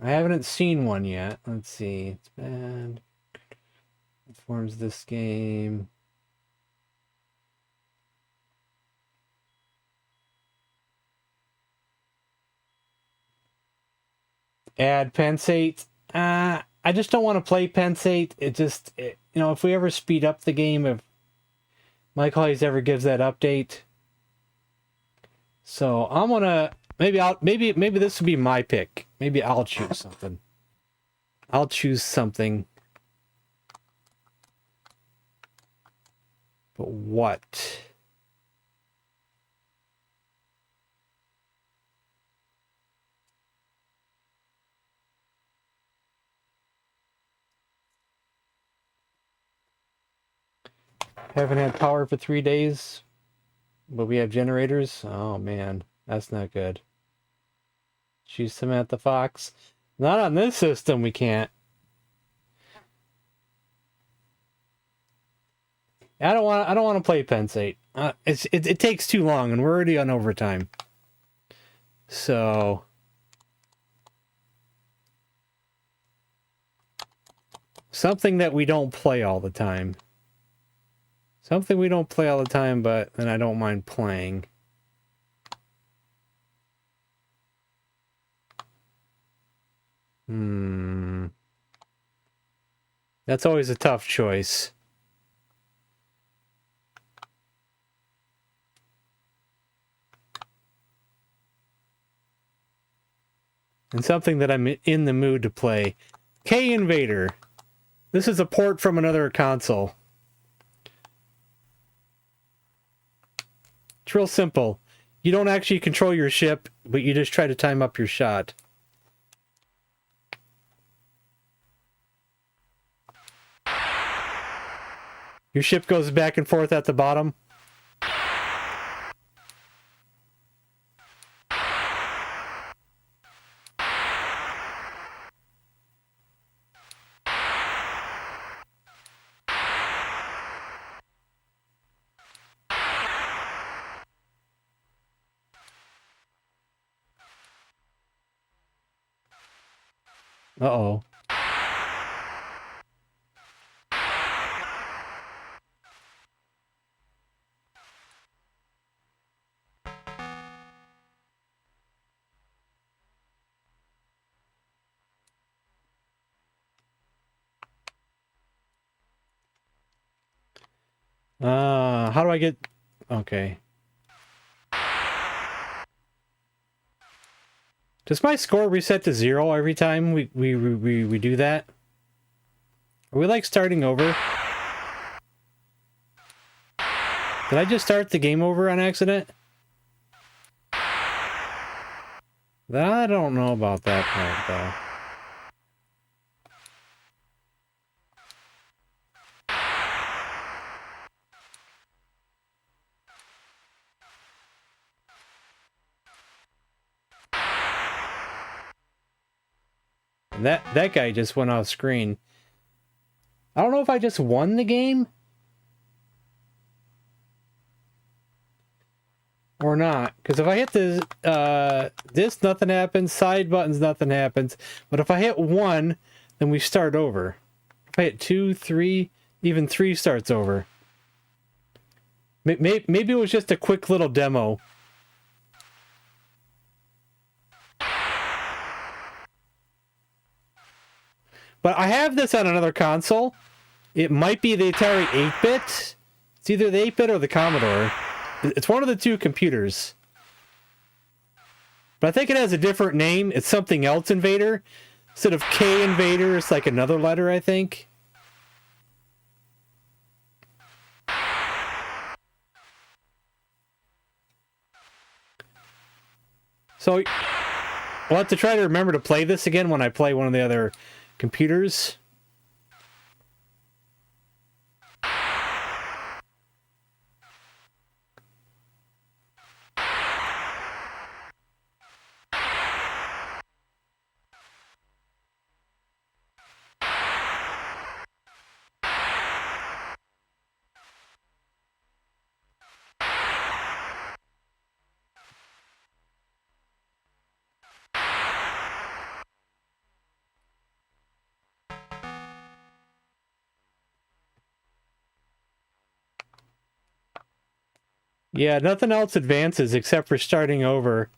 I haven't seen one yet. Let's see. It's bad. It forms this game. Add Pensate. I just don't want to play Pensate. You know, if we ever speed up the game, if Michael Hayes ever gives that update. So I'm gonna maybe this would be my pick. Maybe I'll choose something. I'll choose something. But what? Haven't had power for 3 days, but we have generators. Oh man, that's not good. Choose Samantha Fox. Not on this system, we can't. I don't want to play Pensate. It takes too long, and we're already on overtime. So something that we don't play all the time. Something we don't play all the time, but then I don't mind playing. That's always a tough choice. And something that I'm in the mood to play. K Invader. This is a port from another console. It's real simple. You don't actually control your ship, but you just try to time up your shot. Your ship goes back and forth at the bottom. Uh-oh. How do I get... Okay. Does my score reset to 0 every time we do that? Are we like starting over? Did I just start the game over on accident? I don't know about that part, though. That guy just went off screen. I don't know if I just won the game or not, because if I hit this, nothing happens. Side buttons, nothing happens. But if I hit 1, then we start over. If I hit 2, 3, even 3 starts over. Maybe it was just a quick little demo. But I have this on another console. It might be the Atari 8-bit. It's either the 8-bit or the Commodore. It's one of the two computers. But I think it has a different name. It's something else Invader. Instead of K Invader, it's like another letter, I think. So I'll have to try to remember to play this again when I play one of the other computers. Yeah, nothing else advances except for starting over.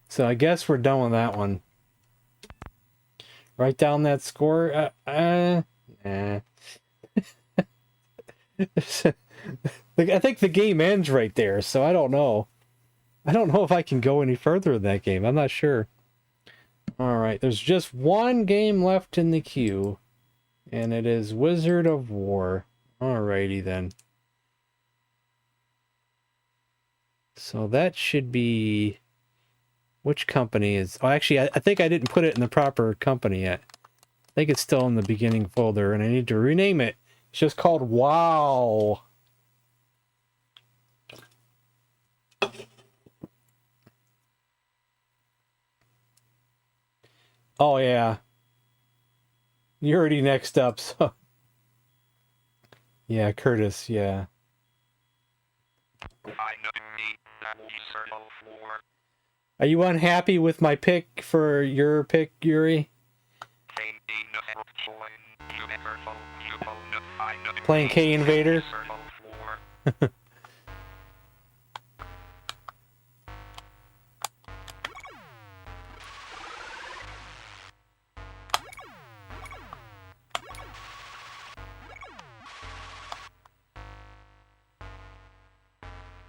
So I guess we're done with that one. Write down that score. Nah. I think the game ends right there, so I don't know. I don't know if I can go any further in that game. I'm not sure. Alright, there's just one game left in the queue. And it is Wizard of War. Alrighty then. So that should be... Which company is... Oh, actually, I think I didn't put it in the proper company yet. I think it's still in the beginning folder, and I need to rename it. It's just called WoW. Oh, yeah. You're already next up, so... Yeah, Curtis, yeah. Are you unhappy with my pick for your pick, Yuri? Playing K Invader?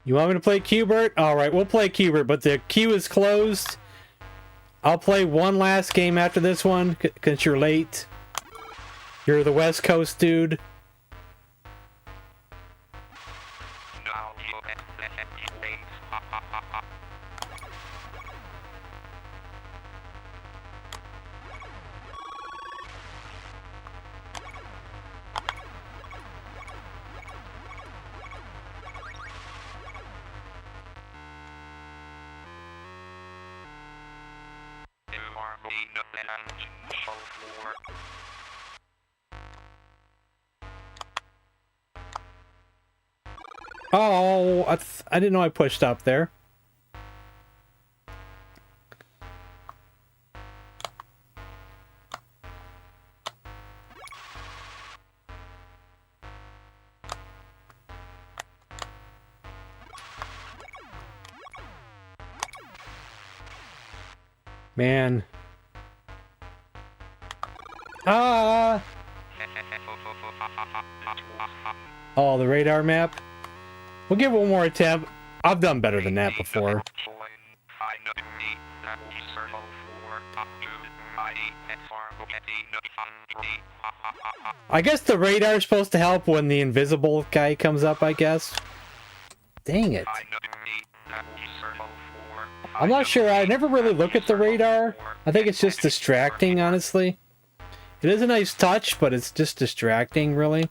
You want me to play Q-Bert? Alright, we'll play Q-Bert, but the queue is closed. I'll play one last game after this one, because you're late. You're the West Coast dude. Oh, I didn't know I pushed up there. Man. Ah! Oh, the radar map? We'll give it one more attempt. I've done better than that before. I guess the radar is supposed to help when the invisible guy comes up, I guess. Dang it. I'm not sure. I never really look at the radar. I think it's just distracting, honestly. It is a nice touch, but it's just distracting, really.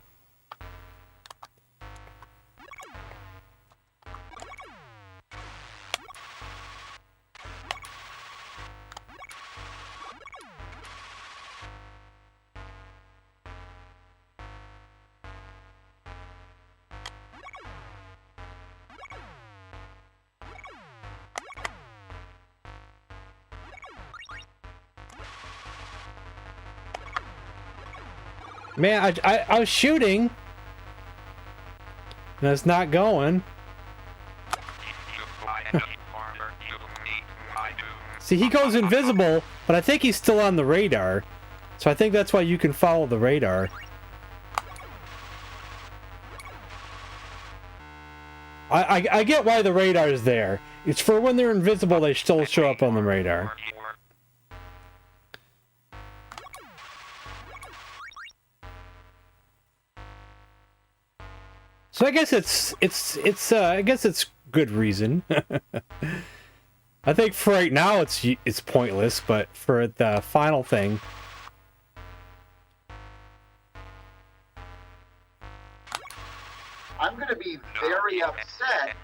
Man, I was shooting. And it's not going. See, he goes invisible, but I think he's still on the radar. So I think that's why you can follow the radar. I get why the radar is there. It's for when they're invisible, they still show up on the radar. So I guess it's good reason. I think for right now it's pointless, but for the final thing. I'm going to be very upset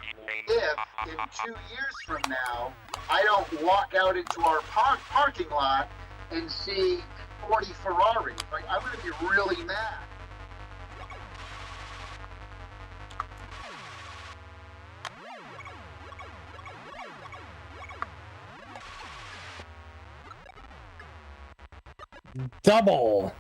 if in 2 years from now I don't walk out into our parking lot and see 40 Ferraris. Like, I'm going to be really mad. Double.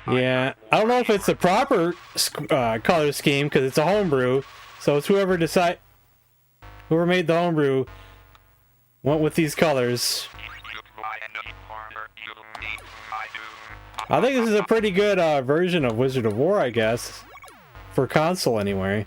Yeah, I don't know if it's the proper color scheme because it's a homebrew. So it's whoever made the homebrew went with these colors. I think this is a pretty good version of Wizard of War, I guess, for console anyway.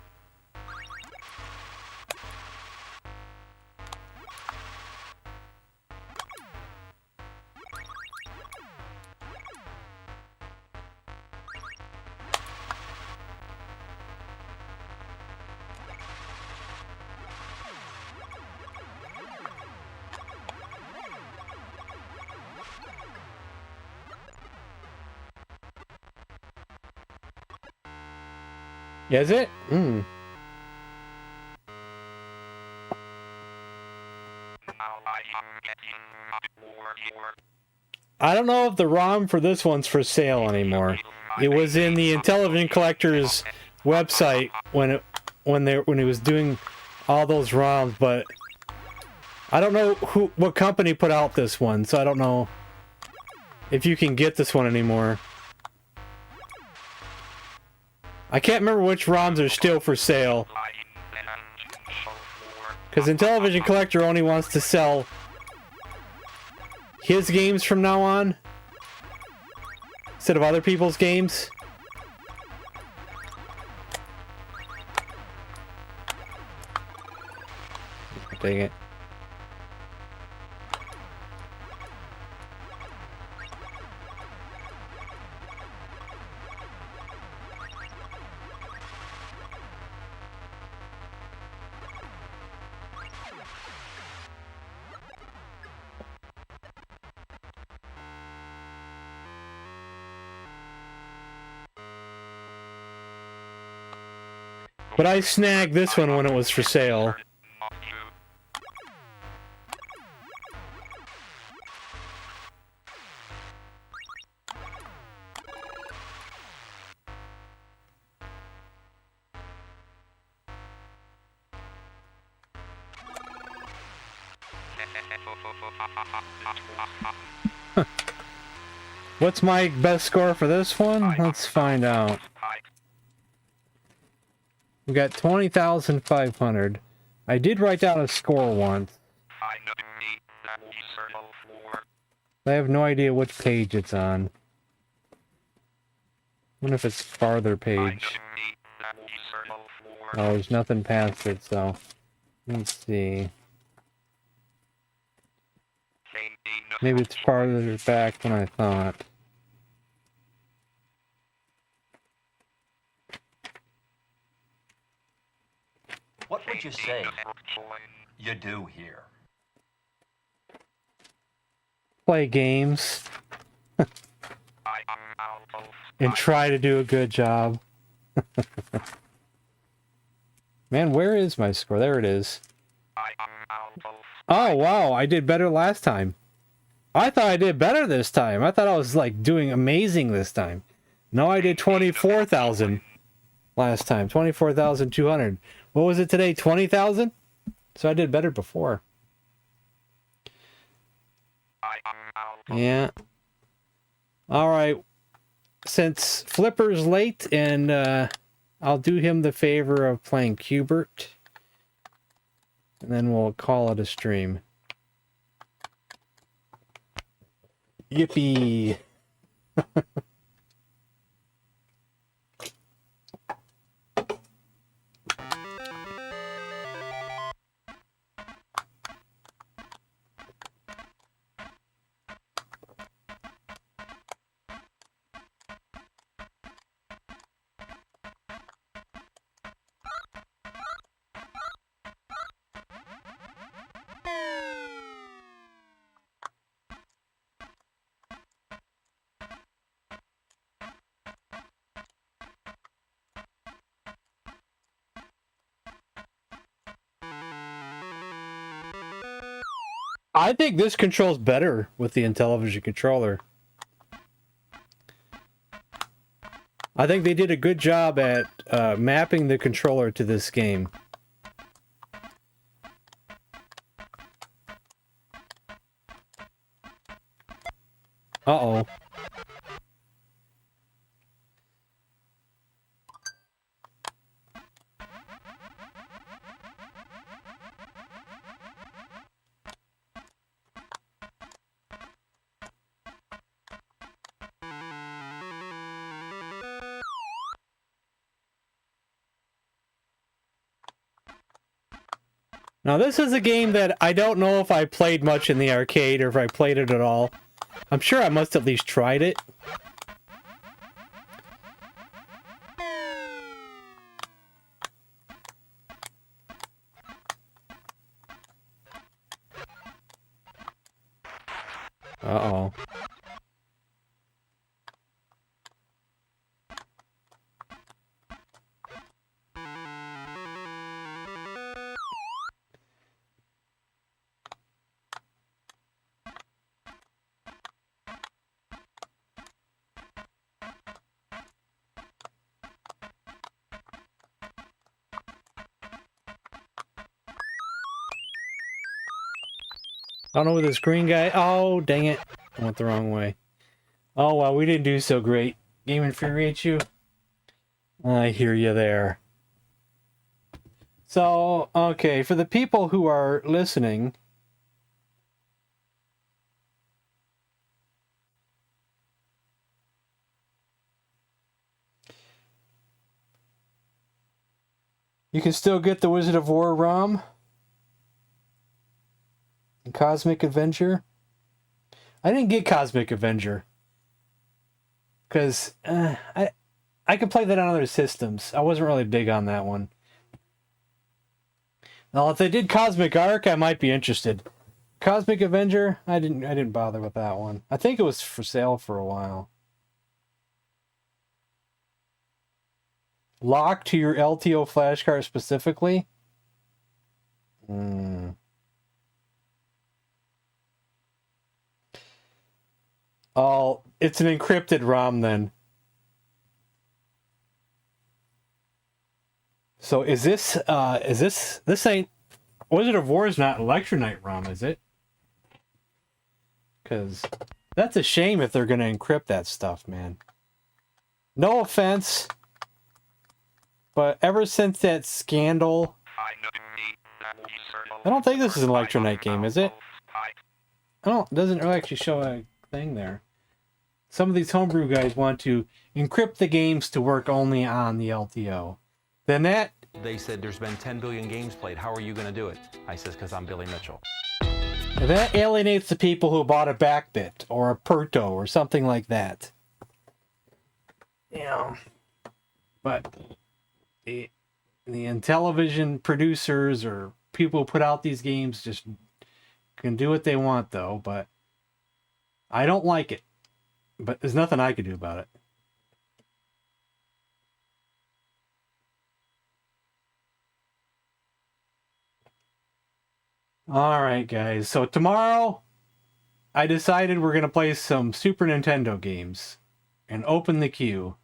Yeah, is it? I don't know if the ROM for this one's for sale anymore. It was in the Intellivision Collector's website when he was doing all those ROMs, but I don't know what company put out this one, so I don't know if you can get this one anymore. I can't remember which ROMs are still for sale. Because Intellivision Collector only wants to sell his games from now on, instead of other people's games. Dang it. But I snagged this one when it was for sale. What's my best score for this one? Let's find out. We got 20,500. I did write down a score once. I have no idea which page it's on. I wonder if it's farther page. Oh, there's nothing past it, so... Let's see. Maybe it's farther back than I thought. What would you say you do here? Play games. And try to do a good job. Man, where is my score? There it is. Oh, wow, I did better last time. I thought I did better this time. I thought I was, like, doing amazing this time. No, I did 24,000 last time. 24,200. What was it today? 20,000? So I did better before. Yeah. Alright. Since Flipper's late, and I'll do him the favor of playing Qbert. And then we'll call it a stream. Yippee! I think this controls better with the Intellivision controller. I think they did a good job at mapping the controller to this game. Uh-oh. Now, this is a game that I don't know if I played much in the arcade or if I played it at all. I'm sure I must have at least tried it. Uh-oh. I don't know where this green guy... Oh, dang it. I went the wrong way. Oh, well, we didn't do so great. Game infuriates you? I hear you there. So, okay, for the people who are listening... You can still get the Wizard of War ROM. Cosmic Avenger. I didn't get Cosmic Avenger because I could play that on other systems. I wasn't really big on that one. Now, if they did Cosmic Arc, I might be interested. Cosmic Avenger, I didn't bother with that one. I think it was for sale for a while. Lock to your LTO flashcard specifically. Oh, it's an encrypted ROM then. So is this ain't Wizard of War is not Electronite ROM, is it? Because that's a shame if they're going to encrypt that stuff, man. No offense, but ever since that scandal, I don't think this is an Electronite game, is it? It doesn't really actually show a thing there. Some of these homebrew guys want to encrypt the games to work only on the LTO. Then that... They said there's been 10 billion games played. How are you going to do it? I says, because I'm Billy Mitchell. That alienates the people who bought a Backbit or a Perto or something like that. Yeah. But the Intellivision producers or people who put out these games just can do what they want, though. But I don't like it. But there's nothing I can do about it. Alright, guys. So tomorrow, I decided we're going to play some Super Nintendo games. And open the queue.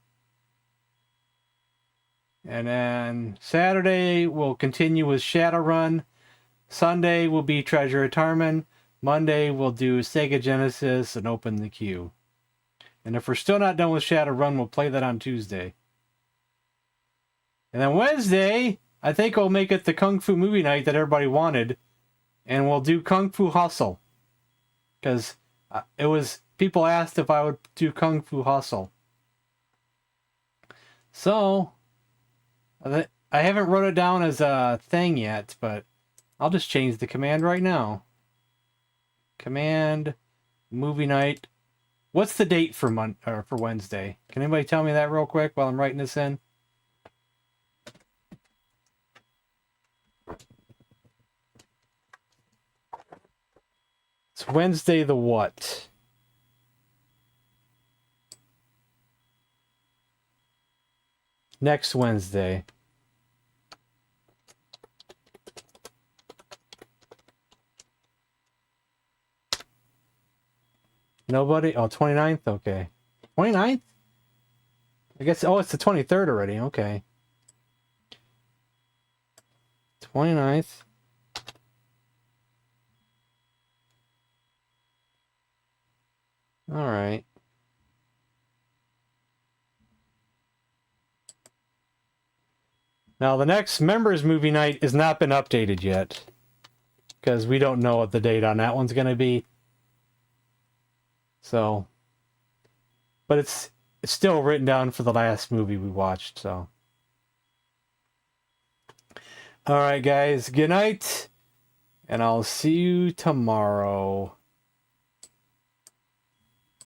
And then Saturday, we'll continue with Shadowrun. Sunday will be Treasure of Tarman. Monday, we'll do Sega Genesis and open the queue. And if we're still not done with Shadowrun, we'll play that on Tuesday. And then Wednesday, I think we'll make it the Kung Fu movie night that everybody wanted. And we'll do Kung Fu Hustle. Because it was... People asked if I would do Kung Fu Hustle. So... I haven't wrote it down as a thing yet, but I'll just change the command right now. Command... Movie night... What's the date for for Wednesday? Can anybody tell me that real quick while I'm writing this in? It's Wednesday the what? Next Wednesday. Nobody? Oh, 29th? Okay. 29th? I guess, oh, it's the 23rd already. Okay. 29th. Alright. Now, the next members movie night has not been updated yet. Because we don't know what the date on that one's going to be. So, but it's still written down for the last movie we watched, so. Alright, guys. Good night. And I'll see you tomorrow.